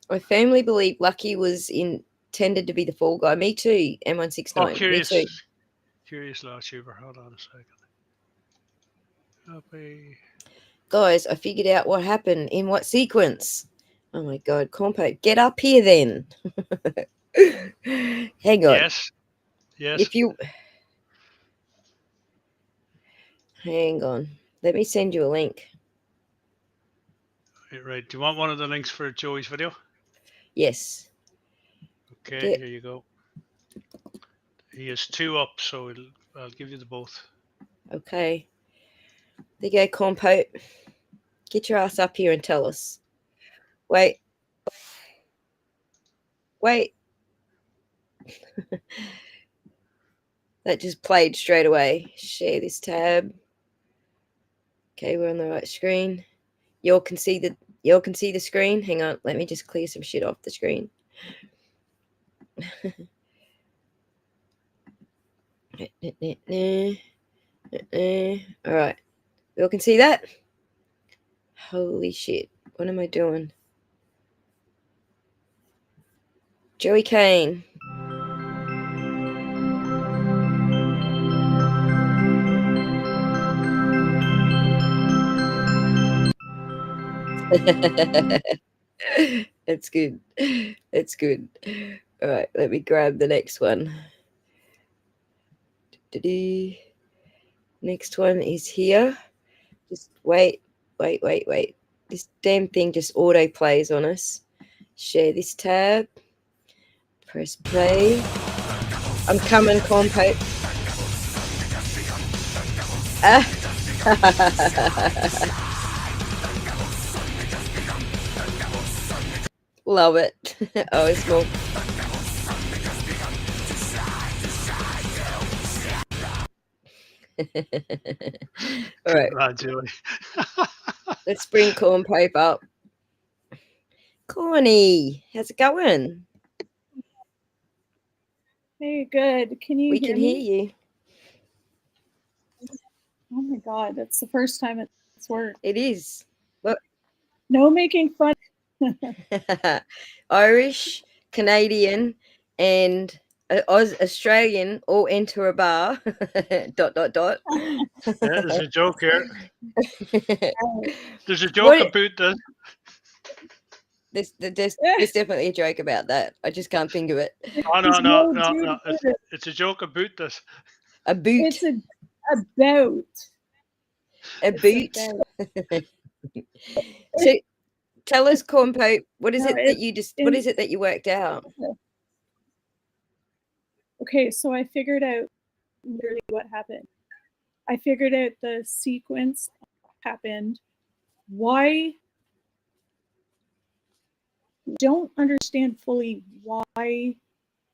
I firmly believe Lucky was intended to be the fall guy. Me too, M169.
Oh,
Me too.
curious YouTuber. Hold on a second. Copy.
Guys, I figured out what happened. In what sequence? Oh my god, Compo, get up here then. Hang on.
Yes.
If you hang on, let me send you a link.
Right. Do you want one of the links for Joey's video?
Yes.
Okay, here you go. He has 2 up, so I'll give you the both.
Okay. There you go, Compo. Get your ass up here and tell us. Wait. That just played straight away. Share this tab. Okay, we're on the right screen. Y'all can see the screen. Hang on, let me just clear some shit off the screen. All right, y'all can see that. Holy shit! What am I doing? Joey Kane. It's good. It's good. All right, let me grab the next one. Next one is here. Just wait. This damn thing just auto plays on us. Share this tab. Press play. I'm coming, Compo. Love it. Oh, it's more. All right.
Joey.
Let's bring Corn Pipe up. Corny, how's it going?
Hey, good. Can you
We
hear
can
me?
hear you.
Oh my god, that's the first time it's worked.
It is. What?
No making fun.
Irish, Canadian, and Australian all enter a bar. ...
Yeah, there's a joke here. There's a joke
What-
about this.
There's definitely a joke about that. I just can't think of it.
Oh no! It's a joke about this.
A boot.
It's about.
A boot. So tell us, Cornpo, what is
No,
it that you just? What is it that you worked out?
Okay, so I figured out literally what happened. I figured out the sequence happened. Why? Don't understand fully why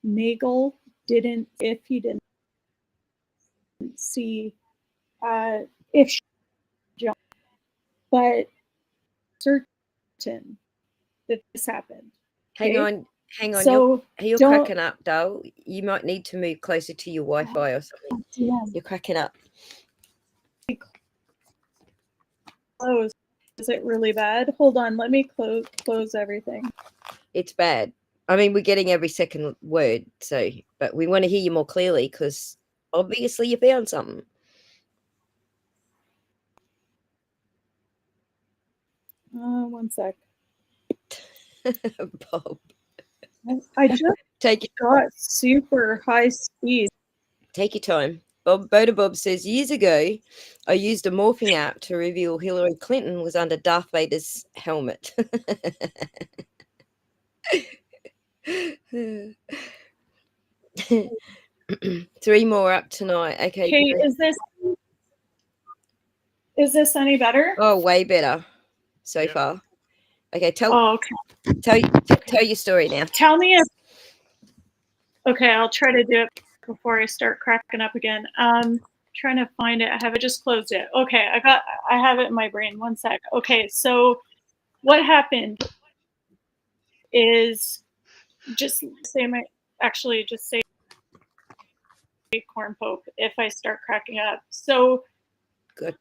Nagel didn't, if he didn't see, if she jumped, but certain that this happened.
Hang
Okay?
on.
So
you're cracking up, Dale. You might need to move closer to your Wi-Fi or something.
Yeah.
You're cracking up.
Close. Is it really bad? Hold on. Let me close everything.
It's bad. I mean, we're getting every second word, but we want to hear you more clearly because obviously you found something.
One sec.
Bob.
I just
Take
got super high speed.
Take your time. Bob says, years ago, I used a morphing app to reveal Hillary Clinton was under Darth Vader's helmet. 3 more up tonight. Okay.
Okay, is this any better?
Oh, way better so far. Okay,
Oh, okay.
Tell your story now.
Tell me if. Okay, I'll try to do it before I start cracking up again. Trying to find it. I have it just closed it. Okay, I have it in my brain. One sec. Okay, so what happened? is just say corn pope if I start cracking up. So
Good.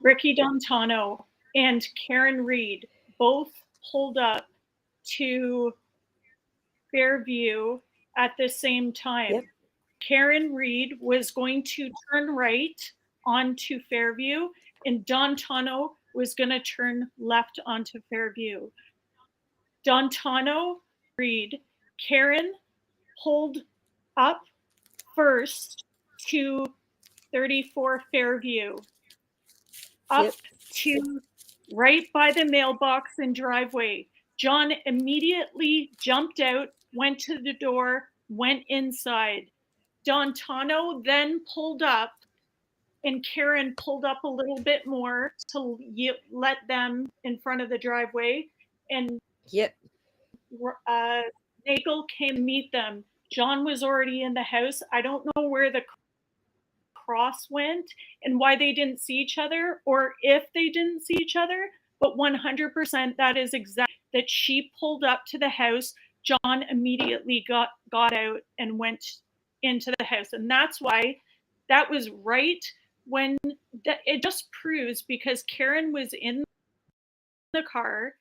Ricky Dontano and Karen Reed both pulled up to Fairview at the same time.
Yep.
Karen Reed was going to turn right onto Fairview, and Dontano was going to turn left onto Fairview. Dontano, Reed, Karen pulled up first to 34 Fairview, up
Yep.
to right by the mailbox and driveway. John immediately jumped out, went to the door, went inside. Dontano then pulled up, and Karen pulled up a little bit more to let them in front of the driveway. And
Yep.
Nagel came to meet them. John was already in the house. I don't know where the cross went and why they didn't see each other, or if they didn't see each other, but 100% that is exactly that she pulled up to the house. John immediately got out and went into the house, and that's why that was right when it just proves, because Karen was in the car,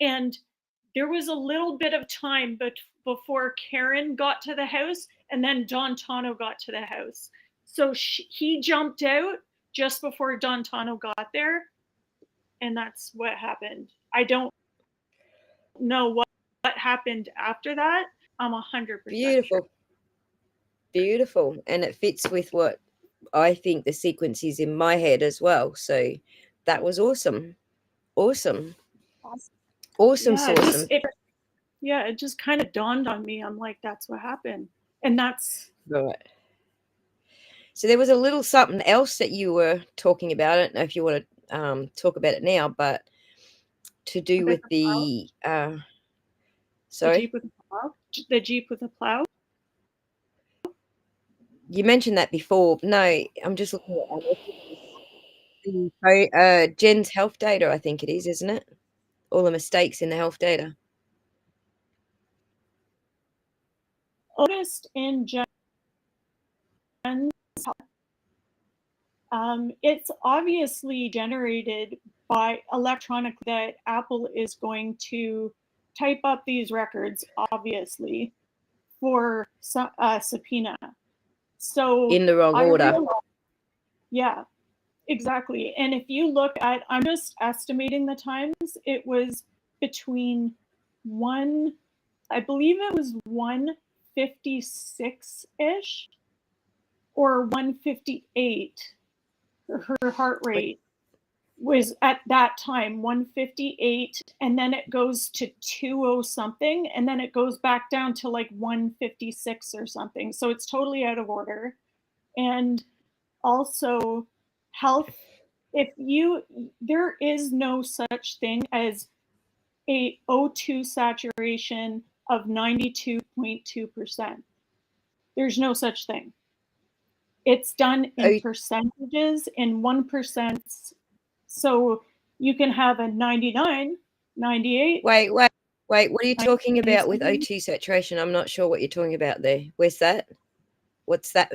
and there was a little bit of time before Karen got to the house and then Dontano got to the house. So he jumped out just before Dontano got there, and that's what happened. I don't know what happened after that. I'm 100%
Beautiful.
sure.
Beautiful. And it fits with what I think the sequence is in my head as well. So that was awesome. Awesome. Awesome.
It just kind of dawned on me. I'm like, that's what happened. And that's
right. So there was a little something else that you were talking about. I don't know if you want to talk about it now, but to do with the sorry?
The Jeep with the plow?
You mentioned that before. No, I'm just looking at Jen's health data, I think it is, isn't it? All the mistakes in the health data.
Otis and Jen's it's obviously generated by electronic that Apple is going to type up these records, obviously, for subpoena. So
in the wrong order.
Yeah, exactly. And if you look at, I'm just estimating the times, it was between I believe it was 156-ish or 158. Her heart rate was at that time 158, and then it goes to 20 something, and then it goes back down to like 156 or something. So it's totally out of order. And also health, there is no such thing as a O2 saturation of 92.2%. There's no such thing. It's done in percentages, in 1%. So you can have a 99, 98.
Wait. What are you talking about with O2 saturation? I'm not sure what you're talking about there. Where's that? What's that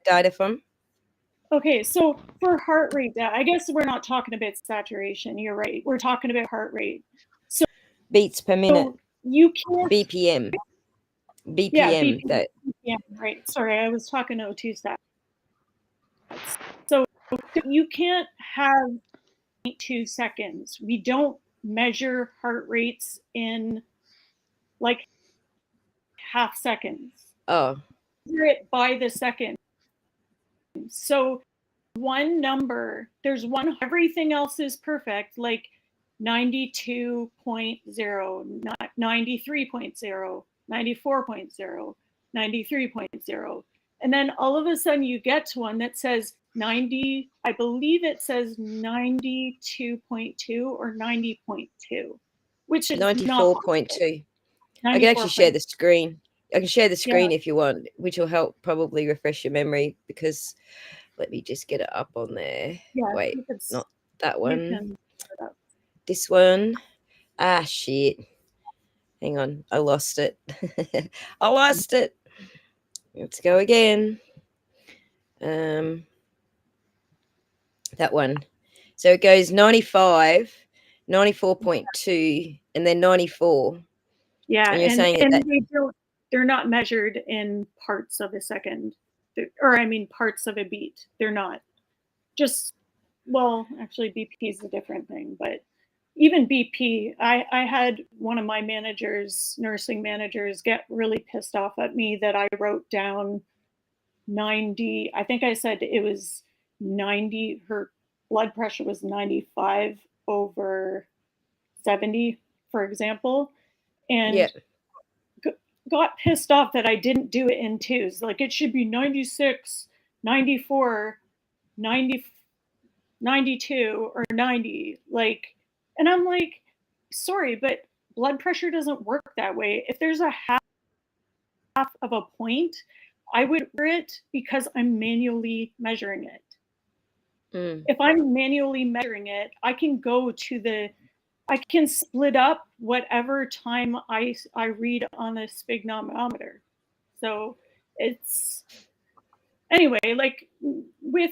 data from?
Okay, so for heart rate, I guess we're not talking about saturation. You're right. We're talking about heart rate. So
beats per minute.
So you can't.
BPM.
Yeah, BPM. Right. Sorry, I was talking O2 stats. So you can't have 2 seconds. We don't measure heart rates in like half seconds.
Oh.
Measure it by the second. So one number, everything else is perfect, like 92.0, 93.0, 94.0, 93.0. And then all of a sudden you get to one that says 90, I believe it says 92.2 or 90.2, which is
94.2. I can actually share the screen. I can share the screen if you want, which will help probably refresh your memory, because let me just get it up on there.
Yeah,
wait, not that one. This one. Ah, shit. Hang on. I lost it. I lost it. Let's go again. That one. So it goes 95, 94.2, and then 94.
Yeah,
And you're saying
and
that
they're not measured in parts of a second. Or I mean parts of a beat. They're not. Just well, actually BP is a different thing, but even BP, I had one of my nursing managers, get really pissed off at me that I wrote down 90. I think I said it was 90. Her blood pressure was 95 over 70, for example,
yeah.
and got pissed off that I didn't do it in twos. Like it should be 96, 94, 90, 92, or 90. Like, and I'm like, sorry, but blood pressure doesn't work that way. If there's a half of a point, I would measure it because I'm manually measuring it. If I'm manually measuring it, I can I can split up whatever time I read on a sphygmomanometer. So it's anyway, like with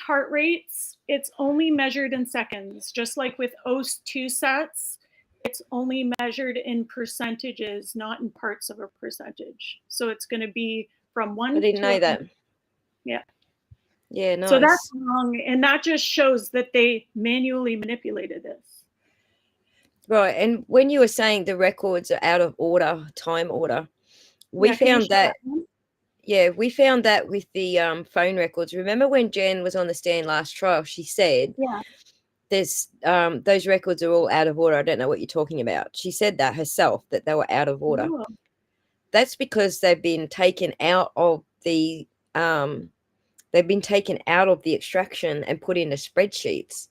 heart rates, it's only measured in seconds. Just like with OS2 sets, it's only measured in percentages, not in parts of a percentage. So it's going to be from
I
1
didn't
to
know that.
yeah.
Yeah,
So that's
nice.
wrong, and that just shows that they manually manipulated this.
Right. And when you were saying the records are out of order, time order, we
Yeah, can you
found
show
that.
one?
Yeah, we found that with the phone records. Remember when Jen was on the stand last trial, she said
Yeah.
there's those records are all out of order. I don't know what you're talking about. She said that herself, that they were out of order.
Oh.
That's because they've been taken out of the extraction and put into spreadsheets.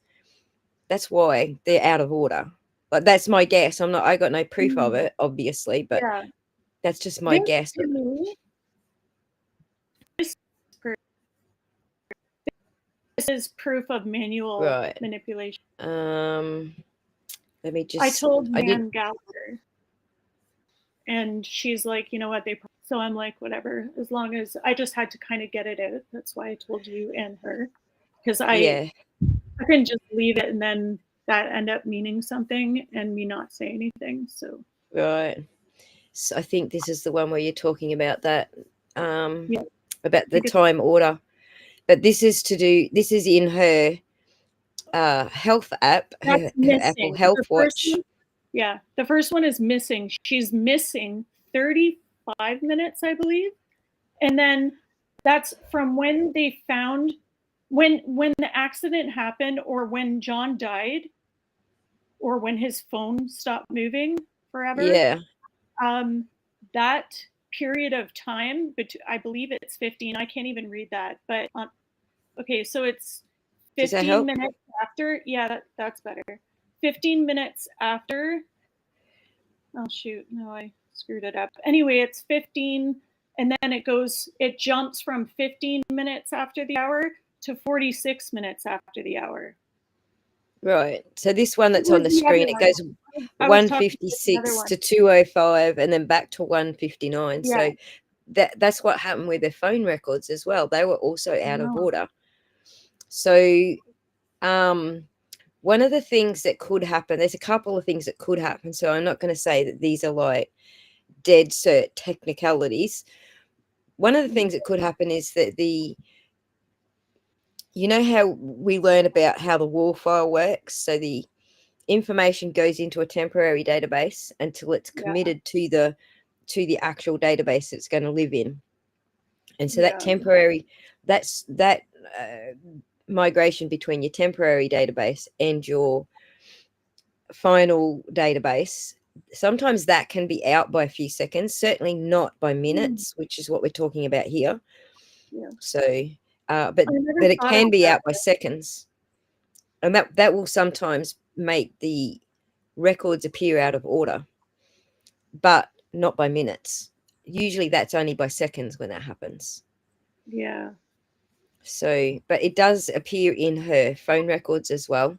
That's why they're out of order. Like that's my guess. I got no proof of it, obviously, but
Yeah.
that's just my guess.
To me, this is proof of manual
Right.
manipulation.
Let me
I
just.
told
I did.
Nan Gallagher, and she's like, you know what, so I'm like, whatever, as long as I just had to kind of get it out. That's why I told you and her, because
Yeah.
I couldn't just leave it and then that end up meaning something and me not say anything. So
Right. So I think this is the one where you're talking about that,
yeah,
about the time order. But this is in her health app,
that's
her Apple
missing.
Health Watch.
Yeah, the first one is missing. She's missing 35 minutes, I believe. And then that's from when they found when the accident happened, or when John died, or when his phone stopped moving forever.
Yeah.
That period of time, but I believe it's 15. I can't even read that, but okay, so it's
Does that
15
help?
minutes after. Yeah, that's better. 15 minutes after. Oh shoot, no, I screwed it up. Anyway, it's 15, and then it jumps from 15 minutes after the hour to 46 minutes after the hour.
Right. So this one that's on the screen, it goes 156 to 205 and then back to 159.
Yeah.
So that's what happened with their phone records as well. They were also out of order. So one of the things that could happen, there's a couple of things that could happen. So I'm not going to say that these are like dead cert technicalities. One of the things that could happen is that you know how we learn about how the WAR file works? So the information goes into a temporary database until it's committed to the actual database it's going to live in. And so that migration between your temporary database and your final database, sometimes that can be out by a few seconds, certainly not by minutes, which is what we're talking about here. So but it can be out by seconds, and that will sometimes make the records appear out of order, but not by minutes. Usually that's only by seconds when that happens.
Yeah.
So, but it does appear in her phone records as well,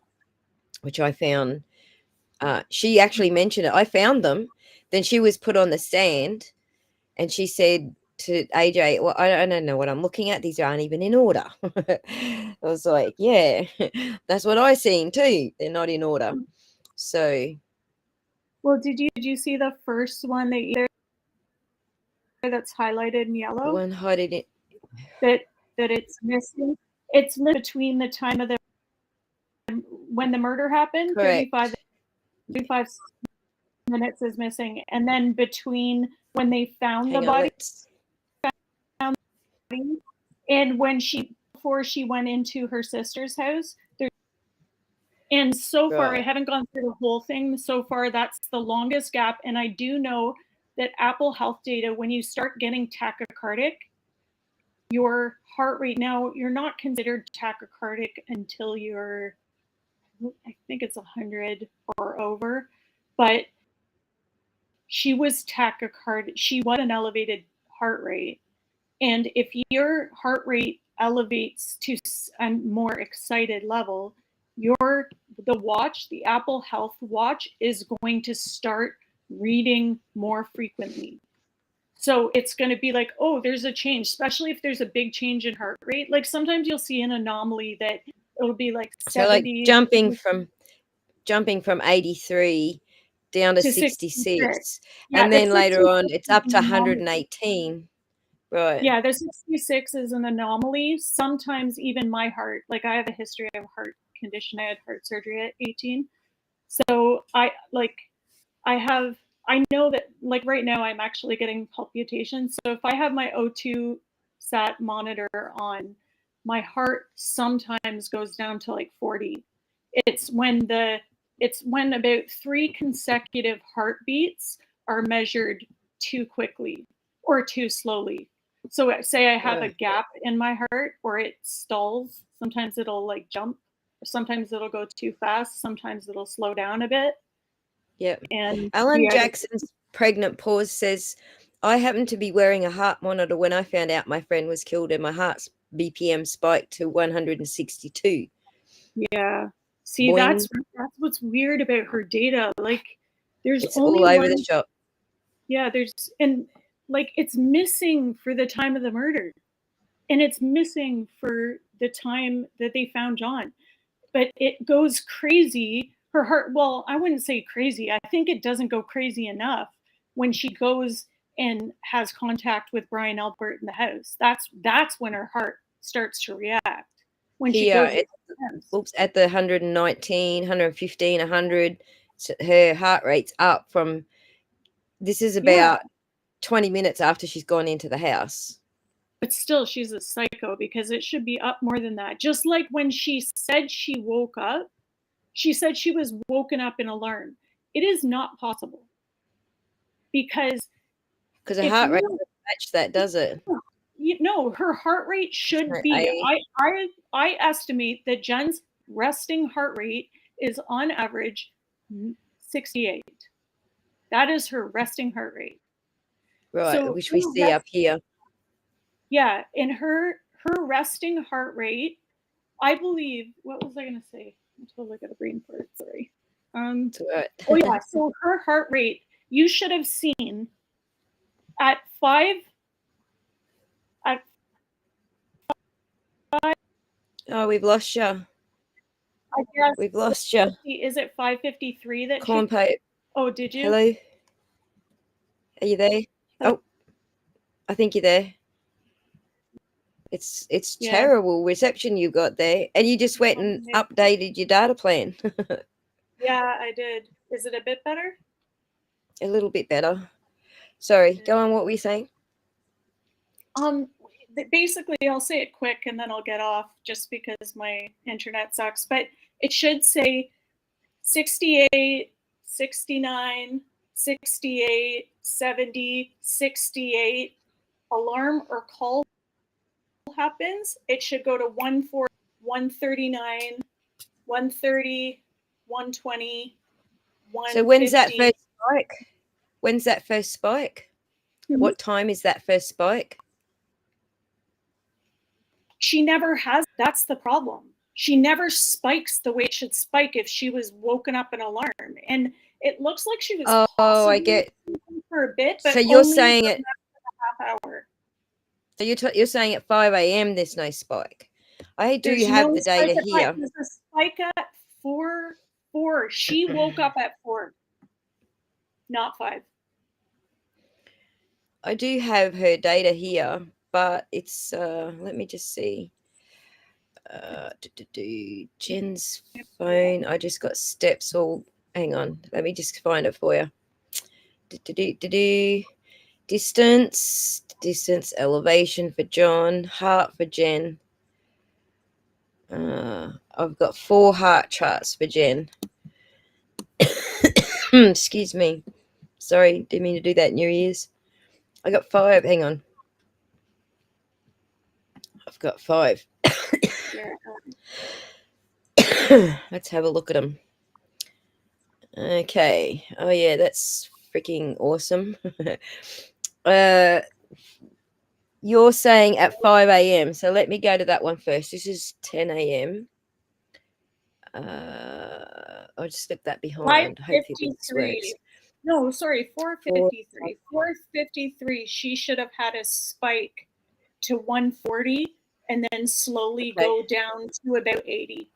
which I found She actually mentioned it. I found them. Then she was put on the stand, and she said to AJ, well, I don't know what I'm looking at. These aren't even in order. I was like, yeah, that's what I seen too. They're not in order. So,
well, did you see the first one that's highlighted in
the
yellow?
one hiding it.
That it's missing. It's between the time of when the murder happened,
Correct.
35 minutes is missing, and then between when they found
Hang
the
on,
body
let's.
and before she went into her sister's house. And so far, I
Right.
haven't gone through the whole thing. So far, that's the longest gap. And I do know that Apple Health data, when you start getting tachycardic, your heart rate, now you're not considered tachycardic until you're, I think it's 100 or over, but she was tachycardic. She was an elevated heart rate. And if your heart rate elevates to a more excited level, the Apple Health Watch is going to start reading more frequently. So it's going to be like, oh, there's a change, especially if there's a big change in heart rate. Like sometimes you'll see an anomaly that it'll be like 70
So like jumping from 83 down to 66.
Yeah,
And
the
then later on
66
it's up
is
to
an anomaly.
118. Right.
Yeah, the 66 is an anomaly. Sometimes even my heart, like I have a history of heart condition. I had heart surgery at 18. So I know that like right now I'm actually getting palpitations. So if I have my O2 sat monitor on, my heart sometimes goes down to like 40. It's when about 3 consecutive heartbeats are measured too quickly or too slowly. So say I have a gap in my heart or it stalls, sometimes it'll like jump, sometimes it'll go too fast, sometimes it'll slow down a bit.
Yep.
And
Alan Jackson's pregnant pause says, I happened to be wearing a heart monitor when I found out my friend was killed and my heart's BPM spiked to 162.
Yeah. See,
Boing.
that's what's weird about her data. Like there's
It's
only
all over
one.
the shop.
Yeah, and like it's missing for the time of the murder. And it's missing for the time that they found John. But it goes crazy. Her heart, well, I wouldn't say crazy. I think it doesn't go crazy enough when she goes and has contact with Brian Albert in the house. That's when her heart starts to react. When she
Here,
goes
oops, at the 119, 115, 100, her heart rate's up from, this is about 20 minutes after she's gone into the house.
But still, she's a psycho because it should be up more than that. Just like when she said she woke up, she said she was woken up in alarm. It is not possible because
her heart rate doesn't match that, does it?
No, her heart rate should be. I estimate that Jen's resting heart rate is on average 68. That is her resting heart rate.
Right,
So
which we see up here.
Yeah, and her resting heart rate, I believe. What was I going to say? I'm totally got a brain fart. Sorry.
Right.
Oh yeah. So her heart rate, you should have seen at 5.
Oh, we've lost you.
I guess
We've lost you.
Is it 5:53 that
Corn Pope.
Oh, did you?
Hello? Are you there? Oh, I think you're there. It's terrible reception you got there. And you just went and updated your data plan.
Yeah, I did. Is it a bit better?
A little bit better. Sorry, go on, what were you saying?
Basically, I'll say it quick and then I'll get off just because my internet sucks. But it should say 68, 69, 68, 70, 68. Alarm or call happens. It should go to 140, 139, 130, 120, 150.
So when's that first spike? When's that first spike? What time is that first spike?
She never has. That's the problem. she never spikes the way it should spike if she was woken up an alarm. And it looks like she was
I get.
for a bit, but
So you're
only
saying
for
it.
a half hour.
So you're saying at 5 a.m. there's no spike. I do
There's
have
no
the data
spike at
here.
5. There's a spike at 4. She woke up at 4, not 5.
I do have her data here, but it's let me just see. Jen's phone. I just got steps all. Hang on, let me just find it for you. Distance, elevation for John, heart for Jen. I've got 4 heart charts for Jen. Excuse me. Sorry, didn't mean to do that in your ears. I got 5. Hang on. I've got 5. Let's have a look at them. Okay. Oh, yeah, that's freaking awesome. You're saying at 5 a.m. So let me go to that one first. This is 10 a.m. I'll just slip that behind. Hopefully this works.
No, sorry, 4:53. 4:53, she should have had a spike to 140 and then slowly go down to about 80.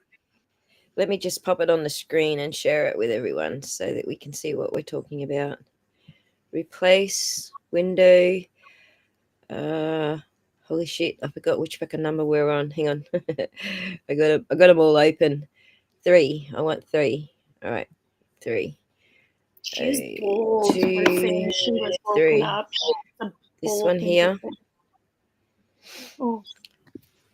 Let me just pop it on the screen and share it with everyone so that we can see what we're talking about. Replace window. Holy shit! I forgot which fucking number we're on. Hang on. I got them all open. 3. I want 3. All right, 3.
She's bold.
2,
she was
3.
up.
This one here.
Oh.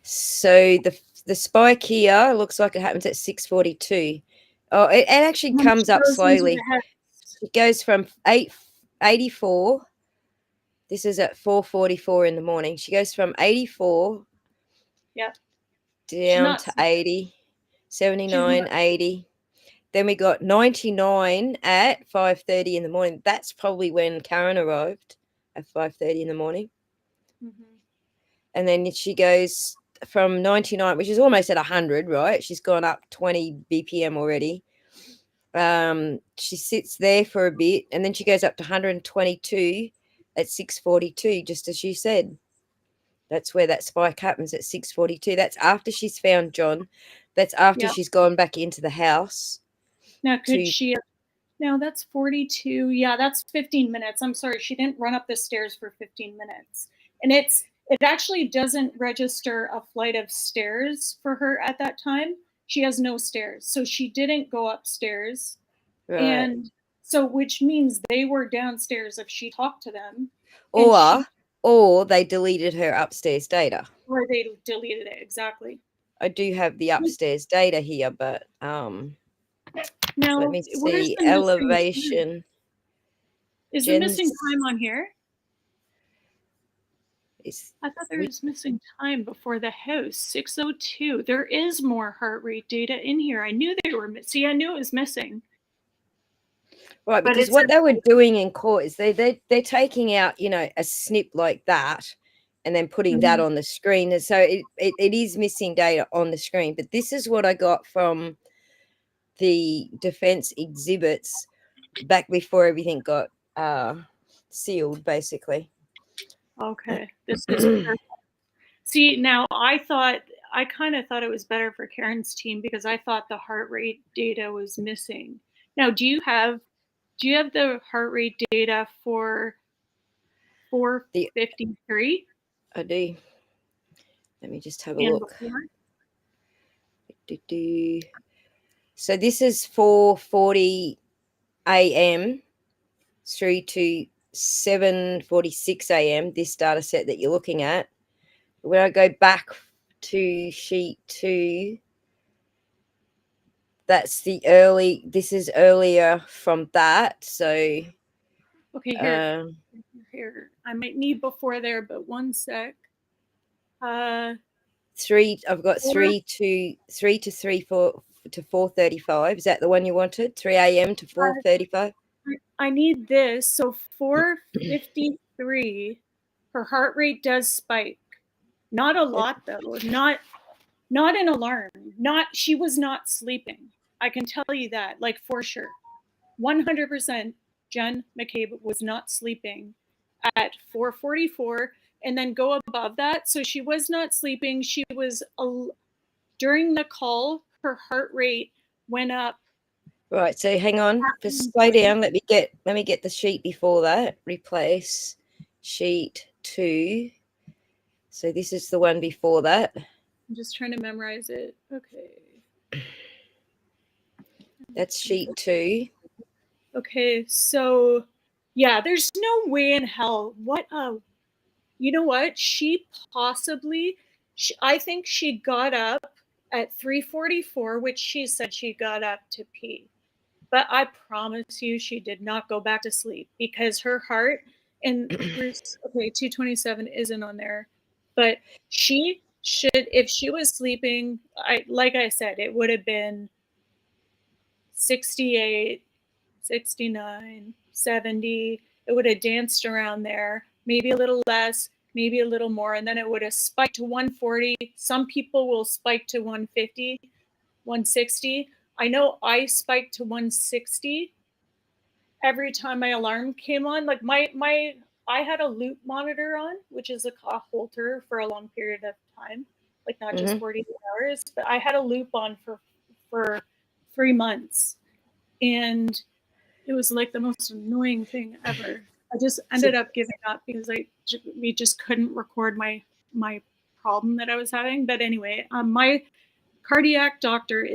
So the spike here looks like it happens at 6:42. Oh, it actually comes up slowly. It goes from 884. This is at 4:44 in the morning. She goes from 84 down to 80, 79, 80. Then we got 99 at 5:30 in the morning. That's probably when Karen arrived at 5:30 in the morning. And then she goes from 99, which is almost at 100, right? She's gone up 20 BPM already. She sits there for a bit, and then she goes up to 122 at 6:42, just as you said. That's where that spike happens at 6:42. That's after she's found John. That's after she's gone back into the house.
Now, could she? Now that's 42. Yeah, that's 15 minutes. I'm sorry, she didn't run up the stairs for 15 minutes, and it actually doesn't register a flight of stairs for her at that time. She has no stairs, so she didn't go upstairs, and so which means they were downstairs if she talked to them,
or they deleted her upstairs data,
or they deleted it. Exactly.
I do have the upstairs data here, but
now
let me see. Elevation.
Is the missing time on here? I thought there was missing time before the house. 6:02. There is more heart rate data in here. I knew they were. See, I knew it was missing.
Right, because what they were doing in court is they're taking out, a snip like that, and then putting that on the screen, and so it is missing data on the screen. But this is what I got from the defense exhibits back before everything got sealed, basically.
Okay, this is perfect. See, now I kind of thought it was better for Karen's team because I thought the heart rate data was missing. Now, do you have the heart rate data for 4:53?
I do. Let me just have a look. So this is 4:40 a.m. through to 7:46 a.m. this data set that you're looking at. When I go back to sheet 2, that's this is earlier from that. So
okay, here I might need before there, but one sec.
3. I've got 3 to 4:35. Is that the one you wanted? 3 a.m. to 4:35.
I need this. So 4:53. Her heart rate does spike. Not a lot though. Not Not an alarm. She was not sleeping. I can tell you that, like, for sure. 100% Jen McCabe was not sleeping at 4:44, and then go above that. So she was not sleeping. She was during the call, her heart rate went up.
Right, so hang on, just slow down. Let me get the sheet before that. Replace sheet 2. So this is the one before that.
I'm just trying to memorize it. Okay.
That's sheet 2.
Okay, so yeah, there's no way in hell. You know what? I think she got up at 3:44, which she said she got up to pee. But I promise you, she did not go back to sleep, because her heart, and okay, 227 isn't on there, but she should, if she was sleeping, like I said, it would have been 68, 69, 70. It would have danced around there, maybe a little less, maybe a little more, and then it would have spiked to 140. Some people will spike to 150, 160. I know I spiked to 160 every time my alarm came on. Like I had a loop monitor on, which is a Holter, for a long period of time, like not just 48 hours, but I had a loop on for 3 months, and it was like the most annoying thing ever. I just ended up giving up because we just couldn't record my problem that I was having. But anyway, my cardiac doctor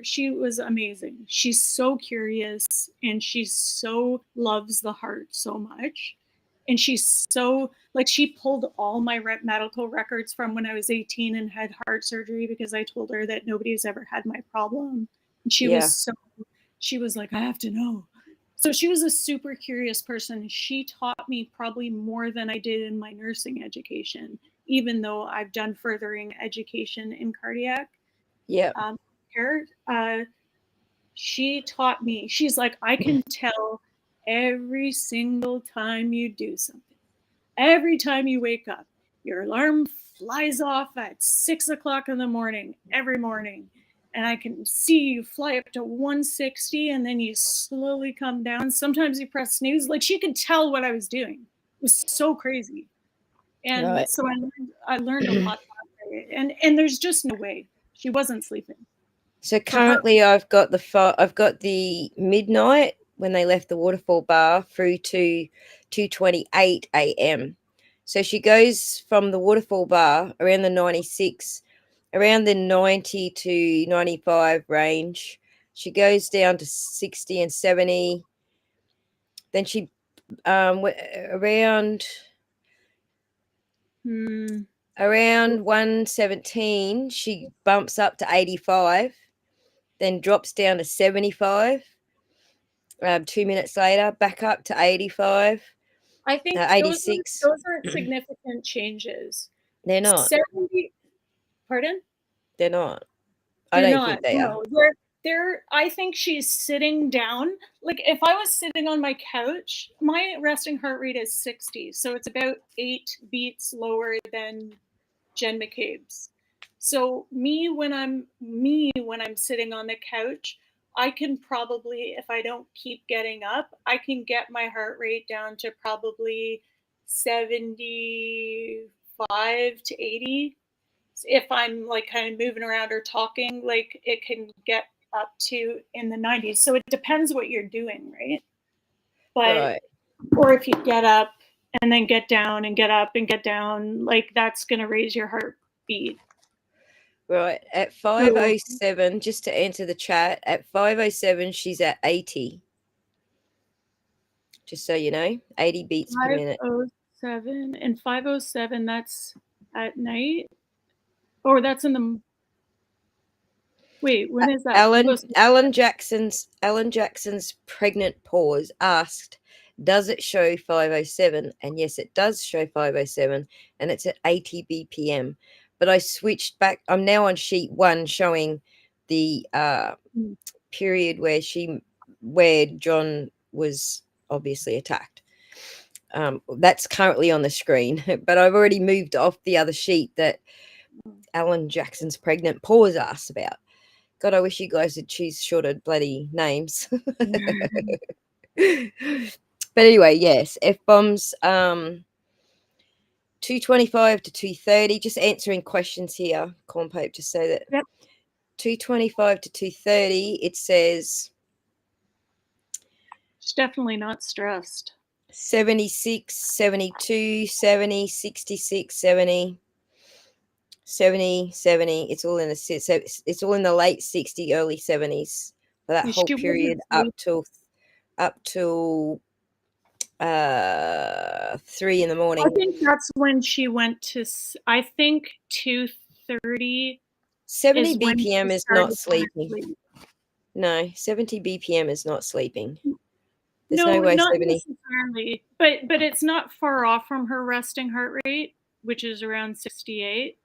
she was amazing. She's so curious, and she so loves the heart so much. And she's so, like, she pulled all my medical records from when I was 18 and had heart surgery, because I told her that nobody's ever had my problem. And she was like, I have to know. So she was a super curious person. She taught me probably more than I did in my nursing education, even though I've done furthering education in cardiac care. She taught me, she's like, I can tell every single time you do something. Every time you wake up, your alarm flies off at 6 o'clock in the morning, every morning. And I can see you fly up to 160, and then you slowly come down. Sometimes you press snooze. Like, she could tell what I was doing. It was so crazy. And so I learned a lot about it. And there's just no way. She wasn't sleeping.
So currently I've got the midnight when they left the waterfall bar through to 2:28 a.m. So she goes from the waterfall bar around the 96, around the 90 to 95 range. She goes down to 60 and 70. Then she around 117 she bumps up to 85, then drops down to 75. 2 minutes later, back up to 85.
I think
86.
Those aren't significant changes.
They're not.
70. Pardon?
They're not. I don't think they are.
I think she's sitting down. Like, if I was sitting on my couch, my resting heart rate is 60, so it's about 8 beats lower than Jen McCabe's. So me when I'm sitting on the couch, I can probably, if I don't keep getting up, I can get my heart rate down to probably 75 to 80. If I'm like kind of moving around or talking, like, it can get up to in the 90s. So it depends what you're doing, right? But or if you get up and then get down and get up and get down, like, that's going to raise your heartbeat.
Right. At 5:07, just to answer the chat, at 5:07 she's at 80. Just so you know, 80 beats per minute.
5:07 and 5:07, that's at night. Or that's in the wait, when is that?
Alan Jackson's pregnant pause asked, does it show 5:07? And yes, it does show 5:07, and it's at 80 BPM. But I switched back. I'm now on sheet 1 showing the period where John was obviously attacked. That's currently on the screen, but I've already moved off the other sheet that Alan Jackson's pregnant. Paul was asked about. God, I wish you guys would choose shorter bloody names. But anyway, yes, F-bombs, 225 to 230, just answering questions here. Corn Pope just say that.
Yep.
225 to 230, it says
She's definitely not stressed.
76, 72, 70, 66, 70, 70, 70. It's all in the so it's all in the late 60s, early 70s for that whole
She
period
wasn't
up till 3 in the
I
morning.
think that's when she went to. I think 2:30.
70
is when she
BPM is
started
not
to
sleeping.
sleep.
No, 70 BPM is not sleeping. There's
No,
no way
not
70.
necessarily, but it's not far off from her resting heart rate, which is around 68.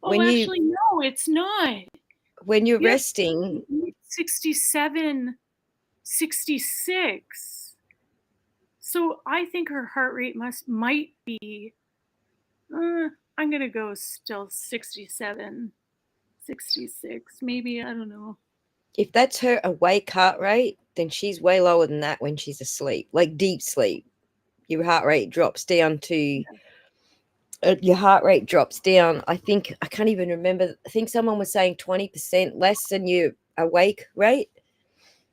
When
Oh,
you
actually, no, it's not.
when you're
Yes,
resting,
67, 66. So I think her heart rate might be. I'm gonna go still 67, 66, maybe. I don't know.
if that's her awake heart rate, then she's way lower than that when she's asleep, like deep sleep. Your heart rate drops down to your heart rate drops down. I think I can't even remember. I think someone was saying 20% less than your awake rate.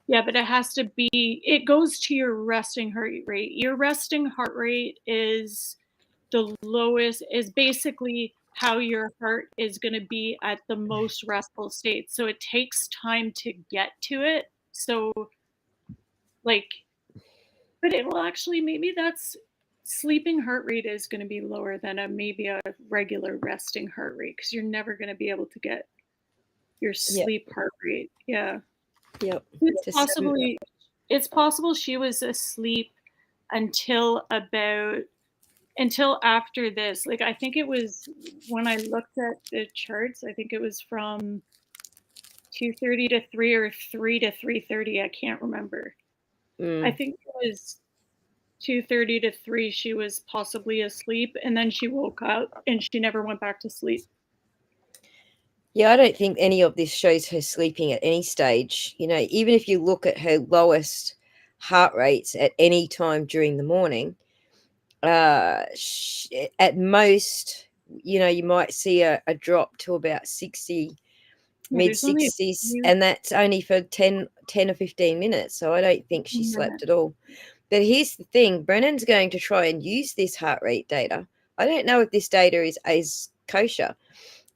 Yeah, but it has to be. It goes to your resting heart rate. Your resting heart rate is the lowest. Is basically how your heart is going to be at the most restful state. So it takes time to get to it. So, like, but it will actually, maybe that's sleeping heart rate is going to be lower than maybe a regular resting heart rate because you're never going to be able to get your sleep heart rate. Yeah.
Yep.
It's possible she was asleep until after this. Like, I think it was when I looked at the charts, I think it was from 2:30 to 3 or 3 to 3:30. I can't remember. I think it was 2:30 to 3 she was possibly asleep, and then she woke up and she never went back to sleep.
Yeah, I don't think any of this shows her sleeping at any stage. You know, even if you look at her lowest heart rates at any time during the morning, at most, you know, you might see a drop to about 60, mid 60s, and that's only for 10 or 15 minutes. So I don't think she slept at all. But here's the thing, Brennan's going to try and use this heart rate data. I don't know if this data is kosher,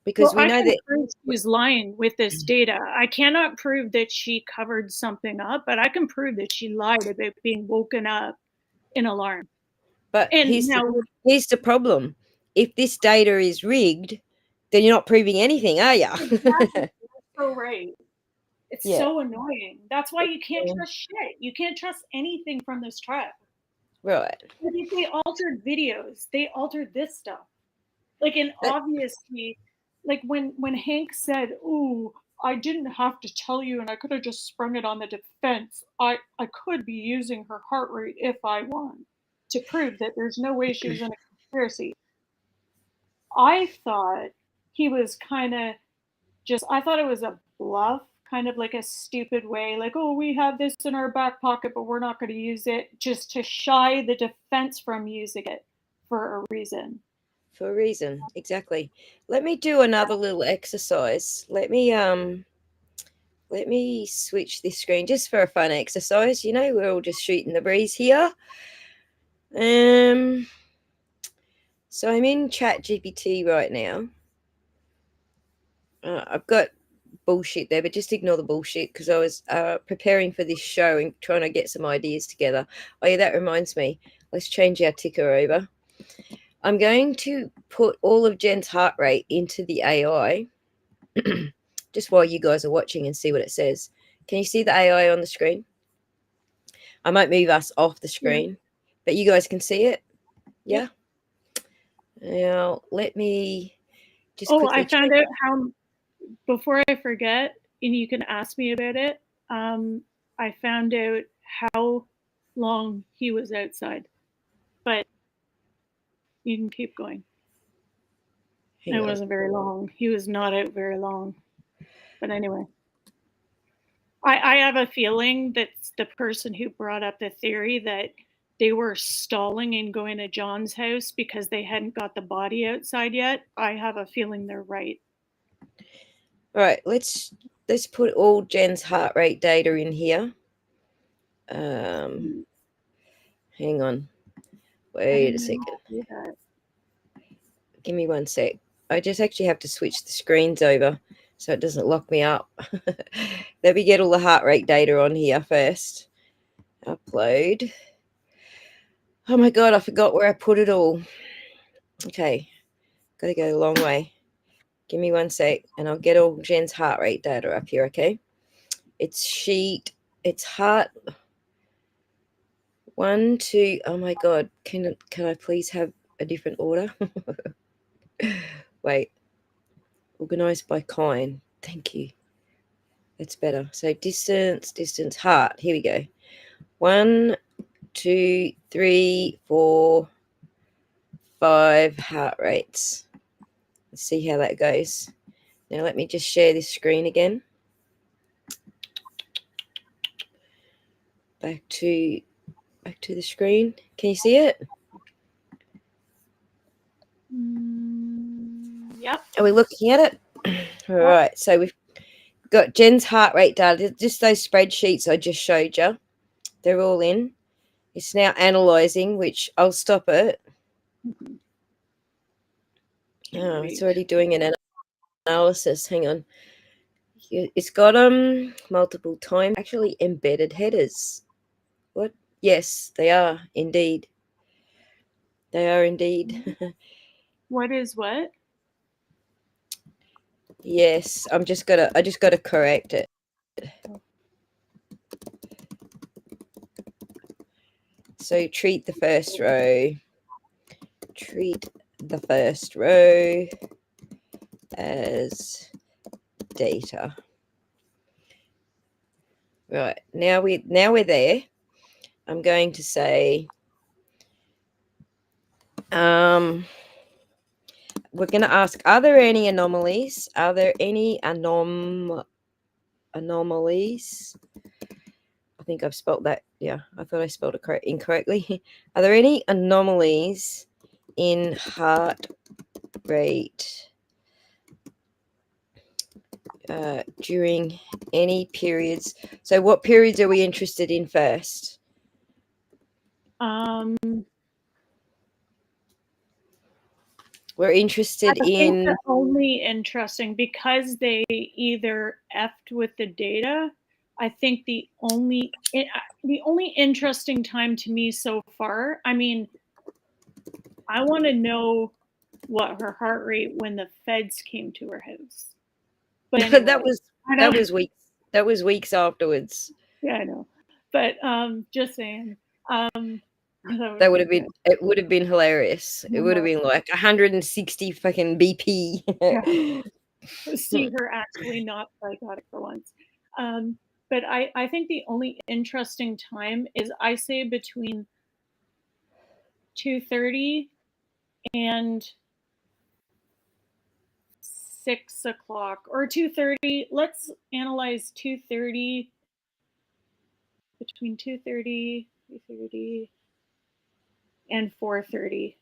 because we know that
prove she was lying with this data. I cannot prove that she covered something up, but I can prove that she lied about being woken up in alarm.
But
And
here's the problem. If this data is rigged, then you're not proving anything, are you?
exactly, so right. It's
Yeah.
so annoying. That's why you can't trust shit. You can't trust anything from this trial.
Right.
But if they altered videos, they altered this stuff. Like, and obviously, like when Hank said, "Oh, I didn't have to tell you, and I could have just sprung it on the defense. I could be using her heart rate if I want to prove that there's no way she was in a conspiracy." I thought he was kind of I thought it was a bluff, kind of like a stupid way, like, "Oh, we have this in our back pocket, but we're not going to use it," just to shy the defense from using it for a reason.
For a reason, exactly. Let me do another little exercise. Let me switch this screen just for a fun exercise. You know, we're all just shooting the breeze here. So I'm in ChatGPT right now. I've got bullshit there, but just ignore the bullshit because I was preparing for this show and trying to get some ideas together. Oh yeah, that reminds me. Let's change our ticker over. I'm going to put all of Jen's heart rate into the AI just while you guys are watching and see what it says. Can you see the AI on the screen? I might move us off the screen, but you guys can see it. Yeah. Now let me just quickly
I found out how, before I forget, and you can ask me about it, I found out how long he was outside. But you can keep going.
Hang
It
on.
wasn't very long. He was not out very long. But anyway, I have a feeling that the person who brought up the theory that they were stalling and going to John's house because they hadn't got the body outside yet. I have a feeling they're right.
All right, let's put all Jen's heart rate data in here. Hang on. Wait a second. Give me 1 sec. I just actually have to switch the screens over so it doesn't lock me up. Let me get all the heart rate data on here first. Upload. Oh my God, I forgot where I put it all. Okay, gotta go a long way. Give me 1 sec and I'll get all Jen's heart rate data up here, okay? It's heart 1, 2. Oh my God, can I please have a different order? Wait, organized by kind. Thank you. That's better. So distance, heart. Here we go. 1, 2, 3, 4, 5 heart rates. Let's see how that goes. Now let me just share this screen again. Back to the screen. Can you see it?
Yep.
Are we looking at it? All right. So we've got Jen's heart rate data. Just those spreadsheets I just showed you. They're all in. It's now analyzing, which I'll stop it. Oh, it's already doing an analysis. Hang on. It's got multiple time actually embedded headers. What? Yes, they are indeed. They are indeed.
What is what?
Yes, I just gotta correct it. So treat the first row. Treat the first row as data. Right, now we're there. I'm going to say we're going to ask, are there any anomalies? Are there any anomalies? I think I've spelled that. Yeah, I thought I spelled it incorrectly. Are there any anomalies in heart rate during any periods? So what periods are we interested in first? We're interested in
the only interesting, because they either effed with the data. I think the only interesting time to me so far, I mean, I want to know what her heart rate when the feds came to her house. But anyway,
that was weeks afterwards.
Yeah, I know. But just saying.
It would have been hilarious. It would have been like 160 fucking BP.
Yeah. See her actually not psychotic for once. But I think the only interesting time is, I say, between 2:30 and 6 o'clock, or 2:30. Let's analyze 2:30, between 2:30, 3:30, and 4:30.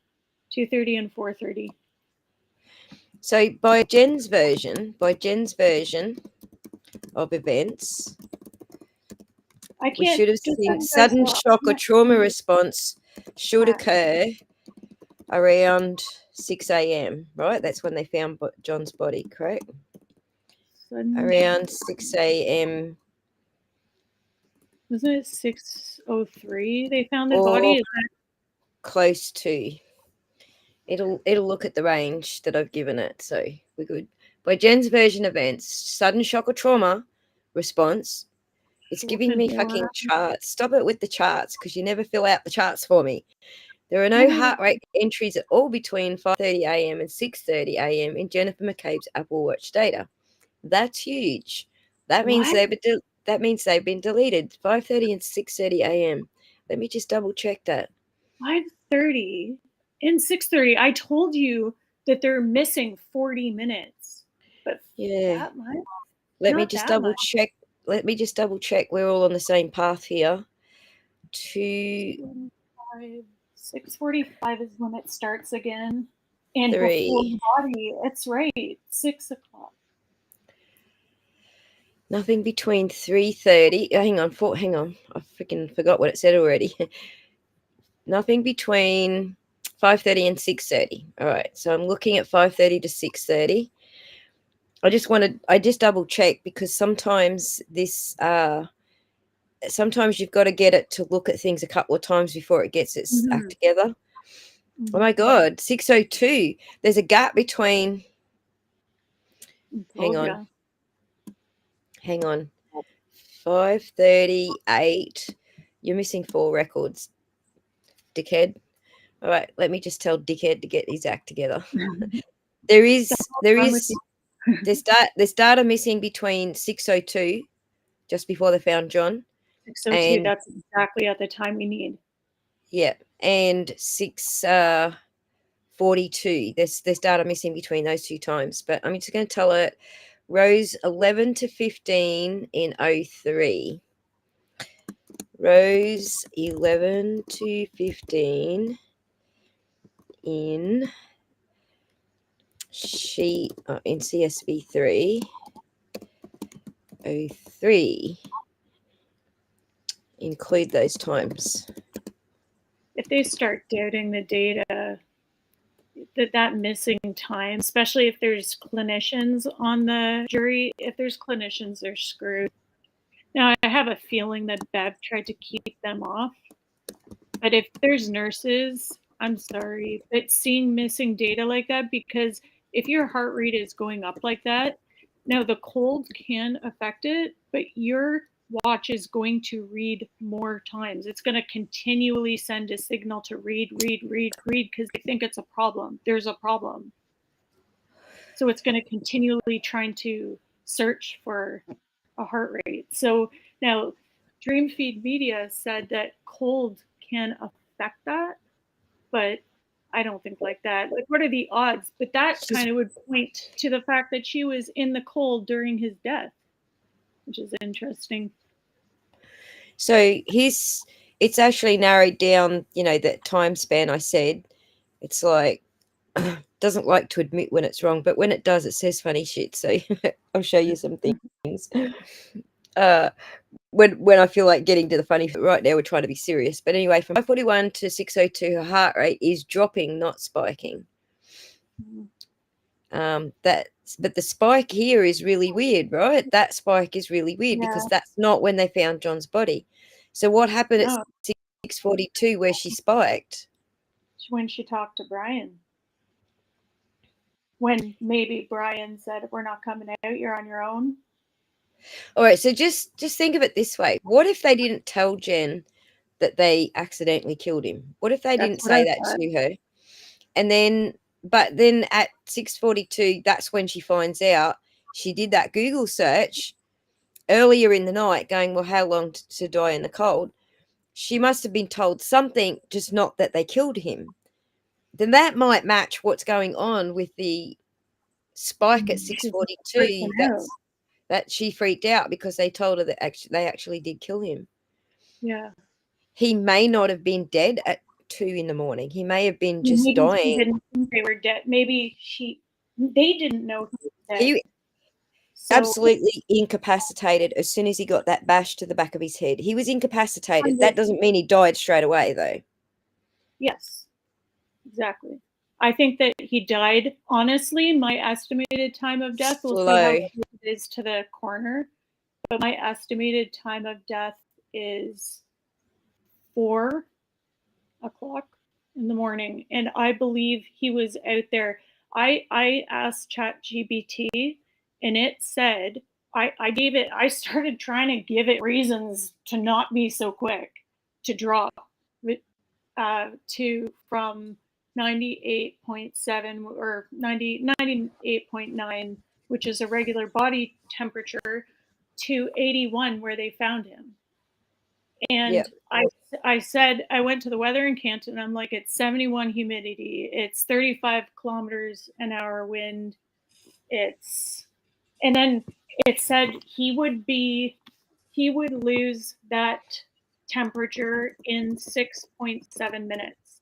2:30 and 4:30.
So by Jen's version of events, we should have seen sudden shock or trauma response should occur around 6 a.m., right? That's when they found John's body, correct? Around 6 a.m.
Wasn't it 6:03 they found the body? Is that
close to? It'll look at the range that I've given it, so we're good. By Jen's version events, sudden shock or trauma response. It's giving me fucking charts. Stop it with the charts, because you never fill out the charts for me. There are no heart rate entries at all between 5:30 a.m. and 6:30 a.m. in Jennifer McCabe's Apple Watch data. That's huge. That means they've been deleted 5:30 and 6:30 a.m. Let me just double check that.
5:30 and 6:30. I told you that they're missing 40 minutes. But
Yeah.
that much?
Let me
Not
just
that
double
much.
check. Let me just double check. We're all on the same path here.
6:45 is when it starts again. And
3.
before body, it's right, 6 o'clock.
Nothing between 3:30. Hang on. I freaking forgot what it said already. Nothing between 5:30 and 6:30. All right. So I'm looking at 5:30 to 6:30. I just double check because sometimes sometimes you've got to get it to look at things a couple of times before it gets its act together.
Mm-hmm.
Oh my God, 6:02. There's a gap between. Hang on. 5:38. You're missing 4 records, dickhead. All right, let me just tell dickhead to get his act together. There's data missing between 6:02, just before they found John.
6:02.
And
That's exactly at the time we need.
yeah, and 6:42. There's data missing between those 2 times, but I'm just going to tell it. Rose 11 to 15 in 03. Rose 11 to 15 in in CSV 3. 03. Include those times.
If they start doubting the data, that missing time, especially if there's clinicians on the jury, if there's clinicians, they're screwed. Now, I have a feeling that Bev tried to keep them off. But if there's nurses, I'm sorry, but seeing missing data like that, because if your heart rate is going up like that, now the cold can affect it, but your watch is going to read more times. It's going to continually send a signal to read, because they think it's a problem. There's a problem. So it's going to continually trying to search for a heart rate. So now Dream Feed Media said that cold can affect that, but I don't think like that. Like, what are the odds? But that kind of would point to the fact that she was in the cold during his death, which is interesting.
So it's actually narrowed down, that time span I said. It's like, doesn't like to admit when it's wrong, but when it does, it says funny shit. So I'll show you some things. When I feel like getting to the funny, right now we're trying to be serious. But anyway, from 5:41 to 6:02, her heart rate is dropping, not spiking. But the spike here is really weird, right? That spike is really weird because that's not when they found John's body. So what happened at 6:42 where she spiked?
When she talked to Brian. When maybe Brian said, "We're not coming out, you're on your own."
All right, so just think of it this way. What if they didn't tell Jen that they accidentally killed him? What if they didn't say that to her? And but then at 6:42, that's when she finds out. She did that Google search earlier in the night going, well, how long to die in the cold? She must have been told something, just not that they killed him. Then that might match what's going on with the spike at 6:42. That she freaked out because they told her that they actually did kill him.
Yeah.
He may not have been dead at 2 a.m. He may have been just dying.
She didn't think they were dead. Maybe they didn't know he was dead.
He absolutely incapacitated as soon as he got that bash to the back of his head. He was incapacitated. That doesn't mean he died straight away, though.
Yes, exactly. I think that he died. Honestly, my estimated time of death, we'll see how close it is to the coroner, but my estimated time of death is 4 o'clock in the morning, and I believe he was out there. I asked ChatGPT, and it said, I started trying to give it reasons to not be so quick to drop from 98.7 or 98.9, which is a regular body temperature, to 81 where they found him. And
Yep.
I said, I went to the weather in Canton. I'm like, it's 71 humidity. It's 35 kilometers an hour wind. And then it said he would lose that temperature in 6.7 minutes.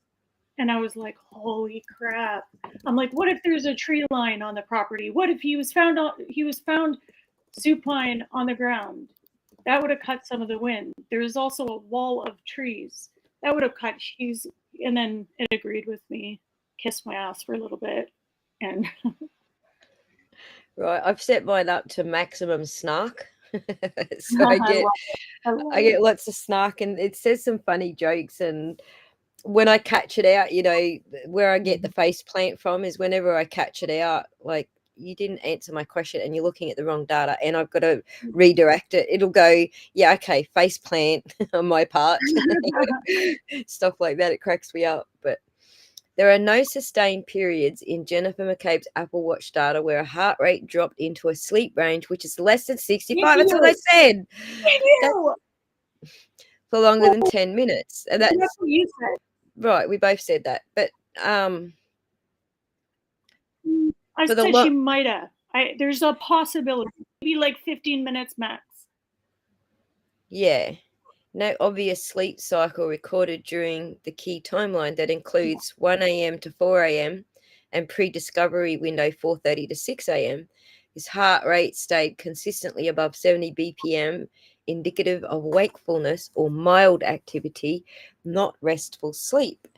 And I was like, holy crap. I'm like, what if there's a tree line on the property? What if he was found supine on the ground? That would have cut some of the wind. There's also a wall of trees. That would have cut trees. And then it agreed with me, kissed my ass for a little bit. And
Right. I've set mine up to maximum snark. So I get lots of snark, and it says some funny jokes. And when I catch it out, where I get the face plant from is whenever I catch it out, like, you didn't answer my question and you're looking at the wrong data, and I've got to redirect it. It'll go, yeah, okay, face plant on my part. Stuff like that. It cracks me up. But there are no sustained periods in Jennifer McCabe's Apple Watch data where a heart rate dropped into a sleep range which is less than 65. That's what I said. For longer than 10 minutes. And that's
what you said.
Right, we both said that. But
I said she might have. There's a possibility. Maybe like 15 minutes max.
Yeah. No obvious sleep cycle recorded during the key timeline that includes 1 a.m. to 4 a.m. and pre-discovery window 4:30 to 6 a.m. His heart rate stayed consistently above 70 BPM, indicative of wakefulness or mild activity, not restful sleep.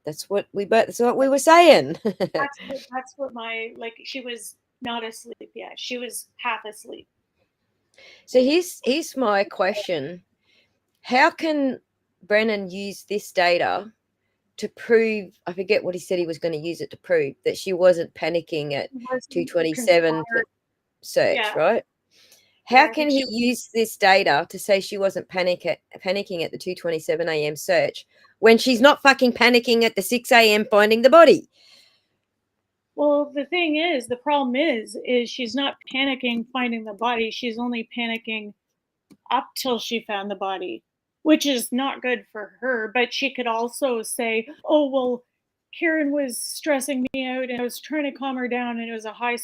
That's what we were saying.
That's what she was not asleep yet. She was half asleep.
So here's my question. How can Brennan use this data to prove, I forget what he said he was going to use it to prove, that she wasn't panicking at 2:27 search, right? How can he use this data to say she wasn't panicking at the 2:27 a.m. search when she's not fucking panicking at the 6 a.m. finding the body?
Well, the problem is she's not panicking finding the body. She's only panicking up till she found the body, which is not good for her. But she could also say, oh, well, Karen was stressing me out and I was trying to calm her down, and it was a high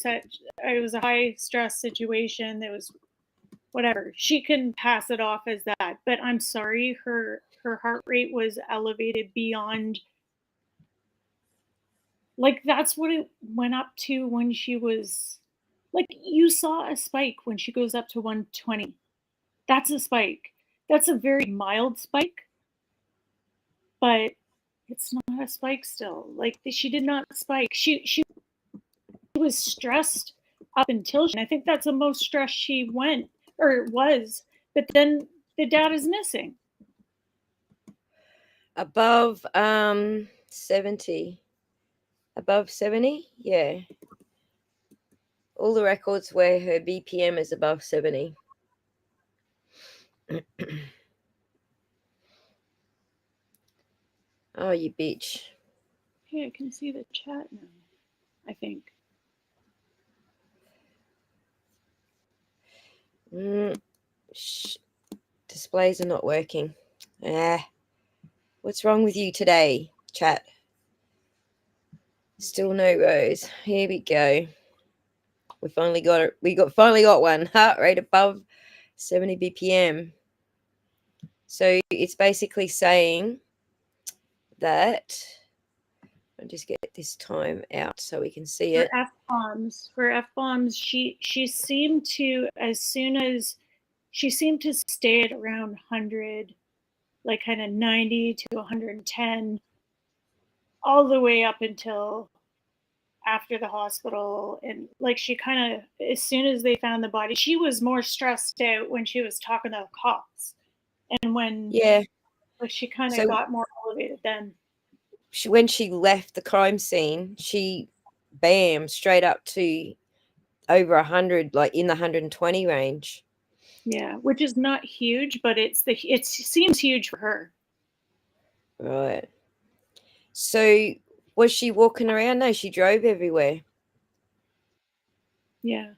stress situation. It was whatever. She can pass it off as that. But I'm sorry, her heart rate was elevated beyond, like, that's what it went up to when she was, like, you saw a spike when she goes up to 120. That's a spike. That's a very mild spike, but it's not a spike still. Like, she did not spike. She was stressed up until, and I think that's the most stressed she was, but then the data's missing.
Above 70. Above 70? Yeah. All the records where her BPM is above 70. Oh, you bitch.
Okay, I can see the chat now, I think.
Displays are not working. What's wrong with you today, chat? Still no rows. Here we go. We finally got it. Finally got one. Heart rate above 70 BPM. So it's basically saying that, I'll just get this time out so we can see it.
For F-bombs, she seemed to, she seemed to stay at around 100, like kind of 90 to 110, all the way up until after the hospital. And like, she kind of, as soon as they found the body, she was more stressed out when she was talking to the cops. And when she kind of got more elevated then.
When she left the crime scene, she straight up to over 100, like in the 120 range.
Yeah, which is not huge, but it seems huge for her.
Right. So was she walking around? No, she drove everywhere.
Yeah.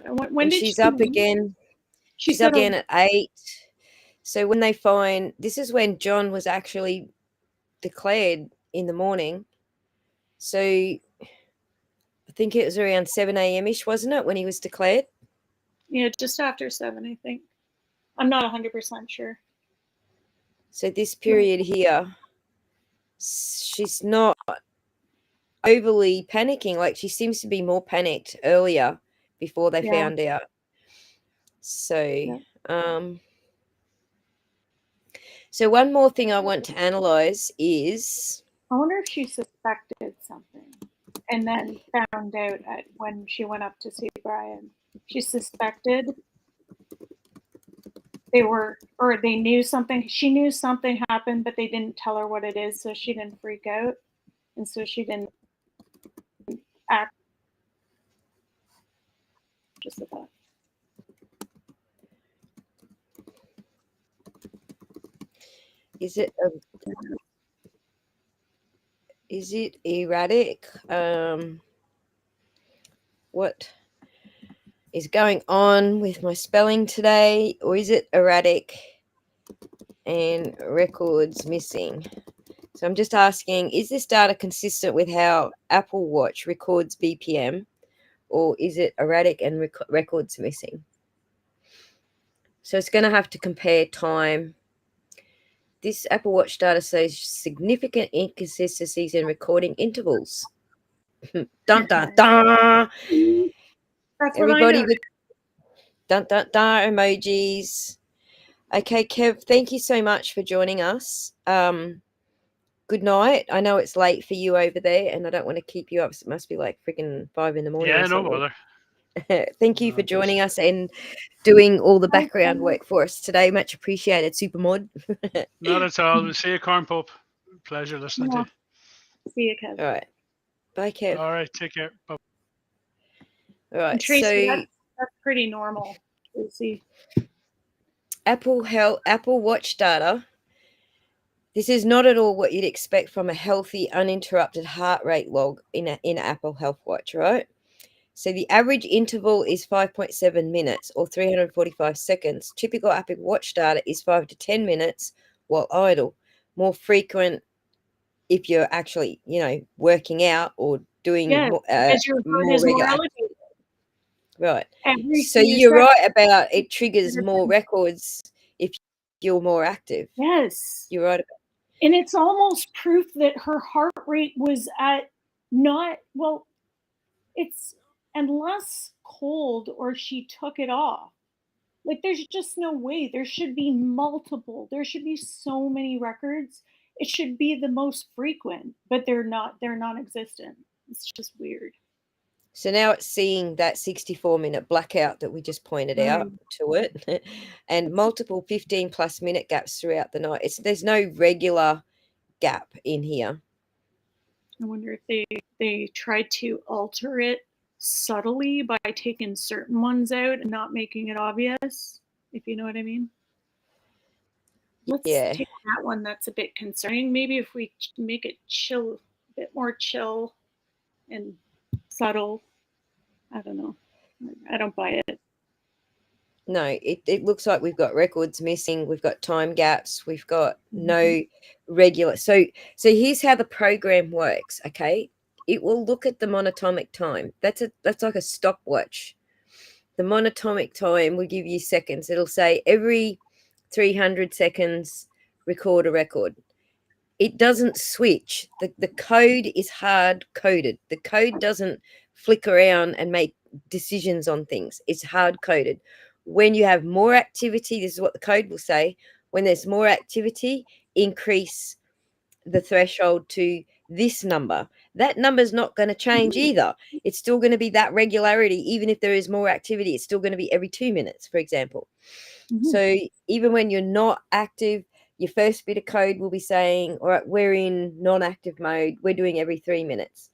When she's up again, she's up again at 8. So when they find, this is when John was actually declared in the morning. So I think it was around 7 a.m.-ish, wasn't it, when he was declared?
Yeah, just after 7, I think. I'm not 100% sure.
So this period here, she's not overly panicking. Like, she seems to be more panicked earlier before they found out. So, so one more thing I want to analyze is,
I wonder if she suspected something and then found out when she went up to see Brian. She suspected they knew something. She knew something happened, but they didn't tell her what it is, so she didn't freak out, and so she didn't act just at that.
is it erratic? What is going on with my spelling today, or is it erratic and records missing? So I'm just asking, is this data consistent with how Apple Watch records BPM, or is it erratic and records missing? So it's going to have to compare time. This Apple Watch data shows significant inconsistencies in recording intervals. Dun dun dun!
That's
Everybody with dun dun dun emojis. Okay, Kev, thank you so much for joining us. Good night. I know it's late for you over there, and I don't want to keep you up. It must be like freaking 5 a.m.
Yeah,
or
no
something.
bother.
Thank you for joining us and doing all the background work for us today. Much appreciated, Supermod.
Not at all. We'll see you, Corn Pope. Pleasure listening to you.
See you, Kev.
All right. Bye, Kev.
All right, take care. Bye.
All right.
And Tracy,
So
that's pretty normal, Tracy.
Apple Watch data. This is not at all what you'd expect from a healthy, uninterrupted heart rate log in Apple Health Watch, right? So the average interval is 5.7 minutes or 345 seconds. Typical Apple Watch data is 5 to 10 minutes while idle. More frequent if you're actually, working out or doing more regular.
Elevated.
Right.
Every
So you're right about it triggers more records if you're more active.
Yes.
You're right about.
And it's almost proof that her heart rate was at it's unless cold or she took it off. Like, there's just no way. There should be multiple. There should be so many records. It should be the most frequent, but they're not. They're non-existent. It's just weird.
So now it's seeing that 64-minute blackout that we just pointed out to it, and multiple 15+ minute gaps throughout the night. There's no regular gap in here.
I wonder if they tried to alter it subtly by taking certain ones out and not making it obvious, if you know what I mean. Let's take that one that's a bit concerning. Maybe if we make it chill, a bit more chill and subtle. I don't know. I don't buy it.
No, it looks like we've got records missing. We've got time gaps. We've got no regular. So here's how the program works. Okay, it will look at the monatomic time. That's like a stopwatch. The monatomic time will give you seconds. It'll say every 300 seconds record a record. It doesn't switch. The code is hard coded. The code doesn't flick around and make decisions on things. It's hard coded. When you have more activity, this is what the code will say. When there's more activity, increase the threshold to this number. That number's not going to change either. It's still going to be that regularity. Even if there is more activity, it's still going to be every 2 minutes, for example. So even when you're not active, your first bit of code will be saying, all right, we're in non-active mode. We're doing every 3 minutes.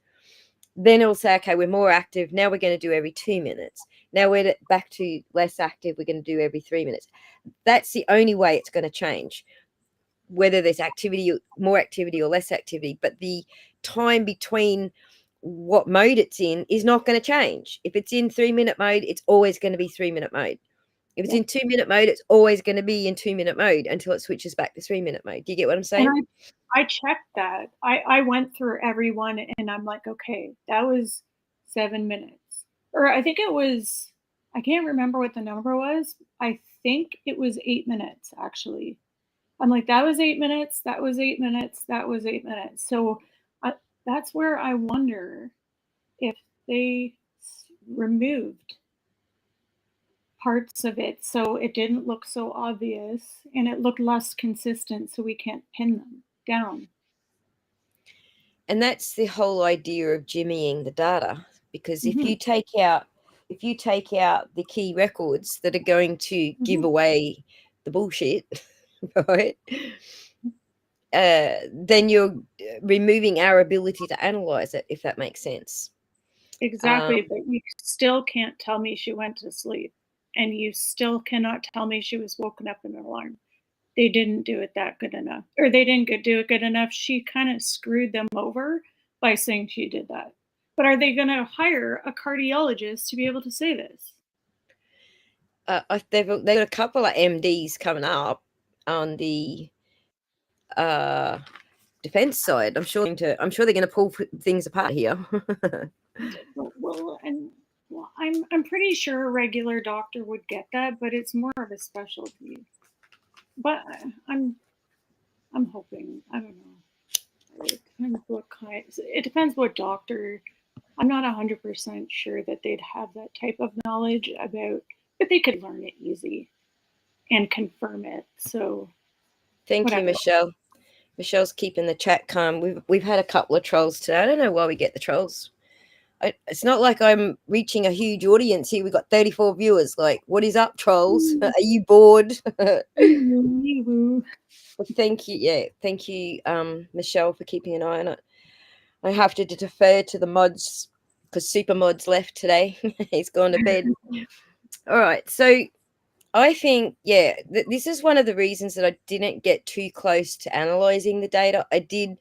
Then it'll say, okay, we're more active. Now we're going to do every 2 minutes. Now we're back to less active. We're going to do every 3 minutes. That's the only way it's going to change, whether there's activity, more activity or less activity. But the time between what mode it's in is not going to change. If it's in 3 minute mode, it's always going to be 3 minute mode. If it's
Yeah.
in 2-minute mode, it's always going to be in 2-minute mode until it switches back to 3-minute mode. Do you get what I'm
And
saying?
I checked that. I went through everyone and I'm like, okay, that was 7 minutes. Or I think it was, I can't remember what the number was. I think it was 8 minutes actually. I'm like, that was 8 minutes, that was 8 minutes, that was 8 minutes. So that's where I wonder if they removed parts of it so it didn't look so obvious and it looked less consistent so we can't pin them down.
And that's the whole idea of jimmying the data, because if
Mhm,
you take out the key records that are going to give
mhm.
away the bullshit, right? Then you're removing our ability to analyze it, if that makes sense.
Exactly, but you still can't tell me she went to sleep, and you still cannot tell me she was woken up in an alarm. They didn't do it that good enough, or they didn't do it good enough. She kinda screwed them over by saying she did that. But are they gonna hire a cardiologist to be able to say this?
They've got a couple of MDs coming up on the defense side. I'm sure they're going to pull things apart here.
Well, and well, I'm pretty sure a regular doctor would get that, but it's more of a specialty. But I'm hoping. I don't know. It depends what kind. It depends what doctor. I'm not 100% sure that they'd have that type of knowledge about, but they could learn it easy and confirm it. So
Thank you,
whatever.
Michelle. Michelle's keeping the chat calm. We've had a couple of trolls today. I don't know why we get the trolls. It's not like I'm reaching a huge audience here. We've got 34 viewers. Like, what is up, trolls? Are you bored?
Woo.
Well, thank you. Yeah, thank you, Michelle, for keeping an eye on it. I have to defer to the mods because Super Mod's left today. He's gone to bed. All right. So I think, yeah, this is one of the reasons that I didn't get too close to analyzing the data. I did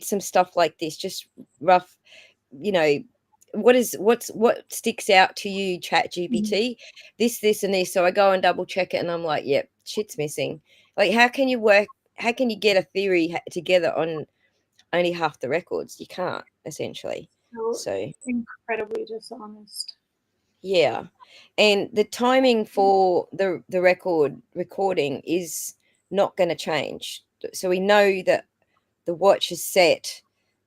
some stuff like this, just rough, you know, what sticks out to you, Chat GPT? This, and this. So I go and double check it, and I'm like, yep, shit's missing. Like, how can you get a theory together on only half the records? You can't, essentially.
So
So
incredibly dishonest.
yeah. And the timing for the recording is not going to change. So we know that the watch is set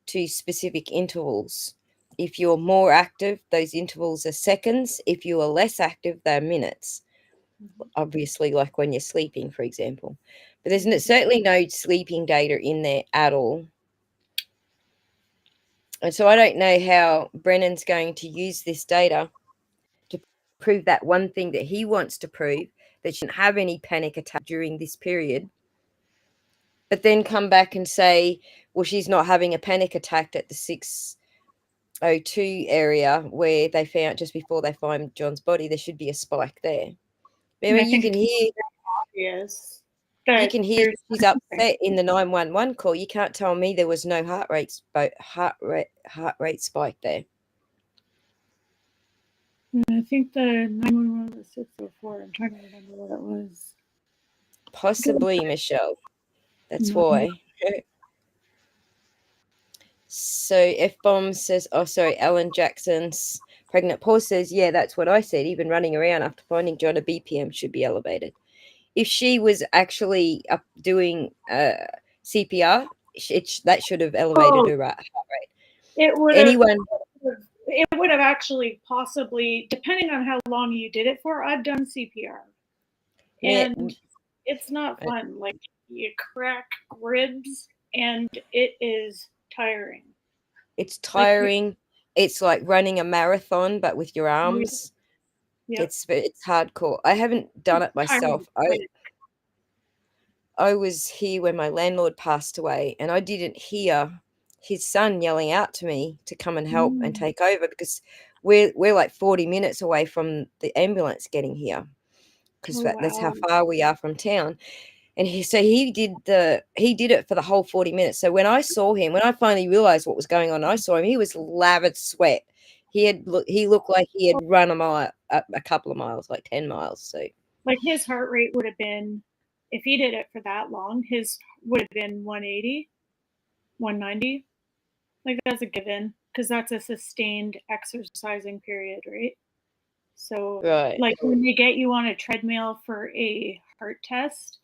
to specific intervals. If you're more active, those intervals are seconds. If you are less active, they're minutes. Obviously, like when you're sleeping, for example. But there's certainly no sleeping data in there at all. And so I don't know how Brennan's going to use this data to prove that one thing that he wants to prove, that she didn't have any panic attack during this period, but then come back and say, well, she's not having a panic attack at the 6:02 area where they found, just before they find John's body, there should be a spike there. I
And I
mean,
think it's obvious
you
that
can hear
there's
she's upset in the 911 call. You can't tell me there was no heart rate spike there.
I think the 911 was 604. I'm trying to remember what it was.
Possibly, Michelle. That's why. So F Bomb says, oh, sorry, Alan Jackson's pregnant pause says, yeah, that's what I said. Even running around after finding John, a BPM should be elevated. If she was actually doing CPR, that should have elevated her heart rate.
It would
Anyone?
It would have actually possibly, depending on how long you did it for. I've done CPR, and it's not fun. Like, you crack ribs, and it is tiring.
It's tiring. It's like running a marathon, but with your arms.
Yeah.
It's hardcore. I haven't done it myself. I was here when my landlord passed away, and I didn't hear his son yelling out to me to come and help and take over, because we're like 40 minutes away from the ambulance getting here, because that's how far we are from town. And he did it for the whole 40 minutes. So when I finally realized what was going on, I saw him. He was lathered sweat. He looked like he had run a couple of miles, like 10 miles. So
like his heart rate would have been, if he did it for that long, his would have been 180, 190. Like that's a given because that's a sustained exercising period, right? So,
right.
like when they get you on a treadmill for a heart test,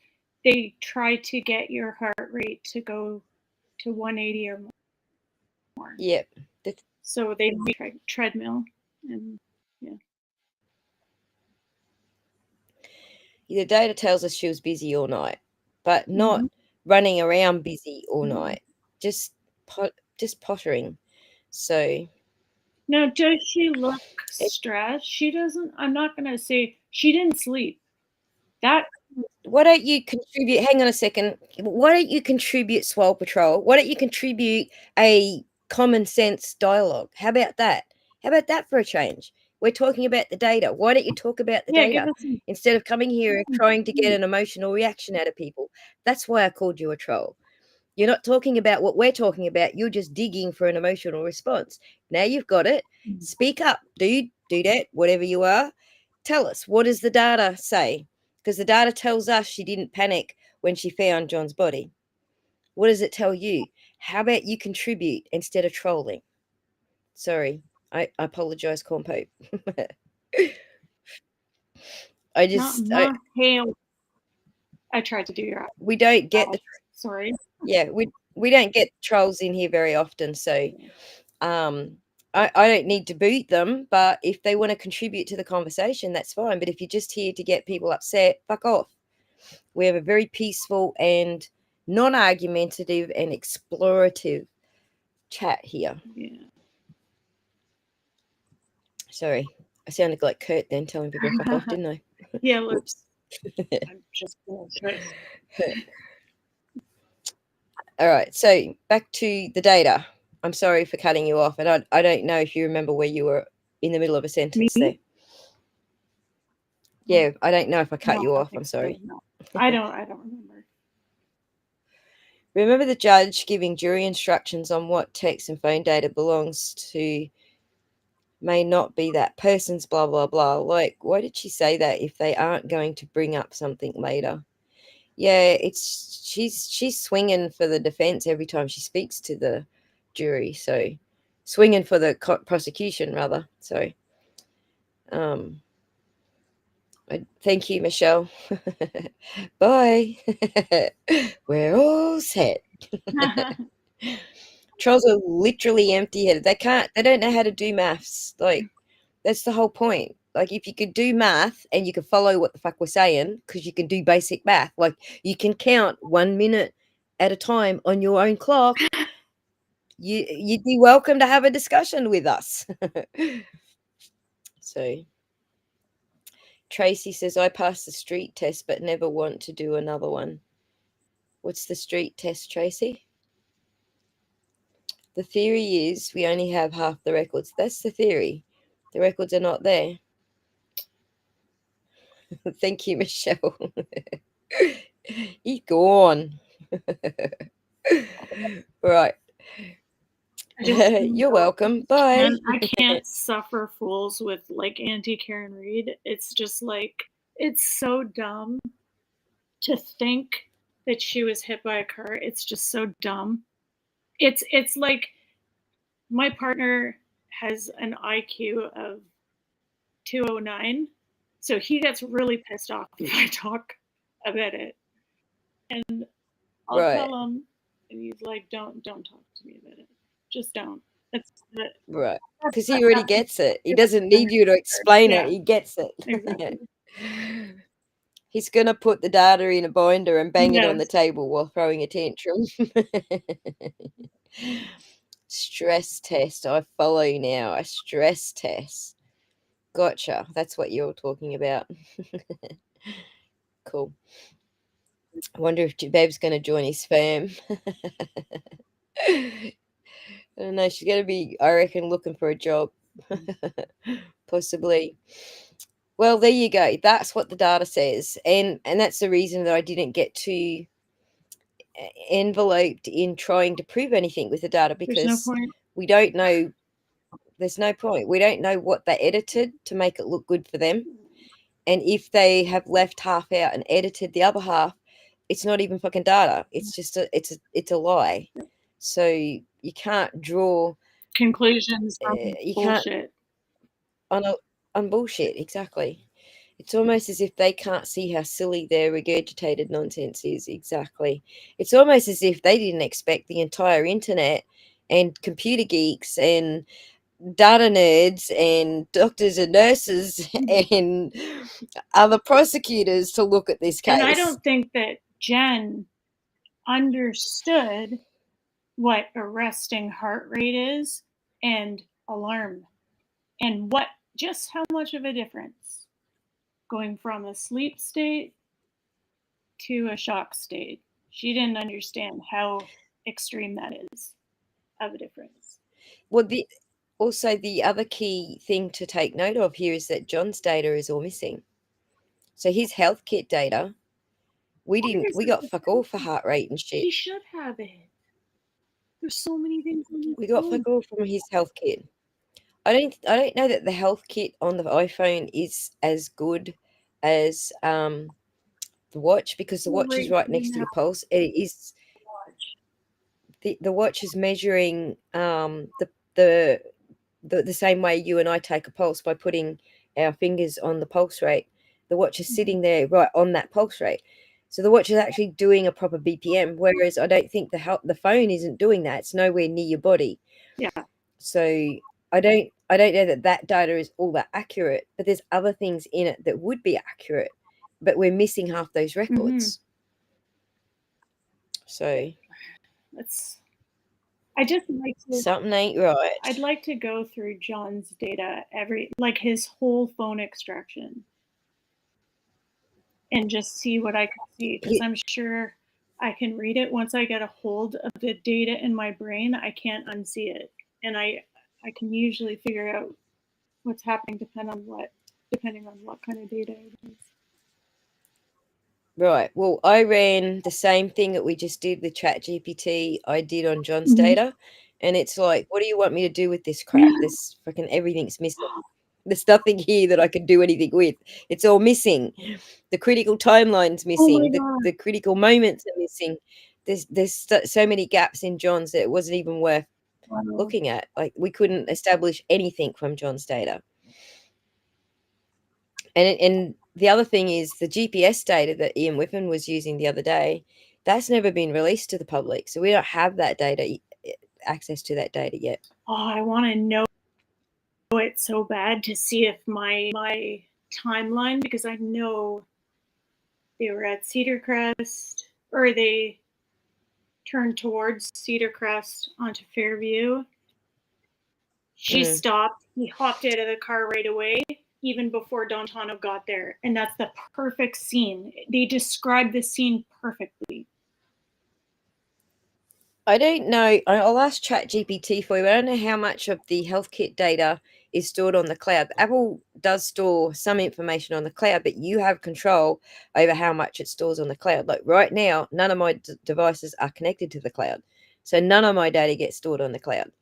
they try to get your heart rate to go to 180 or more.
Yep.
So they treadmill, and yeah.
The data tells us she was busy all night, but not running around busy all night. Just pottering. So
now, does she look stressed? She doesn't. I'm not gonna say she didn't sleep. That.
Why don't you contribute? Hang on a second. Why don't you contribute Swole Patrol? Why don't you contribute a common sense dialogue? How about that? How about that for a change? We're talking about the data. Why don't you talk about the data instead of coming here and trying to get an emotional reaction out of people? That's why I called you a troll. You're not talking about what we're talking about. You're just digging for an emotional response. Now you've got it. Speak up, dude, dudette, whatever you are. Tell us, what does the data say? Because the data tells us she didn't panic when she found John's body. What does it tell you? How about you contribute instead of trolling? Sorry, I apologize, Corn Pope. I
tried to do your.
We don't get the.
Sorry.
Yeah, we don't get trolls in here very often, so I don't need to boot them, but if they want to contribute to the conversation, that's fine. But if you're just here to get people upset, fuck off. We have a very peaceful and non-argumentative and explorative chat here.
Yeah.
Sorry, I sounded like Kurt then telling people to fuck off, didn't I?
Yeah,
Whoops.
I'm just bullshit.
All right, so back to the data. I'm sorry for cutting you off, and I don't know if you remember where you were in the middle of a sentence there. Yeah, I don't know if I cut you off. I'm sorry.
No. I don't remember.
Remember the judge giving jury instructions on what text and phone data belongs to may not be that person's blah, blah, blah. Like, why did she say that if they aren't going to bring up something later? Yeah, she's swinging for the defense every time she speaks to the jury. So swinging for the prosecution rather. So thank you, Michelle. Bye. We're all set. Trolls are literally empty-headed. They don't know how to do maths. Like, that's the whole point. Like, if you could do math and you could follow what the fuck we're saying, because you can do basic math, like you can count 1 minute at a time on your own clock, you'd be welcome to have a discussion with us. So Tracy says, I passed the street test but never want to do another one. What's the street test, Tracy? The theory is we only have half the records. That's the theory. The records are not there. Thank you, Michelle. He's gone. Right. You're welcome. Bye.
And I can't suffer fools with like Auntie Karen Reid. It's just like, it's so dumb to think that she was hit by a car. It's just so dumb. It's like my partner has an IQ of 209, so he gets really pissed off if I talk about it, and I'll tell him, and he's like, "Don't talk to me about it. Just don't."
Right, because he already gets it. He doesn't need you to explain it. He gets it.
Exactly.
He's going to put the data in a binder and bang it on the table while throwing a tantrum. Stress test. I follow now. A stress test. Gotcha. That's what you're talking about. Cool. I wonder if Babe's going to join his fam. I don't know. She's going to be, I reckon, looking for a job. Possibly. Well, there you go. That's what the data says. And that's the reason that I didn't get too enveloped in trying to prove anything with the data, because we don't know There's no point. We don't know what they edited to make it look good for them. And if they have left half out and edited the other half, it's not even fucking data. It's just it's a lie. So you can't draw
Conclusions from
you can't
bullshit.
on bullshit. Exactly. It's almost as if they can't see how silly their regurgitated nonsense is. Exactly. It's almost as if they didn't expect the entire internet and computer geeks and data nerds and doctors and nurses and other prosecutors to look at this case.
And I don't think that Jen understood what a resting heart rate is and alarm, and just how much of a difference going from a sleep state to a shock state. She didn't understand how extreme that is of a difference.
Well, also the other key thing to take note of here is that John's data is all missing. So his health kit data, we got fuck all for heart rate and shit.
He should have it. There's so many things.
We got fuck all from his health kit. I don't know that the health kit on the iPhone is as good as the watch, because the watch is right next to your pulse. It is the watch is measuring the same way you and I take a pulse by putting our fingers on the pulse rate. The watch is sitting there right on that pulse rate. So the watch is actually doing a proper BPM, whereas I don't think the phone isn't doing that. It's nowhere near your body.
Yeah.
So I don't know that data is all that accurate, but there's other things in it that would be accurate, but we're missing half those records. So
I just like to,
something ain't right.
I'd like to go through John's data like his whole phone extraction, and just see what I can see, because I'm sure I can read it. Once I get a hold of the data in my brain, I can't unsee it, and I can usually figure out what's happening depending on what kind of data it is.
Right. Well, I ran the same thing that we just did with ChatGPT. I did on John's data, and it's like, what do you want me to do with this crap? There's fucking everything's missing. There's nothing here that I can do anything with. It's all missing. The critical timeline's missing. The critical moments are missing. There's so many gaps in John's that it wasn't even worth looking at. Like, we couldn't establish anything from John's data. And the other thing is the GPS data that Ian Whiffen was using the other day, that's never been released to the public. So we don't have that data, access to that data yet.
Oh, I want to know it so bad to see if my timeline, because I know they were at Cedar Crest, or they turned towards Cedar Crest onto Fairview. She stopped. He hopped out of the car right away, even before Dontano got there. And that's the perfect scene. They described the scene perfectly.
I don't know. I'll ask ChatGPT for you. I don't know how much of the health kit data is stored on the cloud. Apple does store some information on the cloud, but you have control over how much it stores on the cloud. Like right now, none of my devices are connected to the cloud. So none of my data gets stored on the cloud.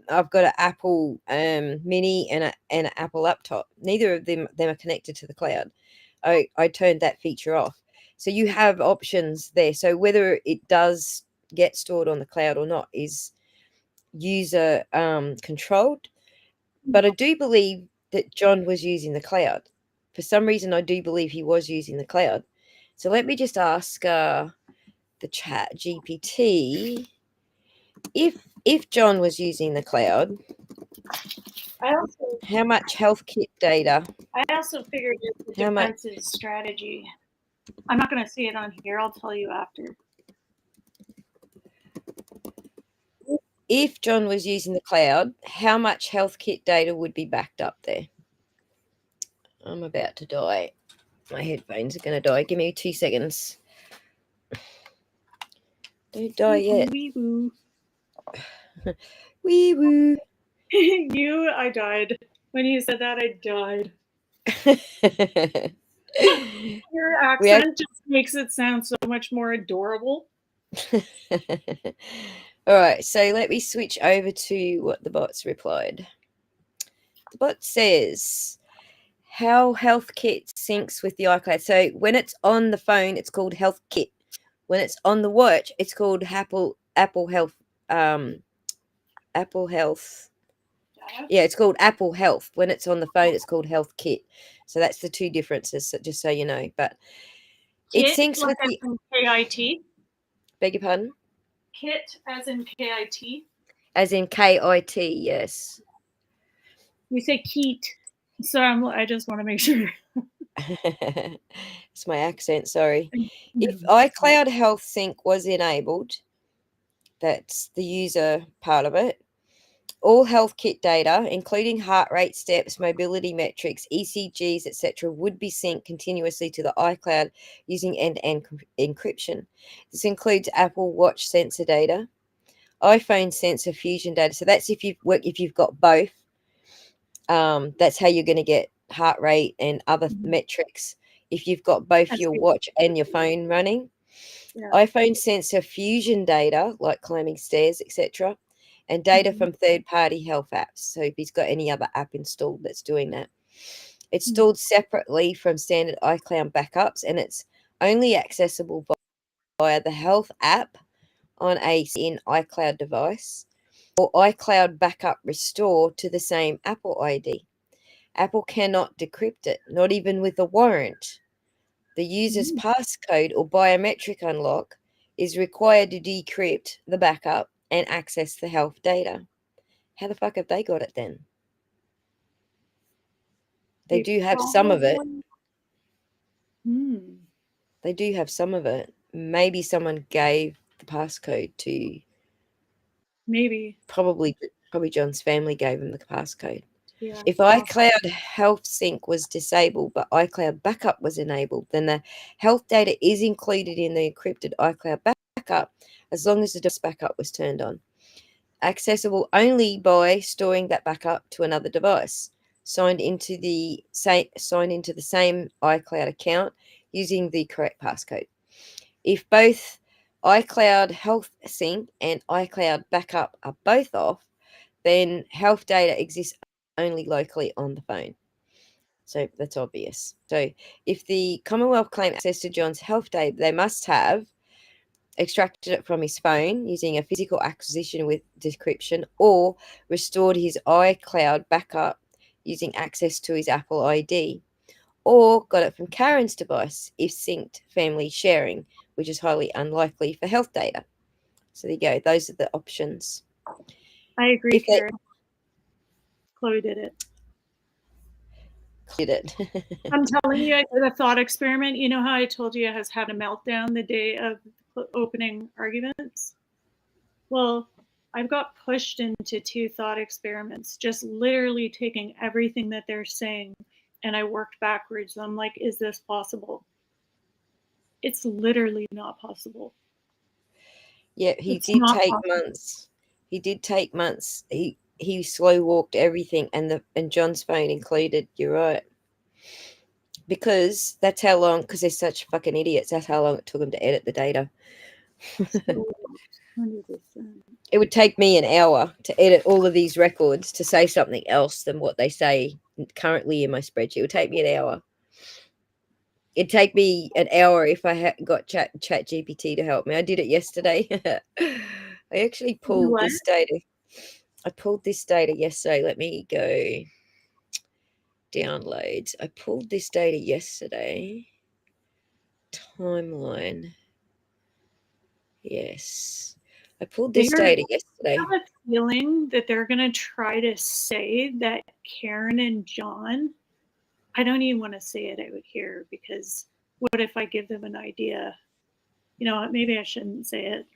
I've got an Apple Mini and an Apple laptop. Neither of them are connected to the cloud. I turned that feature off. So you have options there. So whether it does get stored on the cloud or not is user controlled. But I do believe that John was using the cloud. For some reason, I do believe he was using the cloud. So let me just ask the Chat GPT if John was using the cloud, how much health kit data?
I also figured it's a defensive strategy. I'm not going to say it on here. I'll tell you after.
If John was using the cloud, how much health kit data would be backed up there? I'm about to die. My headphones are going to die. Give me 2 seconds. Don't die yet.
Wee woo.
Wee woo.
I died. When you said that, I died. Your accent just makes it sound so much more adorable.
All right, so let me switch over to what the bots replied. The bot says how Health Kit syncs with the iCloud. So when it's on the phone, it's called Health Kit. When it's on the watch, it's called Apple Health. Apple Health. Yeah, it's called Apple Health. When it's on the phone, it's called Health Kit. So that's the two differences, just so you know. But it
Kit,
syncs
like
with the.
as in KIT.
Beg your pardon?
Kit as in KIT.
As in KIT, yes.
You say Keat. So I just want to make sure.
It's my accent, sorry. If iCloud Health Sync was enabled, that's the user part of it, all health kit data, including heart rate, steps, mobility metrics, ECGs, etc., would be synced continuously to the iCloud using end-to-end encryption. This includes Apple Watch sensor data, iPhone sensor fusion data. So that's if you've got both. That's how you're going to get heart rate and other metrics if you've got both your watch and your phone running.
Yeah.
iPhone sensor fusion data like climbing stairs, etc., and data from third-party health apps. So if he's got any other app installed that's doing that, it's stored separately from standard iCloud backups, and it's only accessible via the health app on a in iCloud device or iCloud backup restore to the same Apple ID. Apple cannot decrypt it, not even with a warrant. The user's passcode or biometric unlock is required to decrypt the backup and access the health data. How the fuck have they got it then? They do have some of it. They do have some of it. Maybe someone gave the passcode to.
Maybe.
Probably John's family gave him the passcode.
Yeah.
If iCloud Health Sync was disabled but iCloud Backup was enabled, then the health data is included in the encrypted iCloud Backup as long as the device backup was turned on. Accessible only by storing that backup to another device, signed into the same iCloud account using the correct passcode. If both iCloud Health Sync and iCloud Backup are both off, then health data exists only locally on the phone. So that's obvious. So if the Commonwealth claim access to John's health data, they must have extracted it from his phone using a physical acquisition with decryption, or restored his iCloud backup using access to his Apple ID, or got it from Karen's device if synced family sharing, which is highly unlikely for health data. So there you go. Those are the options.
I agree, Karen. Chloe did it. I'm telling you, I did a thought experiment. You know how I told you I had a meltdown the day of opening arguments? Well, I've got pushed into 2 thought experiments, just literally taking everything that they're saying, and I worked backwards. I'm like, is this possible? It's literally not possible.
Yeah, he did take months. He did take months. He slow walked everything, and John's phone included. You're right. Because that's how long. Because they're such fucking idiots. That's how long it took them to edit the data.
100%.
It would take me an hour to edit all of these records to say something else than what they say currently in my spreadsheet. It would take me an hour. It'd take me an hour if I got ChatGPT to help me. I did it yesterday. I actually pulled this data. I pulled this data yesterday. Let me go downloads. I pulled this data yesterday. Timeline. Yes. I pulled this data yesterday.
I have a feeling that they're going to try to say that Karen and John, I don't even want to say it out here, because what if I give them an idea? You know what? Maybe I shouldn't say it.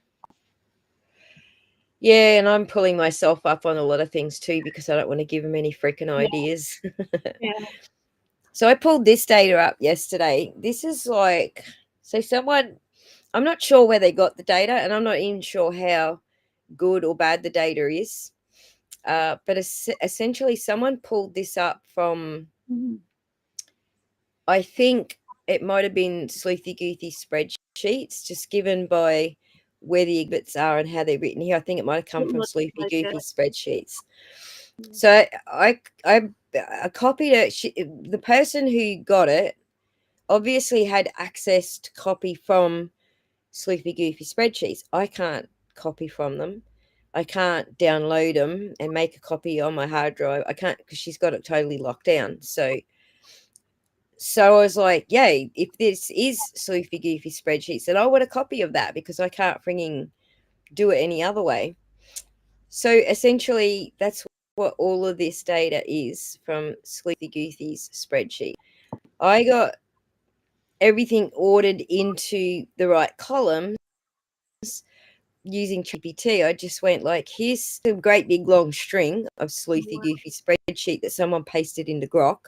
Yeah, and I'm pulling myself up on a lot of things too, because I don't want to give them any freaking ideas.
Yeah.
So I pulled this data up yesterday. This is like, so someone, I'm not sure where they got the data, and I'm not even sure how good or bad the data is. But essentially, someone pulled this up from, I think it might have been Sleuthy Goothy spreadsheets, just given by where the exhibits are and how they're written here. I think it might have come from Sleuthy Goothy spreadsheets. So I I copied it. The person who got it obviously had access to copy from Sleepy Goofy spreadsheets. I can't copy from them. I can't download them and make a copy on my hard drive. I can't because she's got it totally locked down. So I was like, yay, if this is Sleepy Goofy spreadsheets, then I want a copy of that because I can't freaking do it any other way. So essentially, that's what all of this data is from Sleepy Goofy's spreadsheet. I got everything ordered into the right columns using GPT. I just went like, here's a great big long string of Sleepy Goofy spreadsheet that someone pasted into Grok.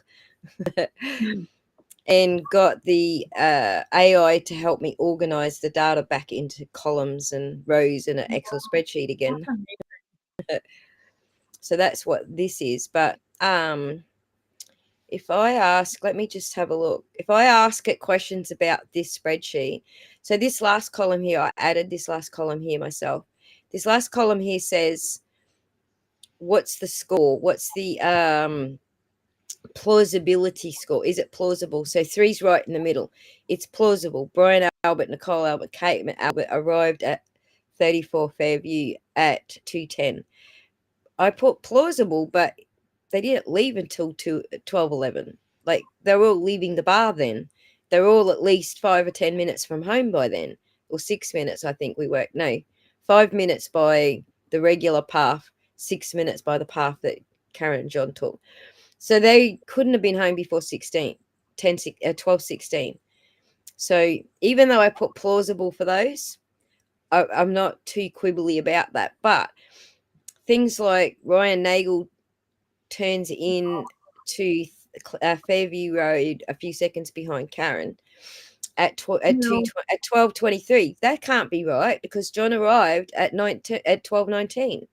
And got the AI to help me organize the data back into columns and rows in an Excel spreadsheet again. So that's what this is. But if I ask, let me just have a look. If I ask it questions about this spreadsheet, so this last column here, I added this last column here myself. This last column here says, what's the score? What's the plausibility score? Is it plausible? So 3's right in the middle. It's plausible. Brian Albert, Nicole Albert, Kate Albert arrived at 34 Fairview at 2:10. I put plausible, but they didn't leave until 12:11. Like they were all leaving the bar then. They were all at least 5 or 10 minutes from home by then, or 6 minutes. I think we worked. No, 5 minutes by the regular path, 6 minutes by the path that Karen and John took. So they couldn't have been home before 12:16. So even though I put plausible for those, I'm not too quibbly about that. But things like Ryan Nagel turns in to Fairview Road a few seconds behind Karen at 12:23. That can't be right because John arrived at 12:19.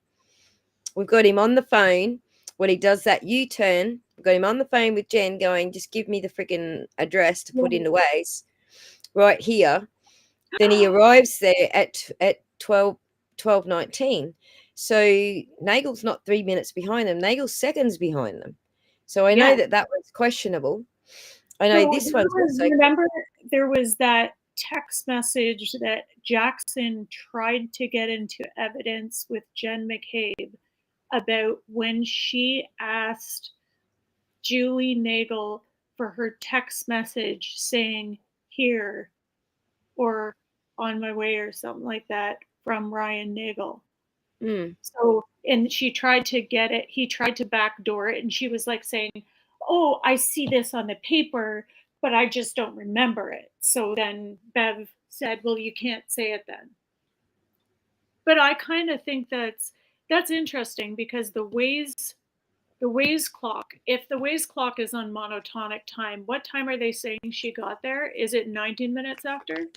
We've got him on the phone when he does that U-turn. We've got him on the phone with Jen going, just give me the freaking address to put into Waze right here. Then he arrives there at 12:19. So Nagel's not 3 minutes behind them. Nagel's seconds behind them. So I know that was questionable. I know this one's also.
Remember, there was that text message that Jackson tried to get into evidence with Jen McCabe about when she asked Julie Nagel for her text message saying here or on my way or something like that from Ryan Nagel. So, and she tried to get it, he tried to backdoor it, and she was like saying, oh, I see this on the paper, but I just don't remember it. So then Bev said, well, you can't say it then. But I kind of think that's interesting because the Waze clock, if the Waze clock is on monotonic time, what time are they saying she got there? Is it 19 minutes after?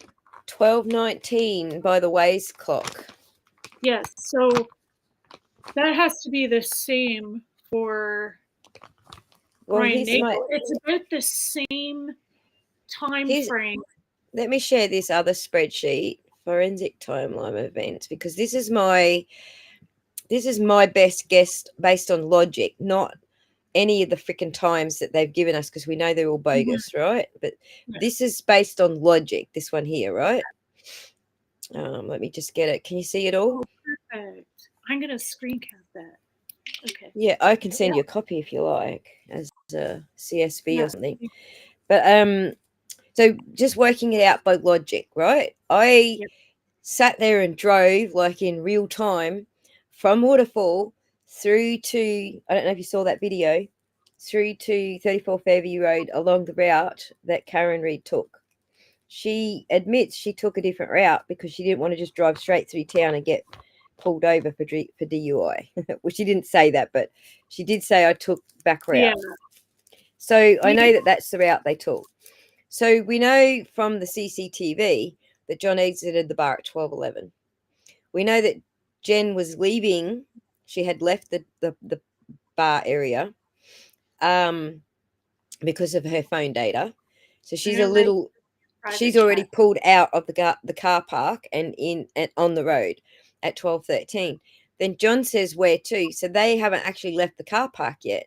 12:19 by the Waze clock.
Yes, so that has to be the same for Ryan Nagel. It's about the same time frame.
Let me share this other spreadsheet, forensic timeline events, because this is my best guess based on logic, not any of the freaking times that they've given us, because we know they're all bogus, right? But this is based on logic, this one here, right? Let me just get it. Can you see it all?
Oh, perfect. I'm going to screen cap that. Okay.
Yeah, I can send you a copy if you like as a CSV or something. But so just working it out by logic, right? I sat there and drove like in real time from Waterfall through to, I don't know if you saw that video, through to 34 Fairview Road along the route that Karen Reid took. She admits she took a different route because she didn't want to just drive straight through town and get pulled over for DUI. Well, she didn't say that, but she did say I took back route. Yeah. So I know that that's the route they took. So we know from the CCTV that John exited the bar at 12:11. We know that Jen was leaving. She had left the bar area because of her phone data. So she's she's already pulled out of the car park and on the road at 12:13. Then John says where to. So they haven't actually left the car park yet.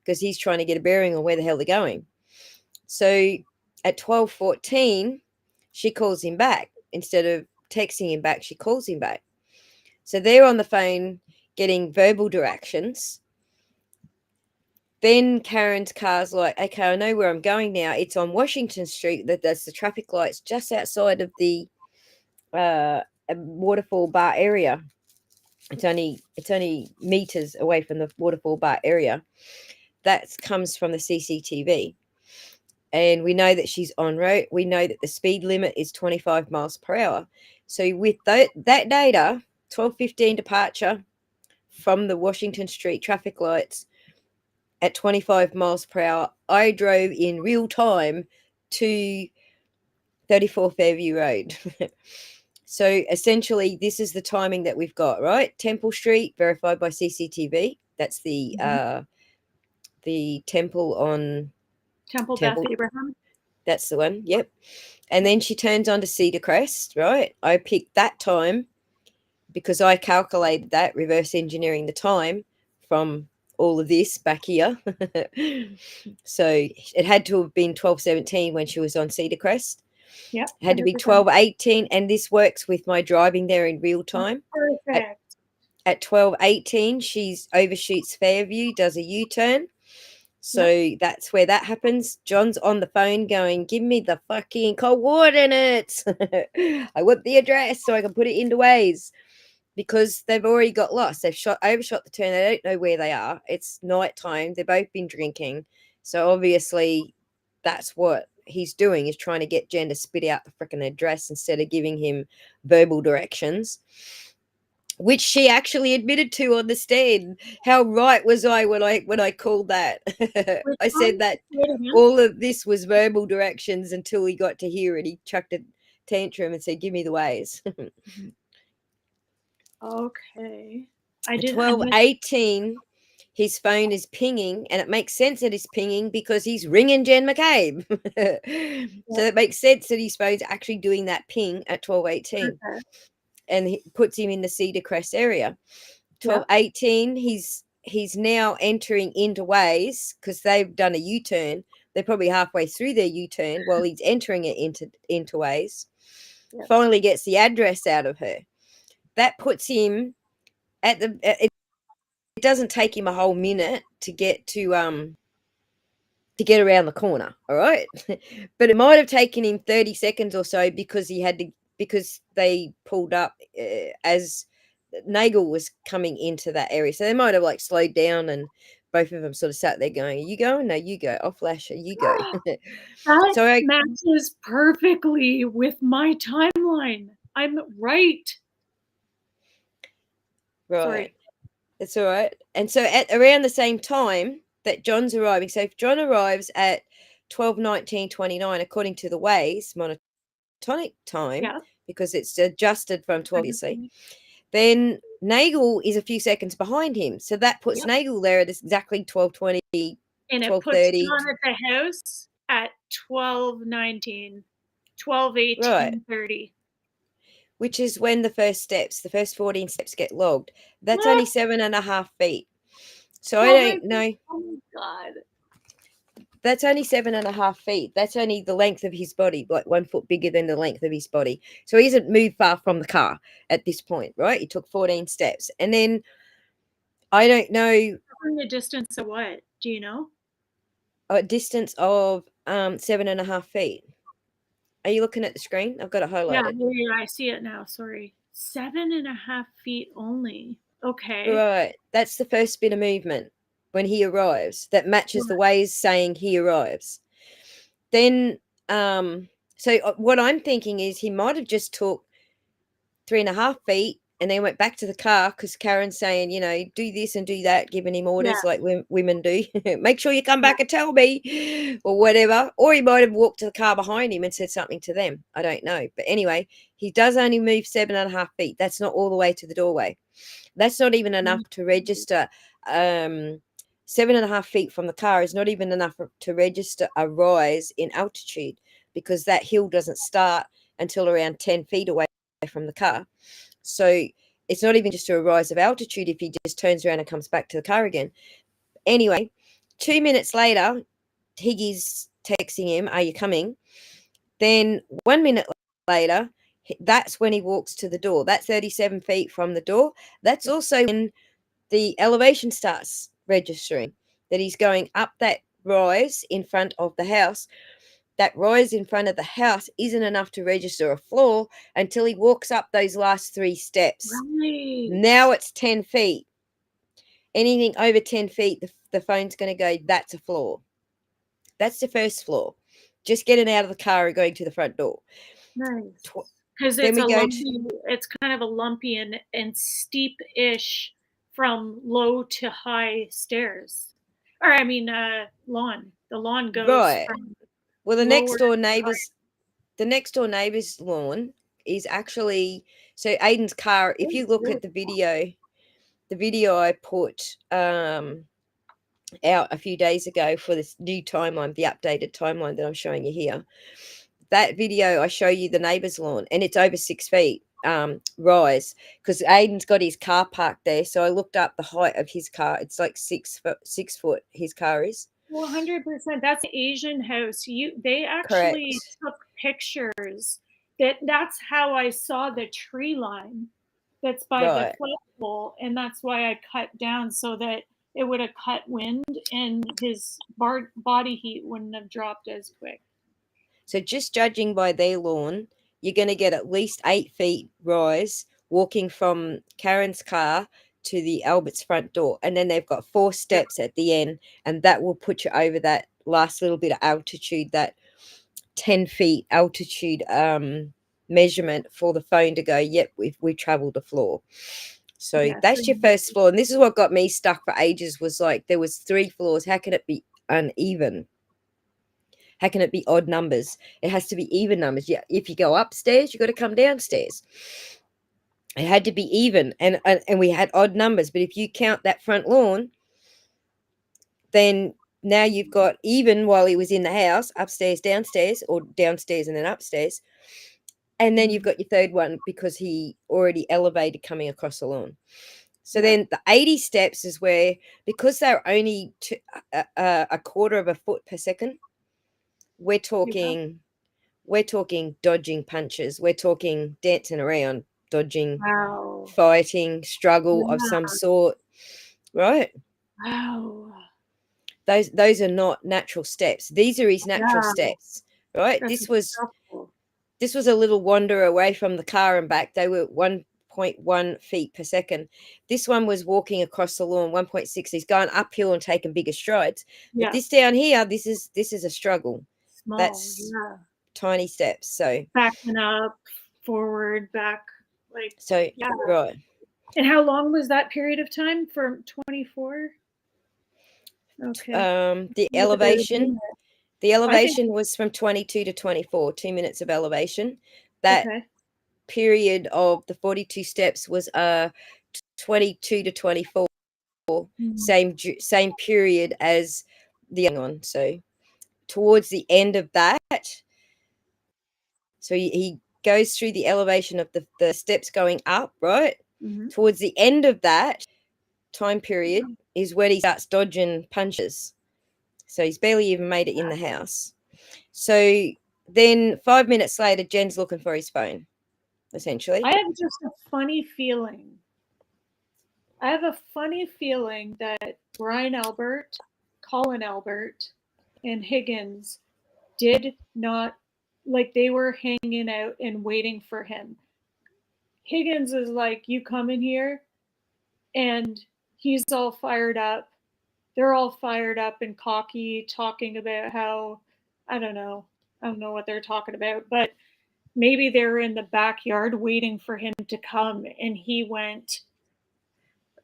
because he's trying to get a bearing on where the hell they're going. So at 12:14, she calls him back. Instead of texting him back, she calls him back. So they're on the phone getting verbal directions. Then Karen's car's like, okay, I know where I'm going now. It's on Washington Street. That's the traffic lights just outside of the waterfall bar area. It's only meters away from the waterfall bar area. That comes from the CCTV. And we know that she's en route. We know that the speed limit is 25 miles per hour. So with that data, 12:15 departure from the Washington Street traffic lights at 25 miles per hour, I drove in real time to 34 Fairview Road. So essentially, this is the timing that we've got, right? Temple Street, verified by CCTV. That's the temple on
Temple Beth Abraham.
That's the one. Yep. And then she turns onto Cedar Crest, right? I picked that time because I calculated that, reverse engineering the time from all of this back here. So it had to have been 12:17 when she was on Cedar Crest.
Yeah.
It had to be 12:18, and this works with my driving there in real time.
Perfect.
At 12:18, she's overshoots Fairview, does a U-turn. So that's where that happens. John's on the phone going, give me the fucking coordinates. I want the address so I can put it into Waze, because they've already got lost. They've overshot the turn. They don't know where they are. It's nighttime. They've both been drinking. So obviously that's what he's doing, is trying to get Jen to spit out the freaking address instead of giving him verbal directions, which she actually admitted to on the stand. How right was I when I called that? I said that all of this was verbal directions until he got to hear it. He chucked a tantrum and said, give me the Waze.
Okay.
At 12:18, his phone is pinging, and it makes sense that he's pinging because he's ringing Jen McCabe. So it makes sense that his phone's actually doing that ping at 12:18. And he puts him in the Cedar Crest area. 12:18, he's now entering into Waze because they've done a U-turn. They're probably halfway through their U-turn while he's entering it into Waze. Finally gets the address out of her. That puts him at the. It doesn't take him a whole minute to get around the corner. All right, but it might have taken him 30 seconds or so because they pulled up as Nagel was coming into that area. So they might have slowed down, and both of them sort of sat there going, are you going? No, you go. I'll flash her. You go.
That matches perfectly with my timeline. I'm right.
Right.
Sorry.
That's all right. And so at around the same time that John's arriving, so if John arrives at 12:19:29, according to the Waze monotonic time, because it's adjusted from 12, obviously, then Nagel is a few seconds behind him. So that puts Nagel there at exactly 12:20,
and
12:30.
It puts John at the house at 12:19, 12:18, 30.
Which is when the first 14 steps get logged. That's only 7.5 feet. So I don't know.
Oh my God.
That's only 7.5 feet. That's only the length of his body, 1 foot bigger than the length of his body. So he hasn't moved far from the car at this point, right? He took 14 steps. And then I don't know.
A distance of what? Do you know?
A distance of 7.5 feet. Are you looking at the screen? I've got it highlighted.
Yeah, I see it now. Sorry. 7.5 feet only. Okay.
Right. That's the first bit of movement when he arrives. That matches the Waze saying he arrives. Then, so what I'm thinking is he might have just took 3.5 feet and then went back to the car because Karen's saying, do this and do that, giving him orders like women do. Make sure you come back and tell me or whatever. Or he might have walked to the car behind him and said something to them. I don't know. But anyway, he does only move 7.5 feet. That's not all the way to the doorway. That's not even enough to register. 7.5 feet from the car is not even enough to register a rise in altitude, because that hill doesn't start until around 10 feet away from the car. So it's not even just a rise of altitude if he just turns around and comes back to the car again. Anyway, 2 minutes later, Higgy's texting him, "Are you coming?" Then 1 minute later, that's when he walks to the door. That's 37 feet from the door. That's also when the elevation starts registering, that he's going up that rise in front of the house. That rise in front of the house isn't enough to register a floor until he walks up those last 3 steps.
Right.
Now it's 10 feet. Anything over 10 feet, the phone's going to go, that's a floor. That's the first floor. Just getting out of the car and going to the front door.
Nice.
Tw-
Because
Then
it's
we
a
go
lumpy, it's kind of a lumpy and steep-ish from low to high stairs. Or I mean, lawn. The lawn goes
Right.
from
Well, the next
lower
door
to high.
neighbor's lawn is actually, so Aiden's car, if you look at the video I put out a few days ago for this new timeline, the updated timeline that I'm showing you here. That video I show you the neighbor's lawn, and it's over 6 feet rise, because Aiden's got his car parked there. So I looked up the height of his car. It's like 6 foot his car is.
100%. That's an Asian house. They actually
Correct.
took pictures. That's how I saw the tree line that's by the
Right.
flagpole, and that's why I cut down so that it would have cut wind and his body heat wouldn't have dropped as quick.
So just judging by their lawn, you're going to get at least 8 feet rise walking from Karen's car to the Albert's front door. And then they've got 4 steps at the end, and that will put you over that last little bit of altitude, that 10 feet altitude measurement for the phone to go, yep, we traveled the floor. So
Yeah,
that's your first floor. And this is what got me stuck for ages, was like, there was 3 floors. How can it be uneven? How can it be odd numbers? It has to be even numbers. Yeah, if you go upstairs, you got to come downstairs. It had to be even, and we had odd numbers. But if you count that front lawn, then now you've got even while he was in the house, upstairs, downstairs, or downstairs and then upstairs. And then you've got your third one because he already elevated coming across the lawn. So then the 80 steps is where, because they're only a quarter of a foot per second, we're talking dodging punches. We're talking dancing around, dodging,
Wow.
fighting, struggle of some sort, right?
Wow.
Those are not natural steps. These are his natural steps, right?
That's incredible.
This was a little wander away from the car and back. They were 1.1 feet per second. This one was walking across the lawn 1.6. He's going uphill and taking bigger strides. But this down here, this is a struggle.
Small.
That's tiny steps. So
backing up, forward, back, like
so right.
And how long was that period of time? From 24? Okay.
The elevation. The elevation was from 22 to 24, 2 minutes of elevation. That period of the 42 steps was 22 to 24, same period as the other one. So towards the end of that, so he goes through the elevation of the steps going up, right? Towards the end of that time period is when he starts dodging punches. So he's barely even made it in the house. So then 5 minutes later, Jen's looking for his phone, essentially.
I have just a funny feeling. I have a funny feeling that Brian Albert, Colin Albert, and Higgins did not, like, they were hanging out and waiting for him. Higgins is like, you come in here, and he's all fired up. They're all fired up and cocky, talking about how, I don't know what they're talking about, but maybe they were in the backyard waiting for him to come, and he went.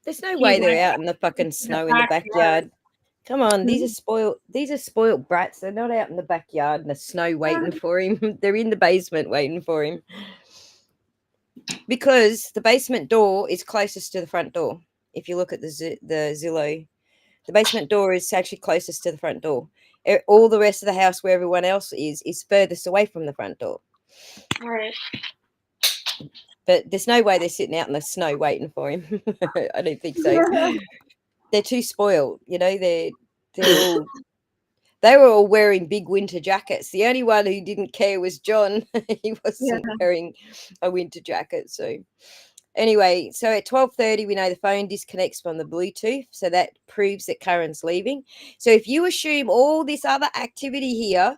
There's no way they're out in the fucking snow in the backyard. Come on, these are spoiled brats. They're not out in the backyard in the snow waiting for him. They're in the basement waiting for him. Because the basement door is closest to the front door. If you look at the Zillow, the basement door is actually closest to the front door. All the rest of the house, where everyone else is furthest away from the front door.
All right.
But there's no way they're sitting out in the snow waiting for him. I don't think so. They're too spoiled, you know. They're They were all wearing big winter jackets. The only one who didn't care was John. He wasn't wearing a winter jacket. So anyway, so at 12:30 we know the phone disconnects from the Bluetooth, so that proves that Karen's leaving. So if you assume all this other activity here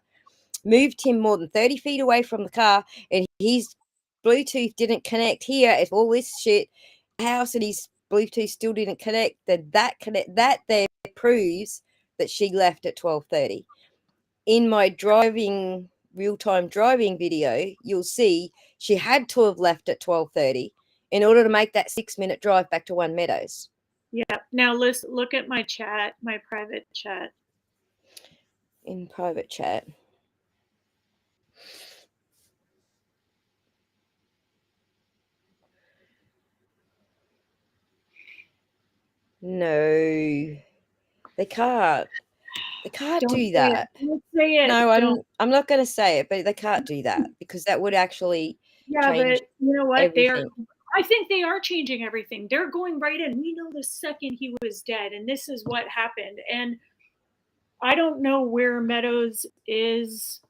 moved him more than 30 feet away from the car and his Bluetooth didn't connect here, if all this shit house and his Bluetooth still didn't connect, then that there proves that she left at 12:30. In my real-time driving video, you'll see she had to have left at 12:30 in order to make that 6-minute drive back to One Meadows.
Yeah. Now look at my chat, my private chat.
In private chat. No, they can't. They can't
Don't
do
say
that.
it. Don't say it.
No,
Don't.
I'm not going to say it, but they can't do that because that would actually
Yeah,
change
but you know what?
everything.
I think they are changing everything. They're going right in. We know the second he was dead, and this is what happened. And I don't know where Meadows is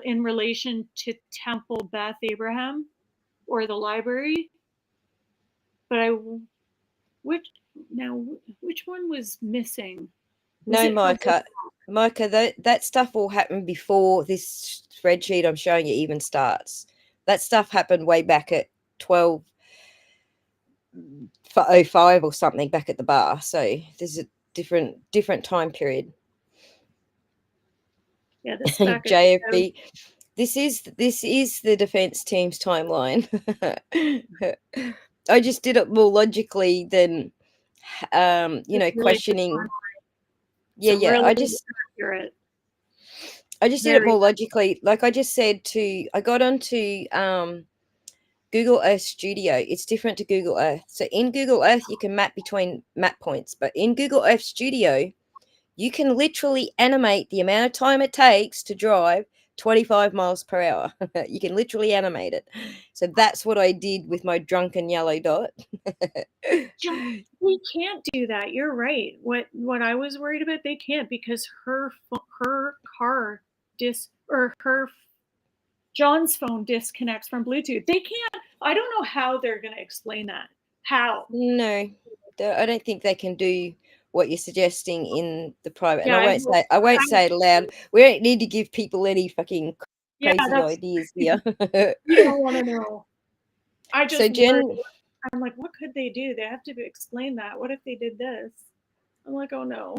in relation to Temple Beth Abraham or the library, but which which one was missing? Was
No, Micah, that stuff all happened before this spreadsheet I'm showing you even starts. That stuff happened way back at 12:05 or something back at the bar. So there's a different time period.
Yeah, this back at
JFB. This is the defense team's timeline. I just did it more logically than
really
questioning. Yeah,
really
I just
accurate.
I just did it more logically. Like I just said I got onto Google Earth Studio. It's different to Google Earth. So in Google Earth, you can map between map points, but in Google Earth Studio, you can literally animate the amount of time it takes to drive 25 miles per hour. You can literally animate it. So that's what I did with my drunken yellow dot.
We can't do that. You're right. What I was worried about, they can't because her car John's phone disconnects from Bluetooth. They can't. I don't know how they're going to explain that. How?
No, I don't think they can do what you're suggesting in the private.
Yeah,
And I won't say it aloud. We don't need to give people any fucking crazy ideas here.
You don't want to know. I just
So Jen,
I'm like, what could they do? They have to explain that. What if they did this? I'm like, oh no.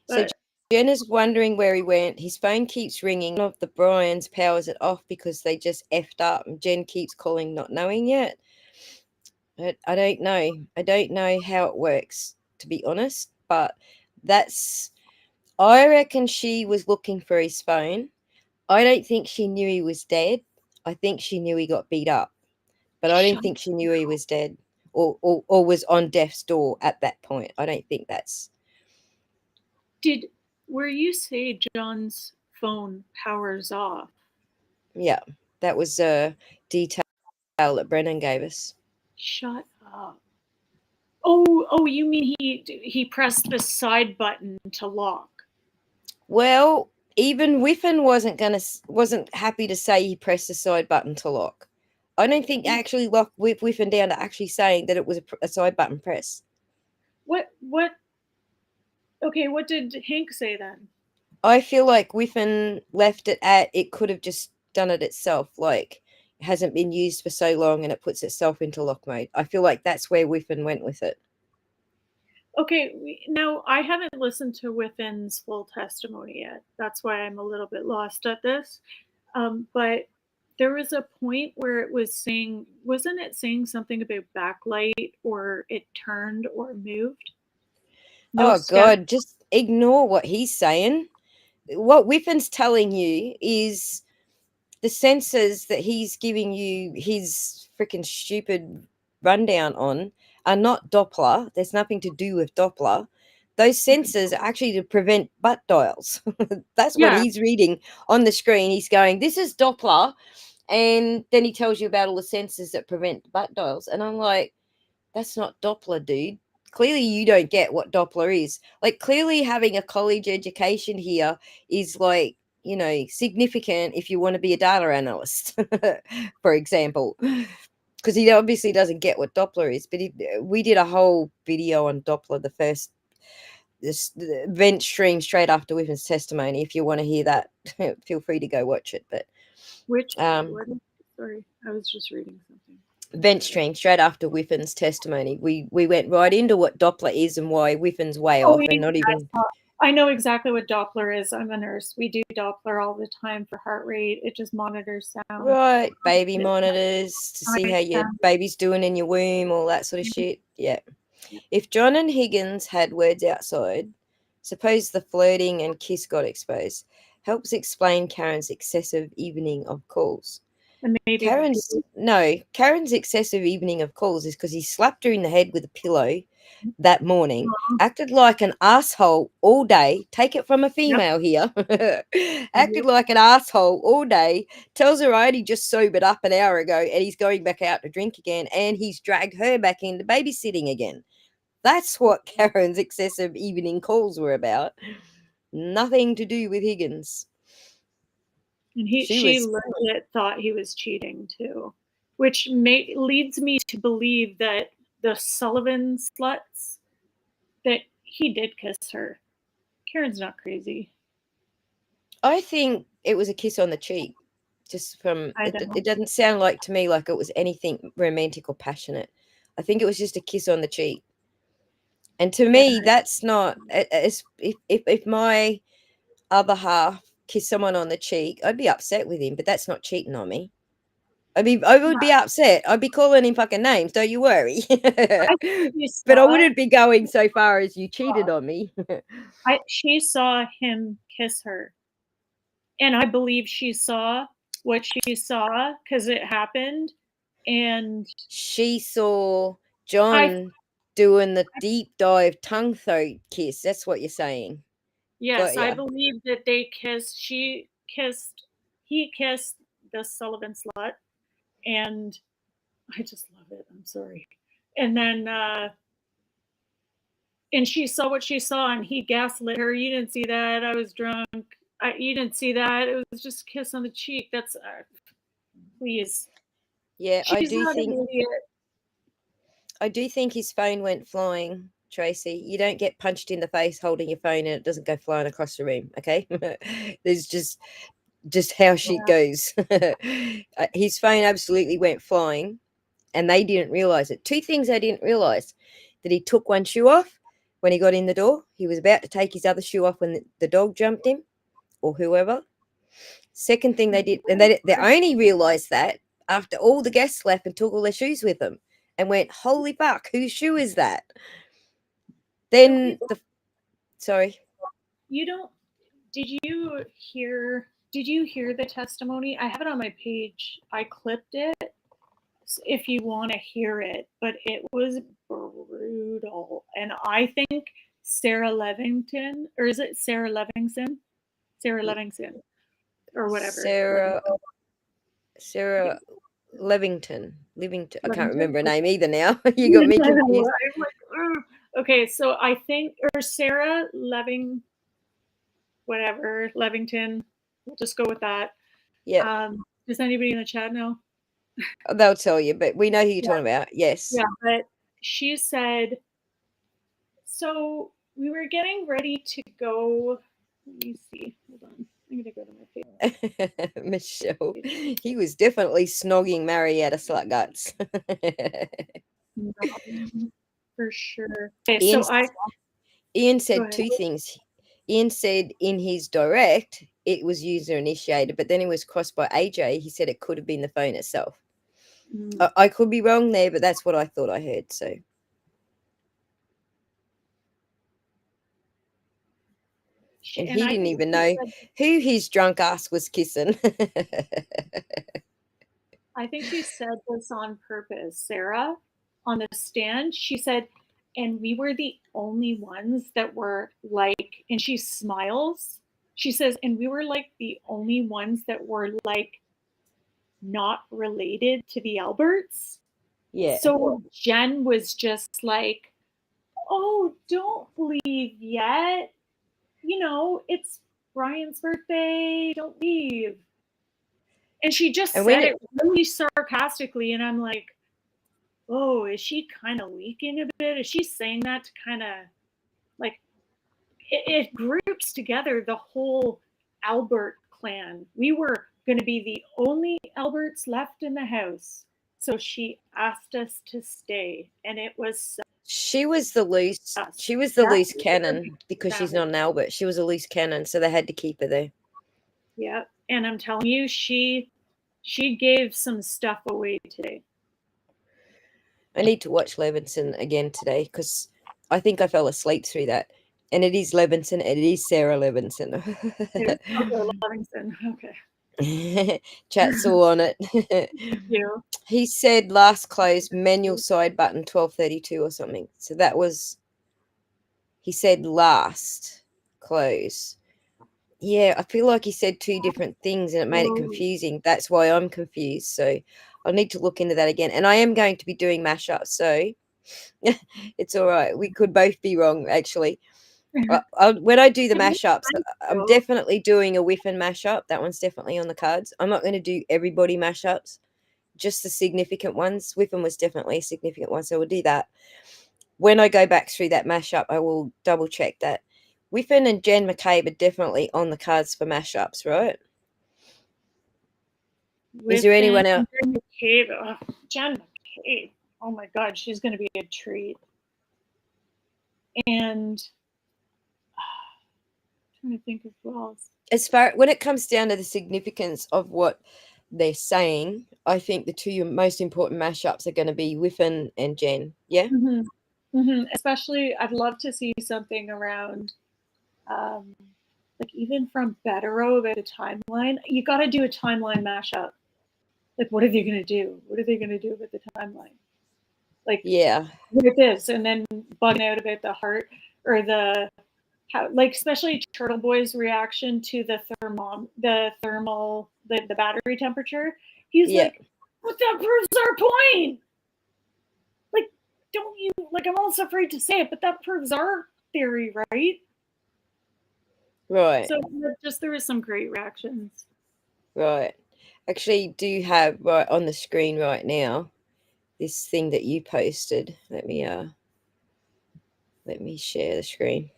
So Jen is wondering where he went. His phone keeps ringing. One of the Bryans powers it off because they just effed up. And Jen keeps calling, not knowing yet. But I don't know. I don't know how it works, to be honest. But I reckon she was looking for his phone. I don't think she knew he was dead. I think she knew he got beat up. But I don't think she knew he was dead or was on death's door at that point. I don't think that's.
Where you say John's phone powers off?
Yeah, that was a detail that Brennan gave us.
Shut up. Oh, you mean he pressed the side button to lock?
Well, even Whiffen wasn't happy to say he pressed the side button to lock. I don't think actually locked Whiffen down to actually saying that it was a side button press.
What? Okay, what did Hank say then?
I feel like Whiffen left it at it could have just done it itself, like it hasn't been used for so long and it puts itself into lock mode. I feel like that's where Whiffen went with it.
Okay, now I haven't listened to Whiffen's full testimony yet. That's why I'm a little bit lost at this. But there was a point where it was saying, wasn't it saying something about backlight or it turned or moved?
No, God, just ignore what he's saying. What Whiffen's telling you is the sensors that he's giving you his freaking stupid rundown on are not Doppler. There's nothing to do with Doppler. Those sensors are actually to prevent butt dials. That's what he's reading on the screen. He's going, this is Doppler. And then he tells you about all the sensors that prevent butt dials. And I'm like, that's not Doppler, dude. clearly you don't get what Doppler is. Like, clearly having a college education here is like, you know, significant if you want to be a data analyst, for example, because he obviously doesn't get what Doppler is. But we did a whole video on Doppler, the event stream straight after Whitman's testimony. If you want to hear that, feel free to go watch it. But
sorry, I was just reading something.
Vent stream straight after Whiffin's testimony. We went right into what Doppler is and why Whiffin's way off, and not even.
I know exactly what Doppler is. I'm a nurse. We do Doppler all the time for heart rate. It just monitors sound.
Right, baby monitors to see how your baby's doing in your womb, all that sort of shit. Yeah. If John and Higgins had words outside, suppose the flirting and kiss got exposed. Helps explain Karen's excessive evening of calls.
And maybe
Karen's excessive evening of calls is because he slapped her in the head with a pillow that morning, acted like an asshole all day. Take it from a female here. Acted like an asshole all day. Tells her I only just sobered up an hour ago and he's going back out to drink again, and he's dragged her back into babysitting again. That's what Karen's excessive evening calls were about. Nothing to do with Higgins.
And she legit thought he was cheating too, which leads me to believe that the Sullivan sluts, that he did kiss her. Karen's not crazy.
I think it was a kiss on the cheek. Just from it doesn't sound like to me like it was anything romantic or passionate. I think it was just a kiss on the cheek. And to me, that's not. If my other half kissed someone on the cheek, I'd be upset with him, but that's not cheating on me. I would be upset. I'd be calling him fucking names. Don't you worry. But I wouldn't be going so far as you cheated on me.
She saw him kiss her, and I believe she saw what she saw because it happened, and
she saw John doing the deep dive tongue throat kiss. That's what you're saying.
Yes, I believe that they kissed. He kissed the Sullivan slut, and I just love it. I'm sorry. And then, and she saw what she saw, and he gaslit her. You didn't see that. I was drunk. You didn't see that. It was just a kiss on the cheek. That's, please.
Yeah, I do think his phone went flying, Tracy. You don't get punched in the face holding your phone and it doesn't go flying across the room, okay? There's just how shit goes. His phone absolutely went flying, and they didn't realize it. Two things they didn't realize: that he took one shoe off when he got in the door. He was about to take his other shoe off when the dog jumped him, or whoever. Second thing they did, and they only realized that after all the guests left and took all their shoes with them, and went, holy fuck, whose shoe is that? Then sorry.
Did you hear the testimony? I have it on my page. I clipped it if you want to hear it, but it was brutal. And I think Sarah Levington, or is it Sarah Levingston? Sarah Levingston, or whatever.
Sarah Levington. I can't remember her name either now. You got me confused.
I'm like, okay, so I think, or Sarah Levington. We'll just go with that.
Yeah.
Does anybody in the chat know?
They'll tell you, but we know who you're talking about. Yes.
Yeah, but she said, so we were getting ready to go. Let me see. Hold on. I'm going to go to my page.
Michelle. He was definitely snogging Marietta Slut Guts.
For sure. Okay,
Ian said two things. Ian said in his direct it was user initiated, but then it was crossed by AJ. He said it could have been the phone itself. I could be wrong there, but that's what I thought I heard. So, and he didn't even know who his drunk ass was kissing.
I think she said this on purpose, Sarah, on the stand. She said, and we were the only ones that were like, and she smiles. She says, and we were like the only ones that were like not related to the Alberts.
Yeah.
So Jen was just like, oh, don't leave yet. You know, it's Brian's birthday. Don't leave. And she just
And
said
when
it really sarcastically. And I'm like, oh, is she kind of leaking a bit? Is she saying that to kind of like, it groups together the whole Albert clan. We were going to be the only Alberts left in the house. So she asked us to stay. And it was
she was the loose cannon because she's not an Albert. She was a loose cannon, so they had to keep her there.
Yeah, and I'm telling you, she gave some stuff away today.
I need to watch Levinson again today because I think I fell asleep through that. And it is Levinson. It is Sarah Levinson.
Okay, Livingston. Okay.
Chat's all on it.
Yeah.
He said last close, manual side button 1232 or something. So that was, he said last close. Yeah, I feel like he said two different things and it made it confusing. That's why I'm confused. So I'll need to look into that again. And I am going to be doing mashups. So it's all right. We could both be wrong, actually. When I do the mashups, I'm definitely doing a Whiffen mashup. That one's definitely on the cards. I'm not going to do everybody mashups, just the significant ones. Whiffen was definitely a significant one, so we'll do that. When I go back through that mashup, I will double check that. Whiffen and Jen McCabe are definitely on the cards for mashups, right? Is there anyone else?
Jen McCabe. Oh, Jen McCabe. Oh my God, she's going to be a treat. And I'm trying to think of who else.
As far when it comes down to the significance of what they're saying, I think the two most important mashups are going to be Whiffen and Jen. Yeah.
Mm-hmm. Mm-hmm. Especially, I'd love to see something around, like even from Betero about a timeline. You got to do a timeline mashup. Like, what are they going to do? What are they going to do with the timeline? Like,
yeah,
with this, and then bugging out about the heart or the how, like especially Turtle Boy's reaction to the battery temperature. He's like, but that proves our point. Like, don't you like? I'm almost afraid to say it, but that proves our theory, right?
Right.
So just there was some great reactions.
Right. Actually, do have right on the screen right now this thing that you posted. Let me share the screen.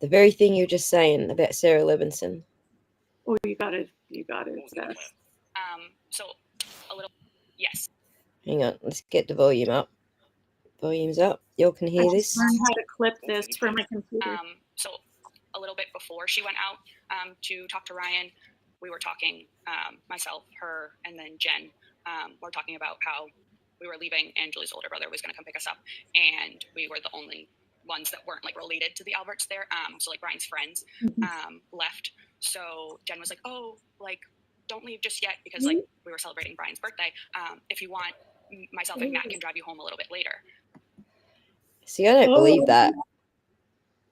The very thing you're just saying about Sarah Levinson.
Oh, you got it.
So a little, yes.
Hang on, let's get the volume up. Volume's up. Y'all can hear this.
I learned how to clip this for my computer.
So a little bit before she went out to talk to Ryan, we were talking, myself, her, and then Jen. We're talking about how we were leaving and Julie's older brother was going to come pick us up, and we were the only ones that weren't like related to the Alberts there. So like Brian's friends left. So Jen was like, oh, like don't leave just yet because like we were celebrating Brian's birthday. If you want, myself and Matt can drive you home a little bit later.
See, I don't believe that.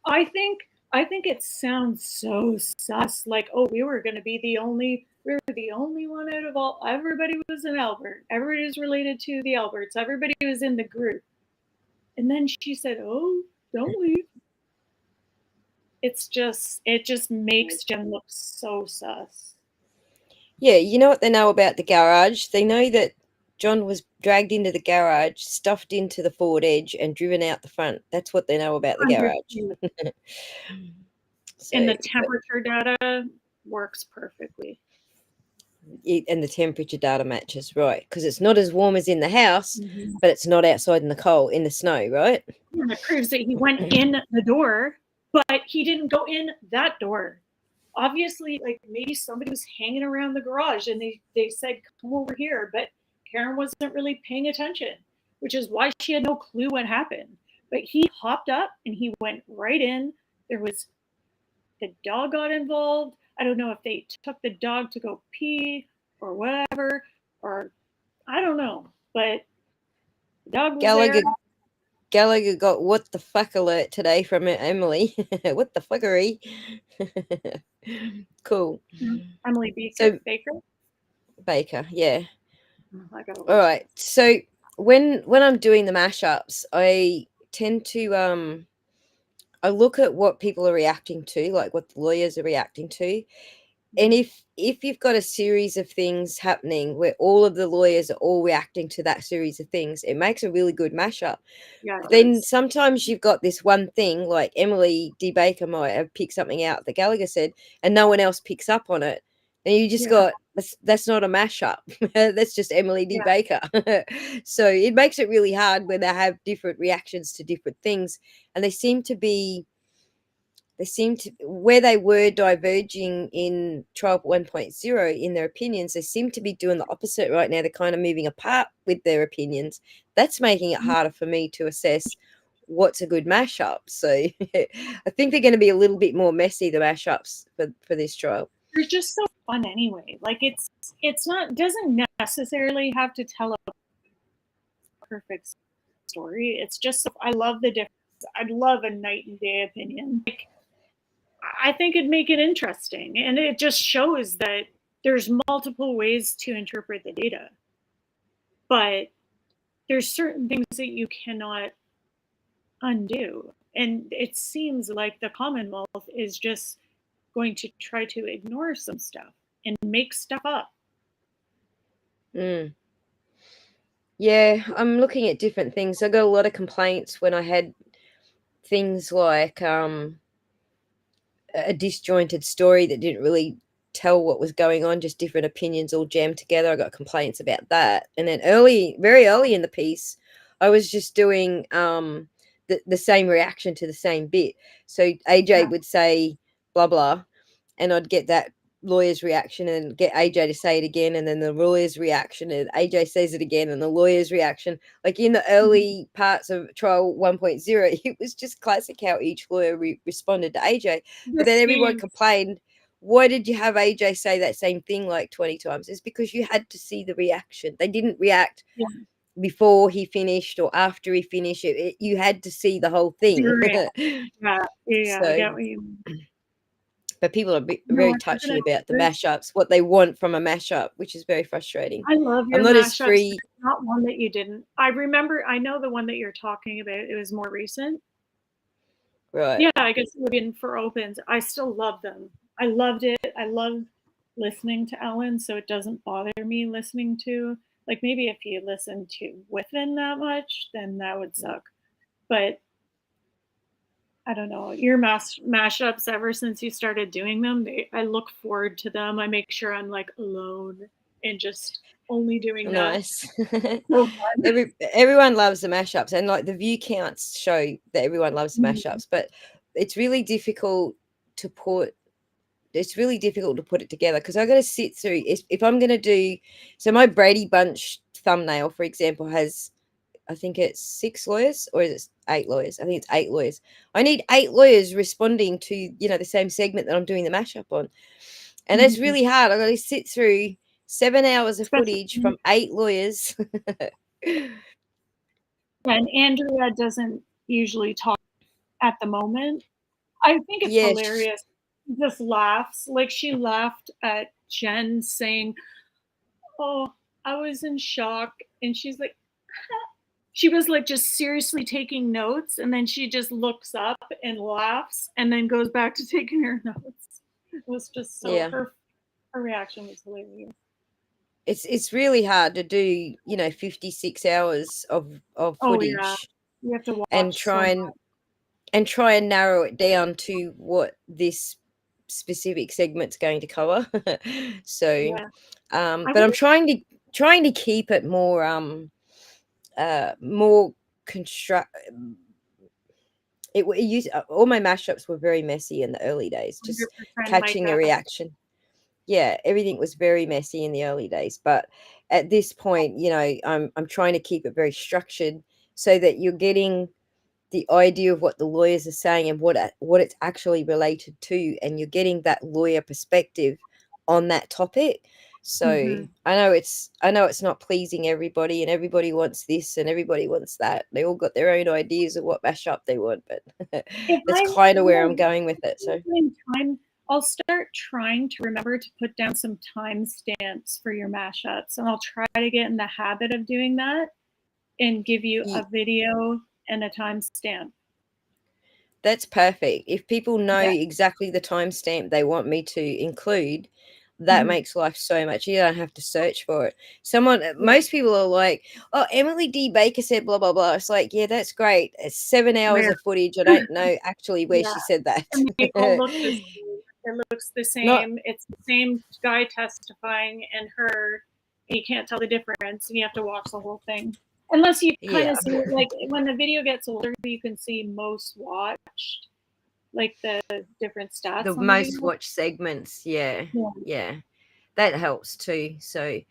I think it sounds so sus. Like, oh, we were the only one out of all. Everybody was an Albert. Everybody was related to the Alberts. Everybody was in the group. And then she said, oh, don't leave. It just makes Jen look so sus.
Yeah, you know what they know about the garage? They know that John was dragged into the garage, stuffed into the forward edge, and driven out the front. That's what they know about the garage.
And the temperature data works perfectly.
And the temperature data matches, right? Because it's not as warm as in the house, but it's not outside in the cold, in the snow, right?
And it proves that he went in the door, but he didn't go in that door. Obviously, like maybe somebody was hanging around the garage and they said, come over here. But Karen wasn't really paying attention, which is why she had no clue what happened. But he hopped up and he went right in. The dog got involved. I don't know if they took the dog to go pee or whatever, or I don't know. But the dog was there.
Gallagher got what the fuck alert today from Emily. What the fuckery? Cool.
Emily Baker,
yeah. All right. So when I'm doing the mashups, I tend to I look at what people are reacting to, like what the lawyers are reacting to. And if you've got a series of things happening where all of the lawyers are all reacting to that series of things, it makes a really good mashup.
Yeah, it
Then
does.
sometimes you've got this one thing, like Emily D. Baker might have picked something out that Gallagher said, and no one else picks up on it. And you just
Yeah.
got, that's not a mashup. That's just Emily D.
Yeah.
Baker. So it makes it really hard when they have different reactions to different things. And they seem to, where they were diverging in trial 1.0 in their opinions, they seem to be doing the opposite right now. They're kind of moving apart with their opinions. That's making it harder for me to assess what's a good mashup. So I think they're going to be a little bit more messy, the mashups for this trial.
They're just so fun anyway. Like it's not, doesn't necessarily have to tell a perfect story. It's just, I love the difference. I'd love a night and day opinion. Like, I think it'd make it interesting, and it just shows that there's multiple ways to interpret the data, but there's certain things that you cannot undo. And it seems like the Commonwealth is just going to try to ignore some stuff and make stuff up.
Mm. Yeah, I'm looking at different things. I got a lot of complaints when I had things like a disjointed story that didn't really tell what was going on, just different opinions all jammed together. I got complaints about that. And then very early in the piece, I was just doing the same reaction to the same bit. So AJ would say blah blah, and I'd get that lawyer's reaction and get AJ to say it again, and then the lawyer's reaction, and AJ says it again, and the lawyer's reaction. Like in the early parts of trial 1.0, it was just classic how each lawyer responded to AJ. But then everyone complained, why did you have AJ say that same thing like 20 times? It's because you had to see the reaction. They didn't react before he finished or after he finished. You had to see the whole thing.
Yeah,
So,
I get what you mean.
but people are very touchy about the mashups, what they want from a mashup, which is very frustrating.
I love your
I'm not
mashups.
as free.
There's not one that you didn't. I remember, I know the one that you're talking about. It was more recent.
Right.
Yeah, I guess it would have been for opens. I still love them. I loved it. I love listening to Ellen, so it doesn't bother me listening to, like, maybe if you listen to Whiffen that much, then that would suck. But I don't know, your mashups, ever since you started doing them, I look forward to them. I make sure I'm like alone and just only doing that.
Nice.
So fun.
Everyone loves the mashups, and like the view counts show that everyone loves the mashups, but it's really difficult to put it together, because I got to sit through, if I'm going to do, so my Brady Bunch thumbnail, for example, has, I think it's 6 lawyers, or is it 8 lawyers? I think it's 8 lawyers. I need 8 lawyers responding to, the same segment that I'm doing the mashup on. And that's really hard. I got to sit through 7 hours of footage from 8 lawyers.
And Andrea doesn't usually talk at the moment. I think it's hilarious. She just laughs. Like, she laughed at Jen saying, "Oh, I was in shock." And she's like, she was like just seriously taking notes, and then she just looks up and laughs and then goes back to taking her notes. It was just so, her reaction was hilarious.
It's really hard to do, 56 hours of footage.
Oh, yeah. You have to watch
and try and narrow it down to what this specific segment's going to cover. So but I'm trying to keep it more construct. It used, all my mashups were very messy in the early days, just catching a reaction. Yeah, everything was very messy in the early days, but at this point, I'm trying to keep it very structured, so that you're getting the idea of what the lawyers are saying and what it's actually related to, and you're getting that lawyer perspective on that topic. So I know it's not pleasing everybody, and everybody wants this and everybody wants that. They all got their own ideas of what mashup they want, but that's kind of where I'm going with it. So
I'll start trying to remember to put down some timestamps for your mashups, and I'll try to get in the habit of doing that and give you a video and a timestamp.
That's perfect. If people know
Yeah.
exactly the timestamp they want me to include, that
Mhm.
makes life so much easier. I don't have to search for it. Most people are like, "Oh, Emily D. Baker said blah blah blah." It's like, yeah, that's great. It's 7 hours
Where?
of footage. I don't know actually where
Yeah.
she said that.
And they all look the same. It looks the
Not
same. It's the same guy testifying and her. And you can't tell the difference, and you have to watch the whole thing. Unless you kind
yeah,
of see, like, when the video gets older, you can see most watched, like the different stats
the
on the
most
video.
watched segments. Yeah,
Yeah.
yeah, that helps too. So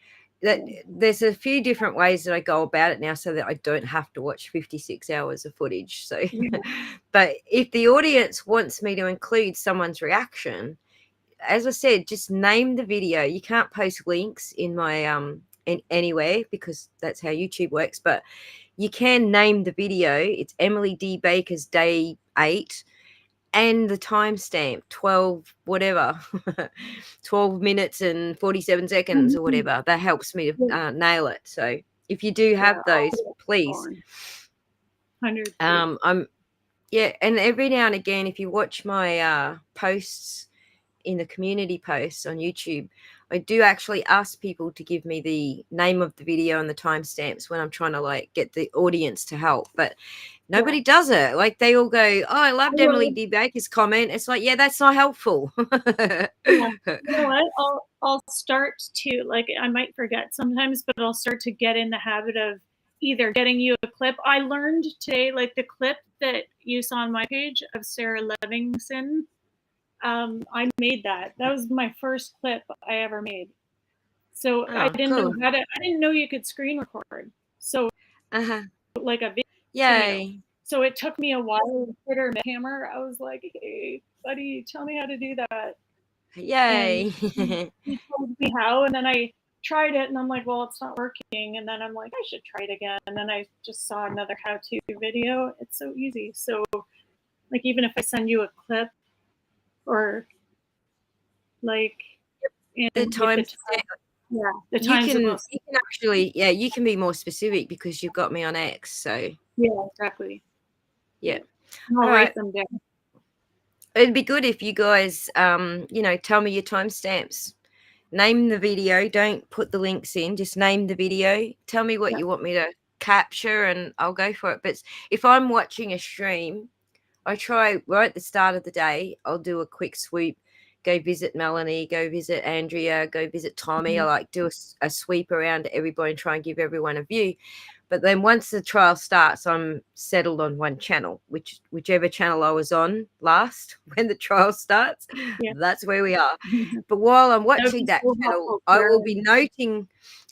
that
Yeah.
there's a few different ways that I go about it now so that I don't have to watch 56 hours of footage. So
Yeah.
but if the audience wants me to include someone's reaction, as I said, just name the video. You can't post links in my in anywhere because that's how YouTube works, but you can name the video. It's Emily D. Baker's day 8 and the timestamp 12 whatever 12 minutes and 47 seconds or
Mhm.
whatever. That helps me to
Yeah.
nail it. So if you do have
Yeah.
those,
I'll
please.
100%.
I'm Yeah, and every now and again, if you watch my posts in the community posts on YouTube, I do actually ask people to give me the name of the video and the timestamps when I'm trying to like get the audience to help. But nobody does it. Like they all go, "Oh, I loved
Yeah.
Emily D. Baker's comment." It's like, yeah, that's not helpful.
Yeah. You know what? I'll start to, like, I might forget sometimes, but I'll start to get in the habit of either getting you a clip. I learned today, like the clip that you saw on my page of Sarah Levinson. I made that. That was my first clip I ever made. So I
Oh,
didn't know
cool.
how to. I didn't know you could screen record. So
Uh-huh.
like a video.
Yay.
So it took me a while to hit her hammer. I was like, "Hey, buddy, tell me how to do that." And
Yay.
he told me how, and then I tried it, and I'm like, well, it's not working. And then I'm like, I should try it again. And then I just saw another how-to video. It's so easy. So, like, even if I send you a clip or like,
The
and with the time, yeah, the times of most,
you can actually, yeah, you can be more specific because you've got me on X. So
yeah, exactly.
yeah.
And I'll
All
write
right.
them down.
It'd be good if you guys, tell me your timestamps. Name the video. Don't put the links in. Just name the video. Tell me what
Yeah.
you want me to capture, and I'll go for it. But if I'm watching a stream, I try right at the start of the day. I'll do a quick swoop. Go visit Melanie. Go visit Andrea. Go visit Tommy. I like do a sweep around everybody and try and give everyone a view. But then once the trial starts, I'm settled on one channel, whichever channel I was on last when the trial starts,
Yeah.
that's where we are. But while I'm
That would
watching
be
that
so
channel,
helpful, Karen.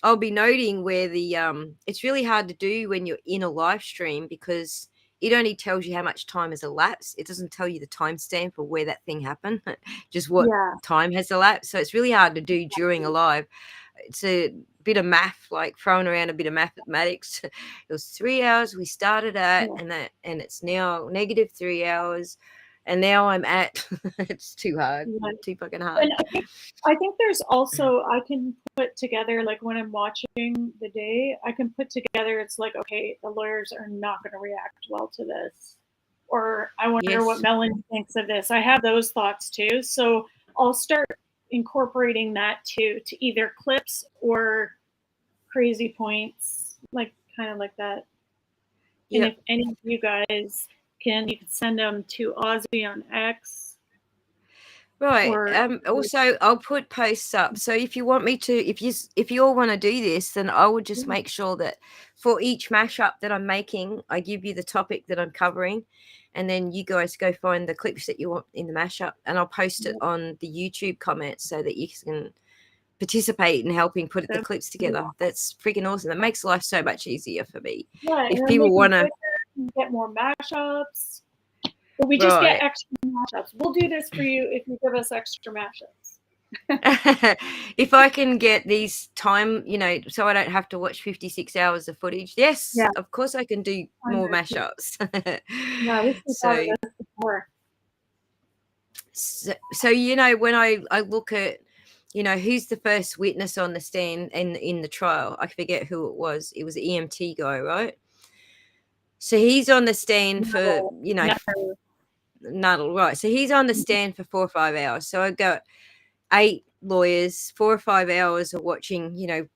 I'll be noting where the it's really hard to do when you're in a live stream because it only tells you how much time has elapsed. It doesn't tell you the timestamp or where that thing happened, just what
Yeah.
time has elapsed. So it's really hard to do during a live. It's a bit of math, like throwing around a bit of mathematics. It was 3 hours we started at,
Yeah.
and it's now negative 3 hours, and now I'm at. It's too hard,
Yeah.
too fucking
And
hard.
I think there's also, I can put together, like when I'm watching the day, I can put together, it's like, okay, the lawyers are not going to react well to this. Or I wonder what
Yes.
Melanie thinks of this. I have those thoughts too. So I'll start incorporating that too, to either clips or crazy points, like kind of like that. And
Yep.
if any of you guys can, you can send them to Ozzy on X
Right.
or
Also, I'll put posts up. So if you want me to, if you all want to do this, then I will just make sure that for each mashup that I'm making, I give you the topic that I'm covering, and then you guys go find the clips that you want in the mashup, and I'll post it on the YouTube comments so that you can participate in helping put the clips together. That's freaking awesome. That makes life so much easier for me.
yeah,
If
and then
people want to,
get more mashups. But we just get
right.
extra mashups. We'll do this for you if you give us extra mashups.
If I can get these time, so I don't have to watch 56 hours of footage. Yes,
Yeah.
of course I can do more mashups.
Yeah, we should
so,
have this before.
so when I look at, who's the first witness on the stand in the trial, I forget who it was. It was the EMT guy, right? So he's on the stand for, you know,
Never.
Nuttall, right. So he's on the stand for 4 or 5 hours. So I got 8 lawyers, 4 or 5 hours of watching, you know,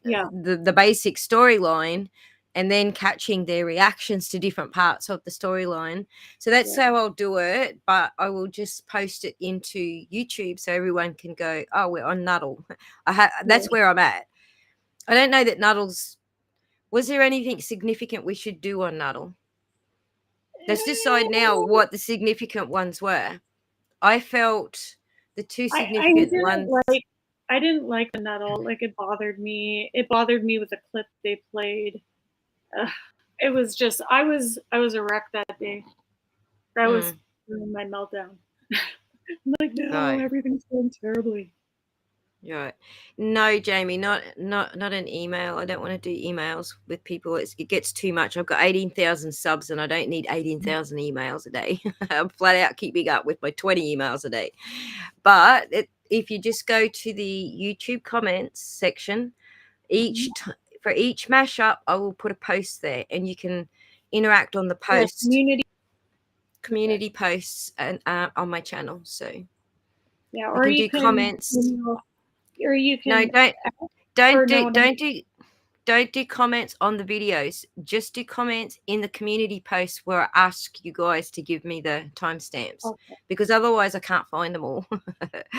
Yeah.
the basic storyline, and then catching their reactions to different parts of the storyline. So that's
Yeah.
how I'll do it, but I will just post it into YouTube so everyone can go, oh, we're on Nuttall. That's where I'm at. I don't know that Nuttall's. Was there anything significant we should do on Nuttall? Let's decide now what the significant ones were. I felt the 2 significant ones.
I didn't like the Nuttall. Like, it bothered me. It bothered me with the clip they played. It was just, I was a wreck that day. That was my meltdown. I'm like, no,
Right.
everything's going terribly.
Right. No, Jamie, not an email. I don't want to do emails with people. It gets too much. I've got 18,000 subs and I don't need 18,000 emails a day. I'm flat out keeping up with my 20 emails a day. But if you just go to the YouTube comments section, for each mashup, I will put a post there and you can interact on the post. Community posts and on my channel. So
yeah, or you can do comments. Or you can
don't do comments on the videos. Just do comments in the community posts where I ask you guys to give me the timestamps, because otherwise I can't find them all.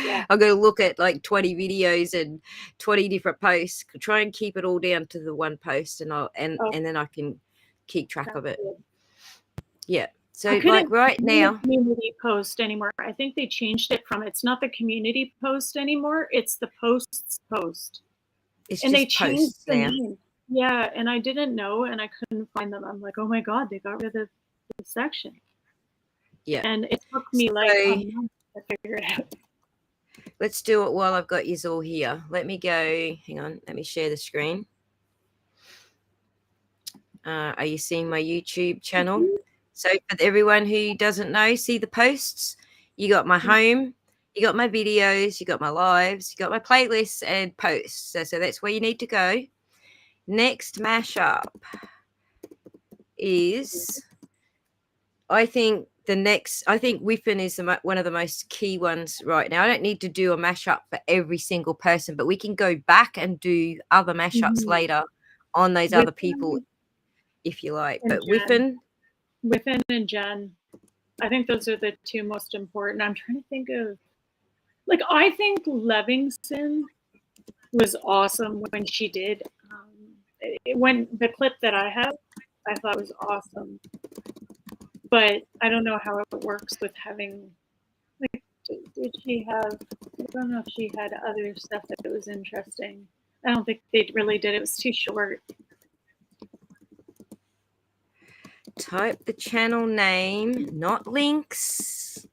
Yeah.
I've got to look at like 20 videos and 20 different posts. Try and keep it all down to the one post, and then I can keep track of it. Yeah. So like right now,
community post anymore. I think they changed it from, it's not the community post anymore. It's the posts post.
It's
and
just
they changed the
now.
name. Yeah, and I didn't know, and I couldn't find them. I'm like, oh my god, they got rid of the section.
Yeah.
And it took me like a month to figure it out.
Let's do it while I've got you all here. Let me go. Hang on. Let me share the screen. Are you seeing my YouTube channel? So for everyone who doesn't know, see the posts. You got my home, you got my videos, you got my lives, you got my playlists and posts. So that's where you need to go. Next mashup is, I think Whiffen is one of the most key ones right now. I don't need to do a mashup for every single person, but we can go back and do other mashups later on those other people if you like. But Whiffen
and Jen, I think those are the 2 most important. I'm trying to think of, like, I think Livingston was awesome when she did. When the clip that I have, I thought was awesome. But I don't know how it works with having, like, did she have, I don't know if she had other stuff that was interesting. I don't think they really did. It was too short.
Type the channel name, not links.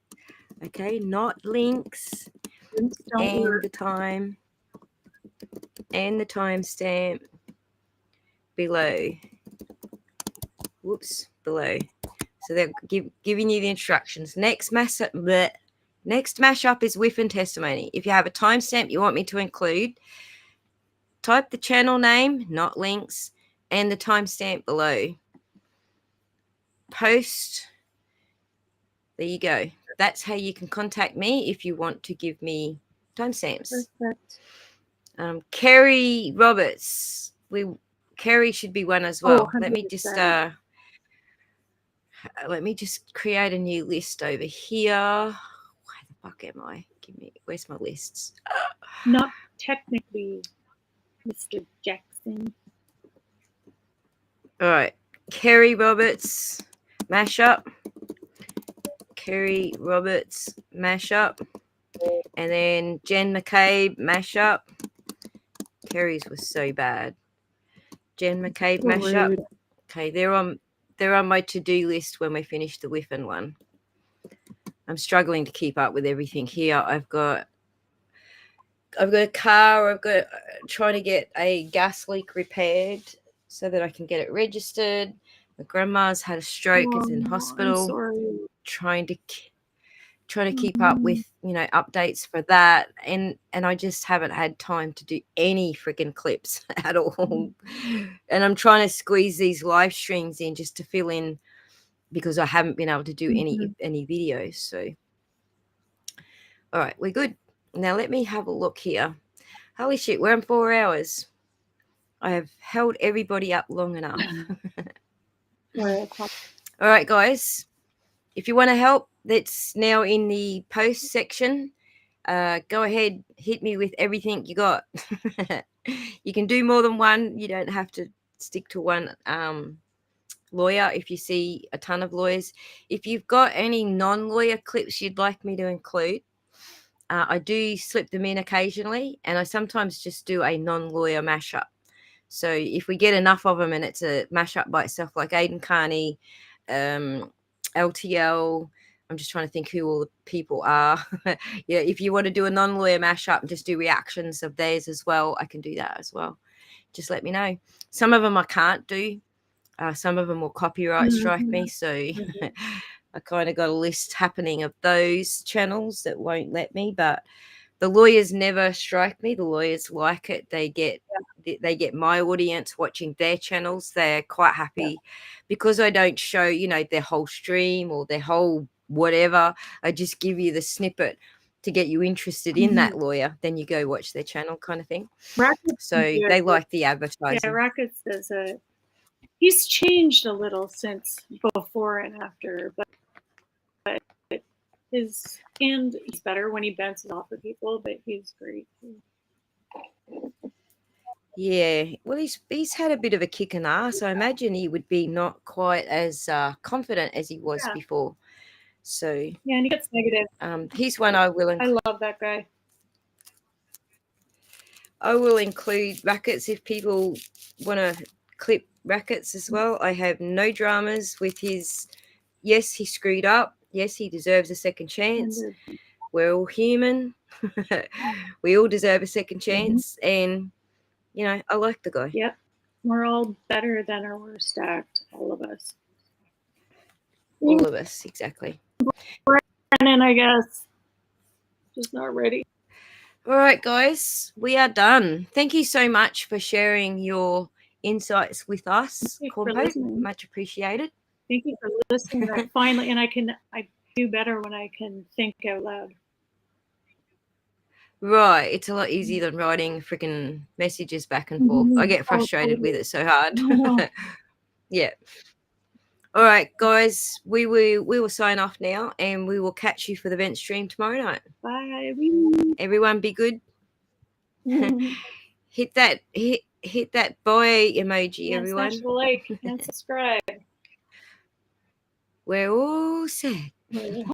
Okay, not links. And the time and the timestamp below. Whoops, below. So they're giving you the instructions. Next mashup is Whiffen testimony. If you have a timestamp you want me to include, type the channel name, not links, and the timestamp below. Post. There you go. That's how you can contact me if you want to give me timestamps.
Perfect.
Kerry Roberts. Kerry should be one as well.
100%.
Let me just create a new list over here. Where the fuck am I? Where's my lists?
Not technically, Mr. Jackson.
All right. Kerry Roberts mashup. Kerry Roberts mashup. And then Jen McCabe mashup. Kerry's was so bad. Jen McCabe mashup. Okay, they're on my to-do list when we finish the Whiffen one. I'm struggling to keep up with everything here. I've got a car. I've got trying to get a gas leak repaired so that I can get it registered. My grandma's had a stroke, is in hospital.
I'm sorry.
trying to keep up with, you know, updates for that, and I just haven't had time to do any freaking clips at all. And I'm trying to squeeze these live streams in just to fill in, because I haven't been able to do any videos. So all right, we're good. Now let me have a look here. Holy shit, we're on 4 hours. I have held everybody up long enough. All right, guys, if you want to help, that's now in the post section. Go ahead, hit me with everything you got. You can do more than one. You don't have to stick to one lawyer if you see a ton of lawyers. If you've got any non-lawyer clips you'd like me to include, I do slip them in occasionally, and I sometimes just do a non-lawyer mashup. So if we get enough of them and it's a mashup by itself, like Aiden Carney, LTL, I'm just trying to think who all the people are. Yeah, if you want to do a non-lawyer mashup and just do reactions of theirs as well, I can do that as well. Just let me know. Some of them I can't do. Some of them will copyright strike me. So I kind of got a list happening of those channels that won't let me, but the lawyers never strike me. The lawyers like it. They get my audience watching their channels. They're quite happy because I don't show, you know, their whole stream or their whole whatever. I just give you the snippet to get you interested in that lawyer. Then you go watch their channel, kind of thing. So they like the advertising.
Yeah, Rackets does a. He's changed a little since before and after, but he's better when he bounces off of people. But he's great.
Yeah, well, he's had a bit of a kick in the ass. I imagine he would be not quite as confident as he was before. So
yeah, and he gets negative.
He's one I will.
I love that guy.
I will include Rackets if people want to clip Rackets as well. I have no dramas with his. Yes, he screwed up. Yes, he deserves a second chance. We're all human. We all deserve a second chance, and you know, I like the guy.
Yep, we're all better than our worst act. All of us.
All of us, exactly.
Brennan, I guess, just not ready.
All right, guys, we are done. Thank you so much for sharing your insights with us, Cornpoke. Much appreciated.
Thank you for listening. Finally, and I do better when I can think out loud.
Right, it's a lot easier than writing freaking messages back and forth. I get frustrated with it so hard. Yeah. All right, guys, we will sign off now, and we will catch you for the vent stream tomorrow night.
Bye.
Everyone, be good. hit that boy emoji,
and
everyone.
Smash the like and subscribe.
We're all set.